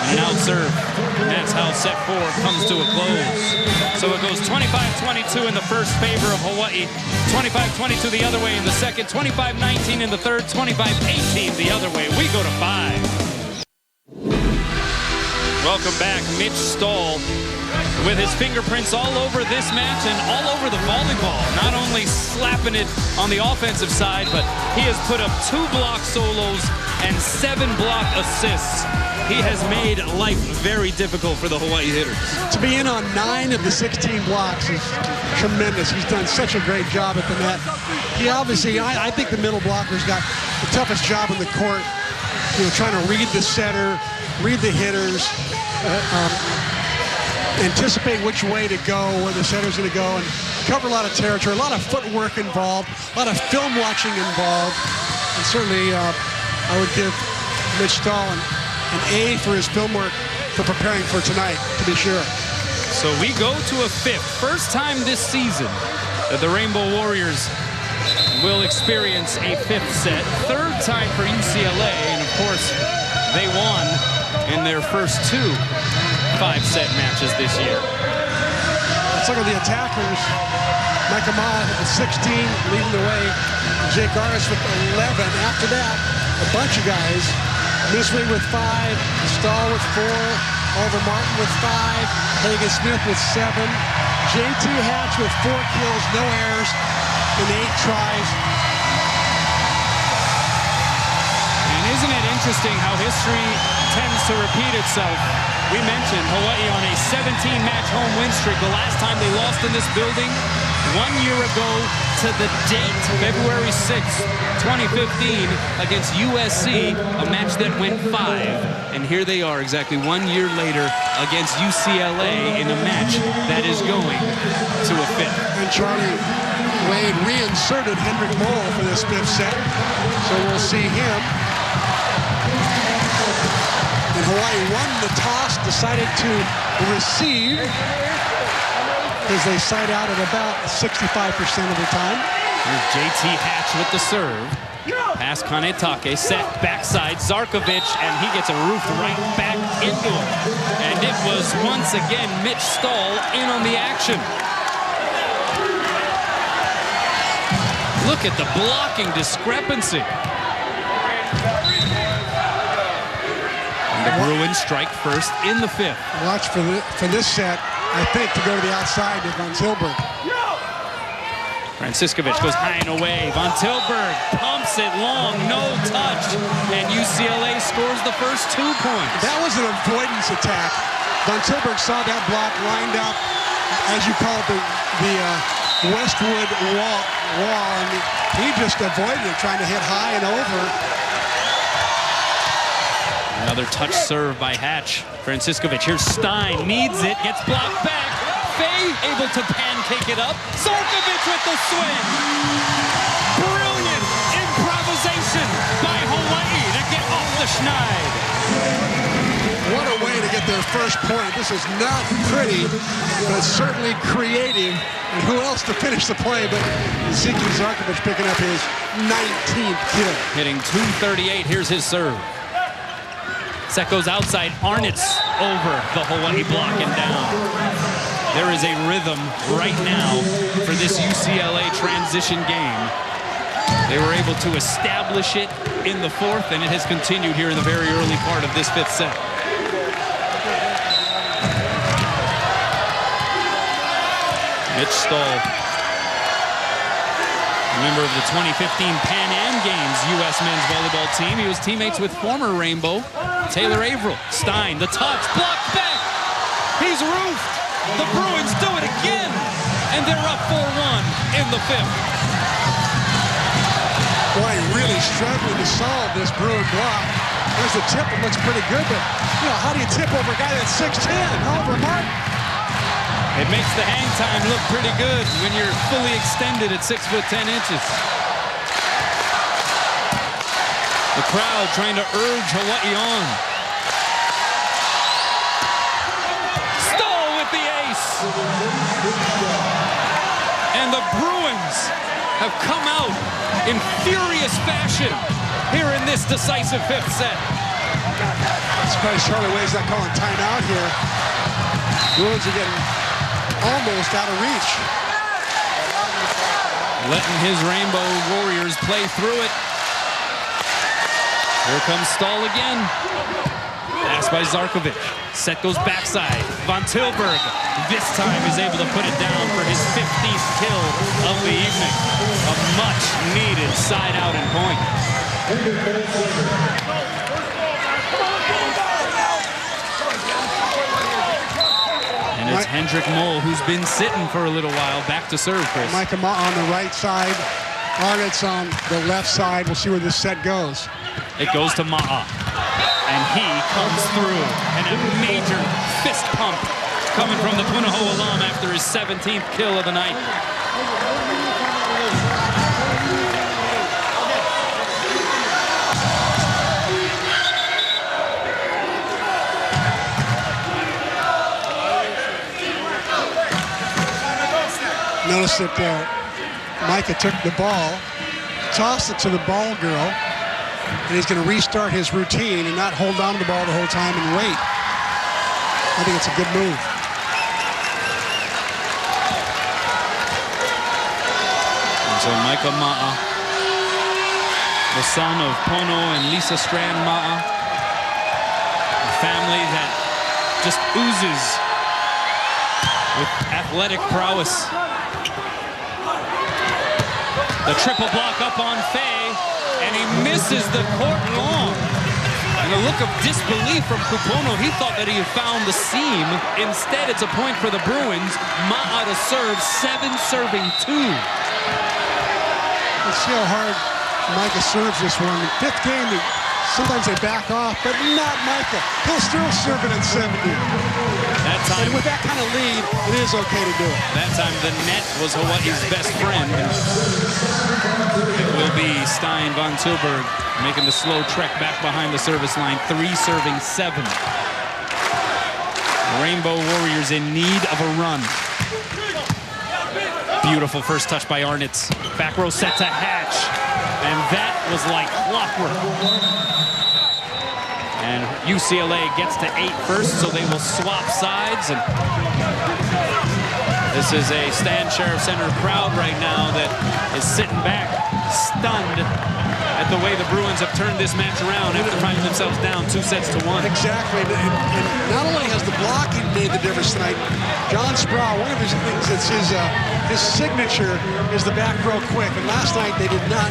Speaker 1: And an out serve. And that's how set 4 comes to a close. So it goes 25-22 in the first favor of Hawaii. 25-22 the other way in the second. 25-19 in the third. 25-18 the other way. We go to 5. Welcome back, Mitch Stahl, with his fingerprints all over this match and all over the volleyball. Not only slapping it on the offensive side, but he has put up 2 block solos and 7 block assists. He has made life very difficult for the Hawaii hitters.
Speaker 2: To be in on 9 of the 16 blocks is tremendous. He's done such a great job at the net. He obviously, I think the middle blocker's got the toughest job in the court. You know, trying to read the setter, read the hitters, anticipate which way to go, where the setter's going to go, and cover a lot of territory, a lot of footwork involved, a lot of film watching involved. And certainly, I would give Mitch Stahl an A for his film work for preparing for tonight, to be sure.
Speaker 1: So we go to a 5th. First time this season that the Rainbow Warriors will experience a 5th set. 3rd time for UCLA, and of course, they won in their first 2 5-set matches this year.
Speaker 2: Let's look at the attackers. Micah Ma'a with 16, leading the way. Jake Garris with 11. After that, a bunch of guys. Misway with 5, Stahl with 4, Oliver Martin with 5, Hagen Smith with 7, JT Hatch with 4 kills, no errors, in 8 tries.
Speaker 1: And isn't it interesting how history tends to repeat itself? We mentioned Hawaii on a 17-match home win streak. The last time they lost in this building, 1 year ago to the date, February 6th, 2015, against USC, a match that went 5. And here they are exactly 1 year later against UCLA in a match that is going to a 5th.
Speaker 2: And Charlie Wade reinserted Hendrik Moll for this 5th set. So we'll see him. And Hawaii won the toss, decided to receive, as they side out at about 65% of the time.
Speaker 1: Here's JT Hatch with the serve. Pass Kanetake, set backside Zarkovic, and he gets a roof right back into him. And it was once again Mitch Stahl in on the action. Look at the blocking discrepancy. And the Bruins strike first in the 5th.
Speaker 2: Watch for this set, I think, to go to the outside of Von Tilburg.
Speaker 1: Franciscovich goes high and away. Von Tilburg pumps it long, no touch. And UCLA scores the first 2 points.
Speaker 2: That was an avoidance attack. Von Tilburg saw that block lined up, as you call it, the Westwood wall, and he just avoided it, trying to hit high and over.
Speaker 1: Another touch serve by Hatch. Franciscovich, here's Stein, needs it, gets blocked back. Fay able to pancake it up. Zarkovic with the swing. Brilliant improvisation by Hawaii to get off the schneid.
Speaker 2: What a way to get their first point. This is not pretty, but certainly creative. And who else to finish the play but Ziki Zarkovic picking up his 19th kill.
Speaker 1: Hitting .238, here's his serve. Set goes outside, Arnitz over the Hawaii block and down. There is a rhythm right now for this UCLA transition game. They were able to establish it in the fourth, and it has continued here in the very early part of this fifth set. Mitch Stahl, a member of the 2015 Pan Am Games U.S. men's volleyball team. He was teammates with former Rainbow Taylor Averill. Stein, the touch, blocked back. He's roofed. The Bruins do it again, and they're up 4-1 in the fifth.
Speaker 2: Boy, really struggling to solve this Bruin block. There's the tip. It looks pretty good, but how do you tip over a guy that's 6'10"? Over Martin.
Speaker 1: It makes the hang time look pretty good when you're fully extended at 6'10". The crowd trying to urge Hawaii on. Stahl with the ace. And the Bruins have come out in furious fashion here in this decisive fifth set.
Speaker 2: Surprised Charlie Way's not calling timeout here. Bruins are getting almost out of reach.
Speaker 1: Letting his Rainbow Warriors play through it. Here comes Stahl again. Pass by Zarkovic. Set goes backside. Von Tilburg this time is able to put it down for his 15th kill of the evening. A much needed side out and point. And it's Hendrik Moll, who's been sitting for a little while, back to serve, Chris.
Speaker 2: Micah on the right side. Arnett's on the left side. We'll see where this set goes.
Speaker 1: It goes to Ma'a. And he comes through. And a major fist pump coming from the Punahou alum after his 17th kill of the night.
Speaker 2: Notice that Micah took the ball, tossed it to the ball girl, and he's going to restart his routine and not hold on to the ball the whole time and wait. I think it's a good move.
Speaker 1: And so Micah Ma'a, the son of Pono and Lisa Strand Ma'a, a family that just oozes with athletic prowess. The triple block up on Fay, and he misses the court long. And a look of disbelief from Kupono. He thought that he had found the seam. Instead, it's a point for the Bruins. Ma'a to serve, 7 serving 2.
Speaker 2: Let's see how hard Micah serves this one. In fifth game, sometimes they back off, but not Micah. He'll still serve it at 70.
Speaker 1: That time,
Speaker 2: and with that kind of lead, it is okay to do it.
Speaker 1: That time the net was Hawaii's best friend. It will be Stein von Tilburg making the slow trek back behind the service line. 3 serving 7. Rainbow Warriors in need of a run. Beautiful first touch by Arnitz. Back row set to Hatch. And that was like clockwork. And UCLA gets to 8 first, so they will swap sides. And this is a Stan Sheriff Center crowd right now that is sitting back, stunned at the way the Bruins have turned this match around after finding themselves down 2 sets to 1.
Speaker 2: Exactly. And not only has the blocking made the difference tonight, John Sproul, one of his things that's his signature is the back row quick. And last night they did not.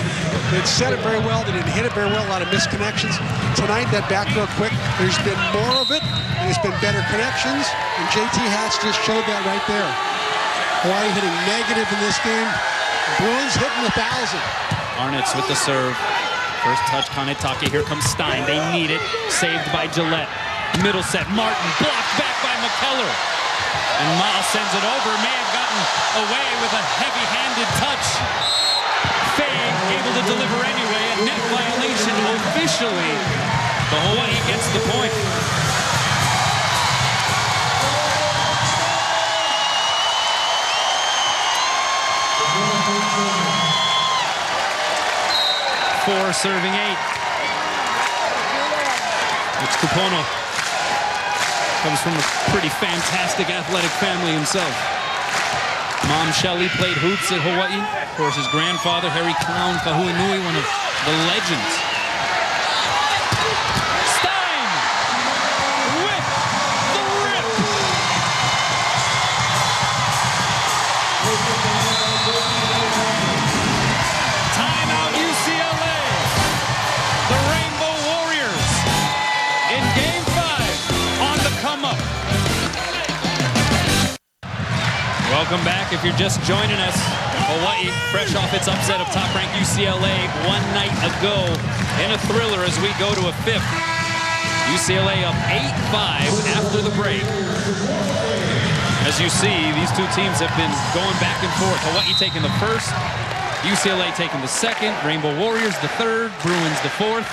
Speaker 2: They'd set it very well. They didn't hit it very well. A lot of misconnections. Tonight, that back row quick, there's been more of it. And it's been better connections. And JT Hatch just showed that right there. Hawaii hitting negative in this game. Bruins hitting 1,000.
Speaker 1: Arnitz with the serve. First touch, Kanetake. Here comes Stein. They need it. Saved by Gillette. Middle set, Martin. Blocked back by McCullough. And Ma'a sends it over. May have gotten away with a heavy-handed touch. Fay able to deliver anyway. A net violation officially. But Hawaii gets the point. Four serving 8. It's Kupono. Comes from a pretty fantastic athletic family himself. Mom Shelley played hoops at Hawaii. Of course, his grandfather, Harry Clown Kahuanui, one of the legends. Stein with the rip. Timeout UCLA. The Rainbow Warriors in Game 5 on the come-up. Welcome back. If you're just joining us, Hawaii, fresh off its upset of top-ranked UCLA one night ago in a thriller as we go to a fifth. UCLA up 8-5 after the break. As you see, these two teams have been going back and forth. Hawaii taking the first, UCLA taking the second, Rainbow Warriors the third, Bruins the fourth.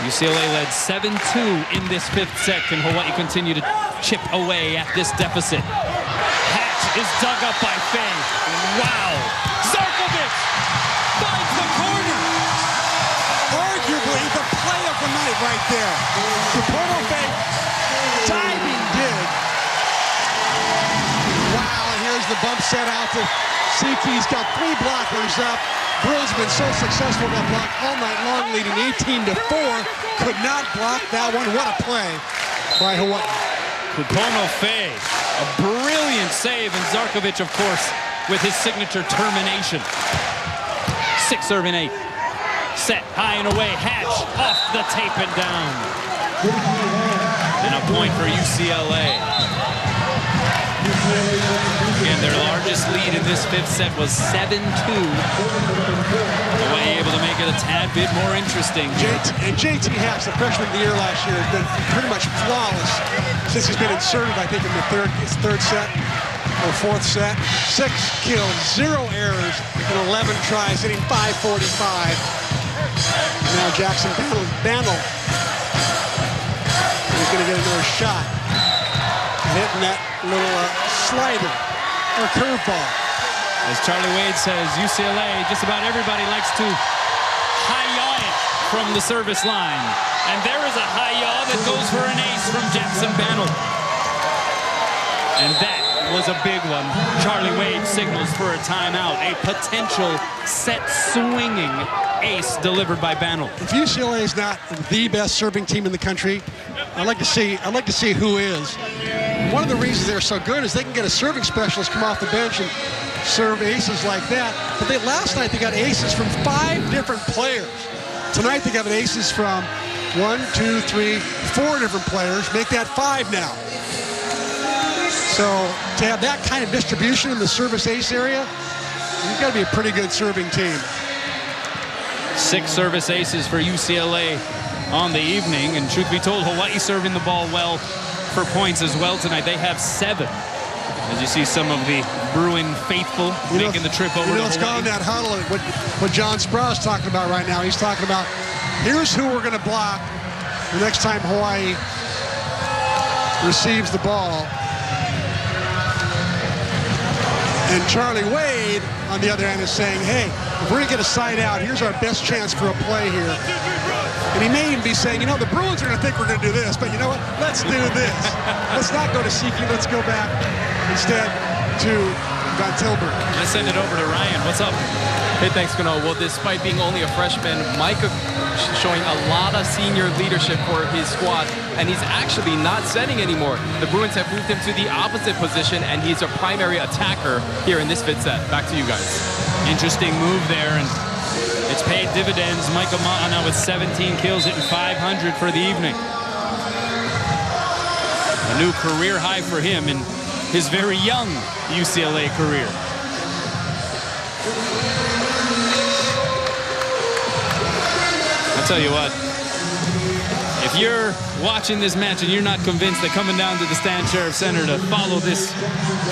Speaker 1: UCLA led 7-2 in this fifth set. Can Hawaii continue to chip away at this deficit? Hatch is dug up by Faye. Wow! Zarkovich finds the corner.
Speaker 2: Arguably the play of the night right there. Saporto Faye diving dig. Wow, and here's the bump set out to CP's got 3 blockers up. Bruins have been so successful in that block all night long, leading 18-4. Could not block that one. What a play by Hawaii.
Speaker 1: Kupono Faye, a brilliant save, and Zarkovich, of course, with his signature termination. 6 serving 8. Set high and away. Hatch off the tape and down. And a point for UCLA. Again, their largest lead in this fifth set was 7-2. Hawaii able to make it a tad bit more interesting.
Speaker 2: JT Hatch, the freshman of the year last year, has been pretty much flawless since he's been inserted, I think, in the third set or fourth set. 6 kills, 0 errors, and 11 tries, hitting .545. Now Jackson Bandel is going to get another shot. Hitting that little slider or curveball.
Speaker 1: As Charlie Wade says, UCLA, just about everybody likes to hi-yaw it from the service line. And there is a hi-yaw that goes for an ace from Jackson Bandel. And that was a big one. Charlie Wade signals for a timeout. A potential set-swinging ace delivered by Bandel.
Speaker 2: If UCLA is not the best serving team in the country, I'd like to see who is. One of the reasons they're so good is they can get a serving specialist come off the bench and serve aces like that. But last night they got aces from 5 different players. Tonight they got aces from 1, 2, 3, 4 different players. Make that 5 now. So to have that kind of distribution in the service ace area, you've got to be a pretty good serving team.
Speaker 1: 6 service aces for UCLA on the evening. And truth be told, Hawaii serving the ball well for points as well tonight. They have 7. As you see some of the Bruin faithful making the trip over to Hawaii.
Speaker 2: Let's go in that huddle. What John Sprough's talking about right now. He's talking about, here's who we're going to block the next time Hawaii receives the ball. And Charlie Wade, on the other hand, is saying, hey, if we're going to get a side out, here's our best chance for a play here. And he may even be saying, you know, the Bruins are going to think we're going to do this, but you know what? Let's do this. Let's not go to Siki. Let's go back instead to Van Tilburg.
Speaker 1: Let's send it over to Ryan. What's up?
Speaker 4: Hey, thanks, Gano. Well, despite being only a freshman, Micah showing a lot of senior leadership for his squad, and he's actually not setting anymore. The Bruins have moved him to the opposite position, and he's a primary attacker here in this fifth set. Back to you guys.
Speaker 1: Interesting move there, and it's paid dividends. Micah Ma'ana with 17 kills, hitting 500 for the evening. A new career high for him in his very young UCLA career. I'll tell you what, if you're watching this match and you're not convinced that coming down to the Stan Sheriff Center to follow this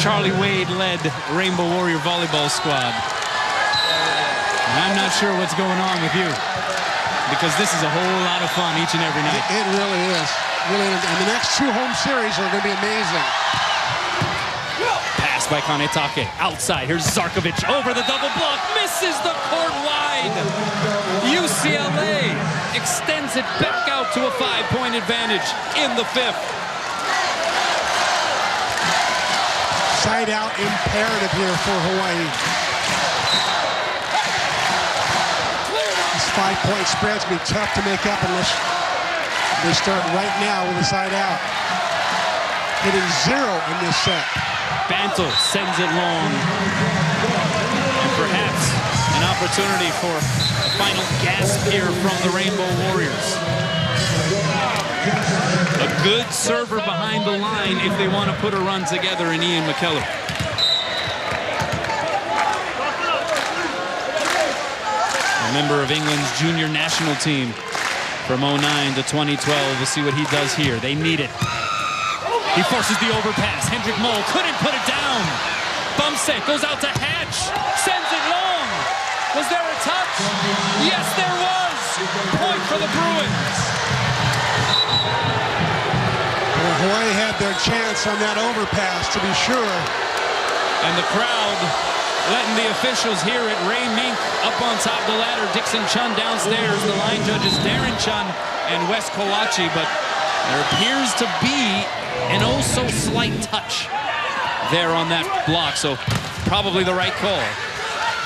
Speaker 1: Charlie Wade-led Rainbow Warrior volleyball squad, I'm not sure what's going on with you, because this is a whole lot of fun each and every night.
Speaker 2: It really is. Really, and the next 2 home series are going to be amazing.
Speaker 1: Pass by Kanetake. Outside. Here's Zarkovich over the double block. Misses the court wide. UCLA extends it back out out to a 5-point advantage in the 5th.
Speaker 2: Side out imperative here for Hawaii. This 5-point spread's going to be tough to make up unless they start right now with a side out. Hitting 0 in this set.
Speaker 1: Bantle sends it long. And perhaps an opportunity for a final gasp here from the Rainbow Warriors. A good server behind the line if they want to put a run together in Ian McKellar. A member of England's junior national team from 09 to 2012. We'll see what he does here. They need it. He forces the overpass. Hendrik Moll couldn't put it down. Bumset goes out to Hatch. Sends it long. Was there a touch? Yes, there was. Point for the Bruins.
Speaker 2: Well, Hawaii had their chance on that overpass, to be sure.
Speaker 1: And the crowd letting the officials hear it. Ray Mink up on top of the ladder. Dixon Chun downstairs. The line judges Darren Chun and Wes Kawachi. But there appears to be an oh-so-slight touch there on that block. So probably the right call.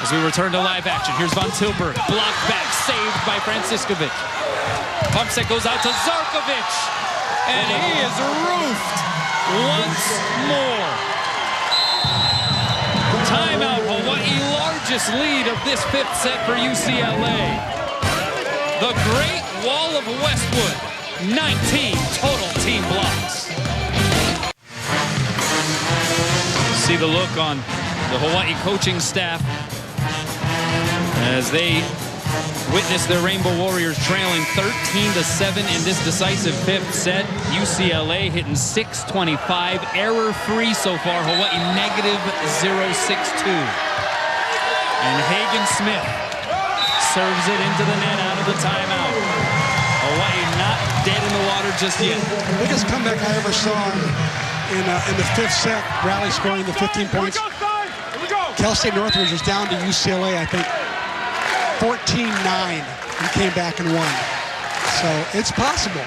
Speaker 1: As we return to live action, here's Von Tilburg. Blocked back, saved by Franciskovic. Bumset goes out to Zarkovic. And he is roofed once more. Timeout, Hawaii, largest lead of this 5th set for UCLA. The Great Wall of Westwood, 19 total team blocks. See the look on the Hawaii coaching staff as they witness their Rainbow Warriors trailing 13-7 in this decisive 5th set. UCLA hitting 625, error-free so far. Hawaii negative 0.62. And Hagen Smith serves it into the net out of the timeout. Hawaii not dead in the water just yet.
Speaker 2: The biggest comeback I ever saw in the 5th set, Rally scoring the 15 points. Cal State Northridge was down to UCLA, I think, 14-9, and came back and won. So it's possible.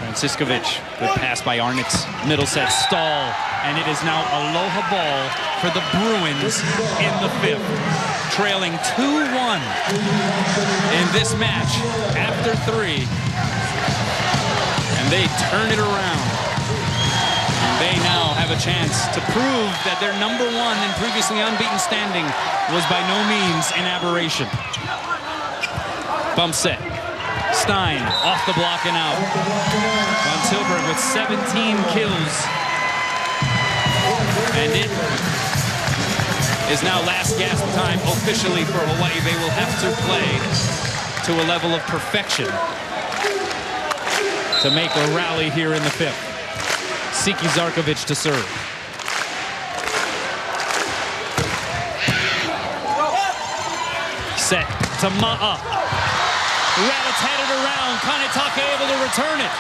Speaker 1: Franciskovic, good pass by Arnitz. Middle set stall, and it is now aloha ball for the Bruins in the 5th. Trailing 2-1 in this match after 3. And they turn it around. And they now have a chance to prove that their #1 and previously unbeaten standing was by no means an aberration. Bump set. Stein off the block and out. Von Tilburg with 17 kills. And it is now last gasp time officially for Hawaii. They will have to play to a level of perfection to make a rally here in the 5th. Siki Zarkovic to serve. Set to Ma'a. Rat-a-tat-it around. Kanetake able to return it.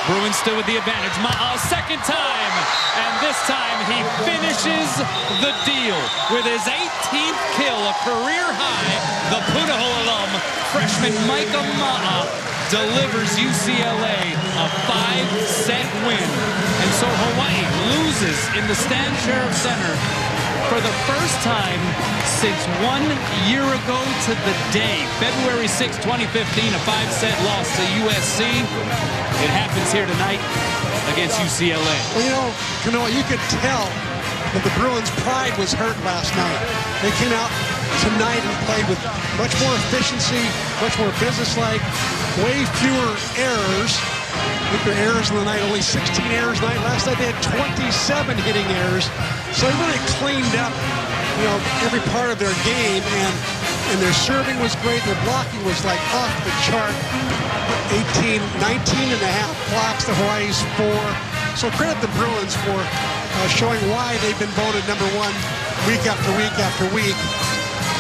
Speaker 1: Bruins still with the advantage. Ma'a a second time. And this time he finishes the deal with his 18th kill, a career high. The Punahou alum, freshman Micah Ma'a, delivers UCLA a 5-set win. And so Hawaii loses in the Stan Sheriff Center for the first time since 1 year ago to the day. February 6, 2015, a 5-set loss to USC. It happens here tonight against UCLA.
Speaker 2: Well, you know, you could tell that the Bruins' pride was hurt last night. They came out tonight and played with much more efficiency, much more businesslike, way fewer errors. I think their errors in the night, only 16 errors tonight. Last night they had 27 hitting errors. So they really cleaned up, every part of their game, and their serving was great. Their blocking was like off the chart. 19 and a half blocks to Hawaii's 4. So credit the Bruins for showing why they've been voted #1 week after week after week.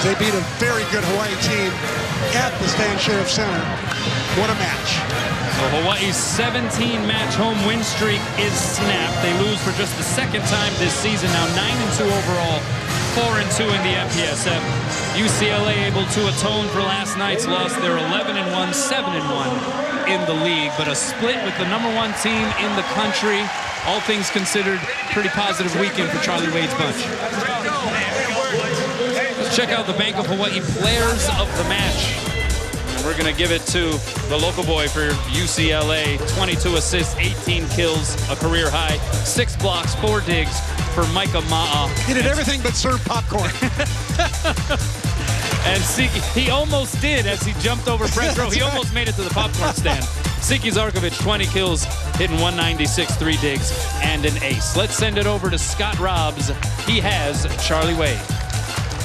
Speaker 2: They beat a very good Hawaii team at the Stan Sheriff Center. What a match.
Speaker 1: So Hawaii's 17-match home win streak is snapped. They lose for just the second time this season. Now 9-2 overall 4-2 in the MPSF. UCLA able to atone for last night's loss. They're 11-1, 7-1 in the league, but a split with the #1 team in the country. All things considered, pretty positive weekend for Charlie Wade's bunch. Let's check out the Bank of Hawaii players of the match. And we're going to give it to the local boy for UCLA. 22 assists, 18 kills, a career high, 6 blocks, 4 digs for Micah Ma'a.
Speaker 2: He did everything but serve popcorn.
Speaker 1: And he almost did as he jumped over press row. He almost made it to the popcorn stand. Siki Zarkovic, 20 kills, hitting 196, 3 digs, and an ace. Let's send it over to Scott Robbs. He has Charlie Wade.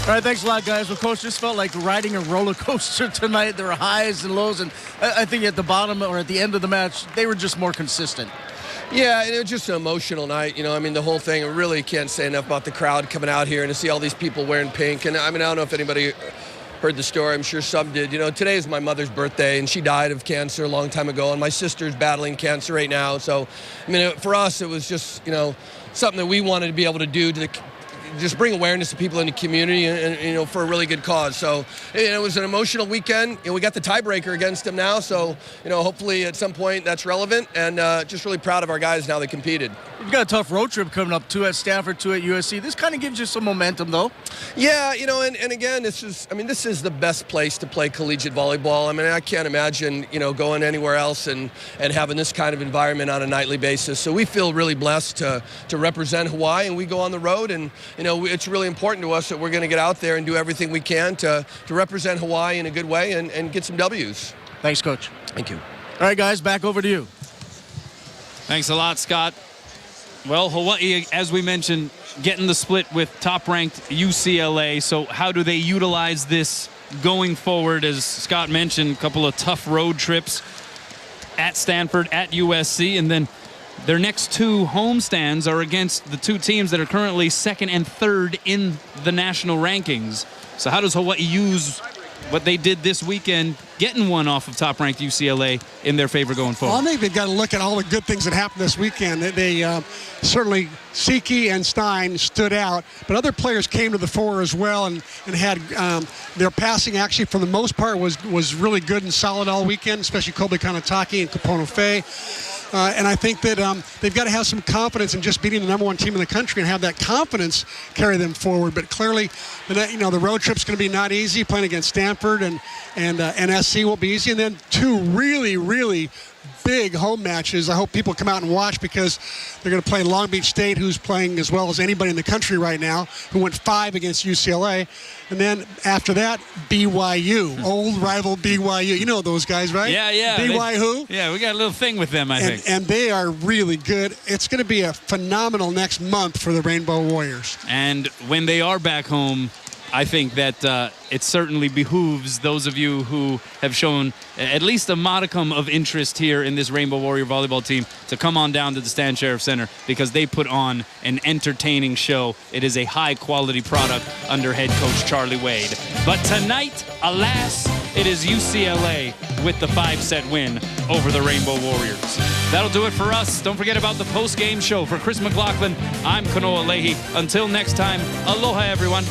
Speaker 6: All right, thanks a lot, guys. Well, Coach, this felt like riding a roller coaster tonight. There were highs and lows, and I think at the bottom or at the end of the match, they were just more consistent.
Speaker 7: Yeah, it was just an emotional night. You know, I mean, the whole thing, I really can't say enough about the crowd coming out here and to see all these people wearing pink. And I mean, I don't know if anybody heard the story. I'm sure some did. You know, today is my mother's birthday, and she died of cancer a long time ago, and my sister's battling cancer right now. So, I mean, for us, it was just, you know, something that we wanted to be able to do to just bring awareness to people in the community and you know, for a really good cause. So it was an emotional weekend. You know, we got the tiebreaker against them now, so you know, hopefully at some point that's relevant, and just really proud of our guys now that competed.
Speaker 6: You've got a tough road trip coming up, 2 at Stanford, 2 at USC. This kind of gives you some momentum, though.
Speaker 7: Yeah, you know, and again, this is the best place to play collegiate volleyball. I mean, I can't imagine, you know, going anywhere else and having this kind of environment on a nightly basis. So we feel really blessed to represent Hawaii, and we go on the road, and you know, it's really important to us that we're going to get out there and do everything we can to represent Hawaii in a good way and get some W's.
Speaker 6: Thanks, Coach.
Speaker 7: Thank you.
Speaker 6: All right, guys, back over to you.
Speaker 1: Thanks a lot, Scott. Well, Hawaii, as we mentioned, getting the split with top-ranked UCLA. So how do they utilize this going forward? As Scott mentioned, a couple of tough road trips at Stanford, at USC, and then their next 2 homestands are against the 2 teams that are currently 2nd and 3rd in the national rankings. So how does Hawaii use what they did this weekend, getting one off of top-ranked UCLA in their favor going forward?
Speaker 2: Well, I think they've got to look at all the good things that happened this weekend. They certainly, Siki and Stein stood out, but other players came to the fore as well and had their passing actually for the most part was really good and solid all weekend, especially Kobe Kanataki and Kapono Faye. And I think that they've got to have some confidence in just beating the #1 team in the country and have that confidence carry them forward. But clearly, the road trip's going to be not easy. Playing against Stanford and NSC won't be easy. And then 2 really, really big home matches. I hope people come out and watch because they're going to play Long Beach State, who's playing as well as anybody in the country right now, who went 5 against UCLA. And then after that, BYU, old rival BYU. You know those guys, right?
Speaker 1: Yeah.
Speaker 2: BYU.
Speaker 1: Yeah, we got a little thing with them, I think.
Speaker 2: And they are really good. It's going to be a phenomenal next month for the Rainbow Warriors.
Speaker 1: And when they are back home, I think that it certainly behooves those of you who have shown at least a modicum of interest here in this Rainbow Warrior volleyball team to come on down to the Stan Sheriff Center, because they put on an entertaining show. It is a high-quality product under head coach Charlie Wade. But tonight, alas, it is UCLA with the 5-set win over the Rainbow Warriors. That'll do it for us. Don't forget about the post-game show. For Chris McLaughlin, I'm Kanoa Leahy. Until next time, aloha, everyone.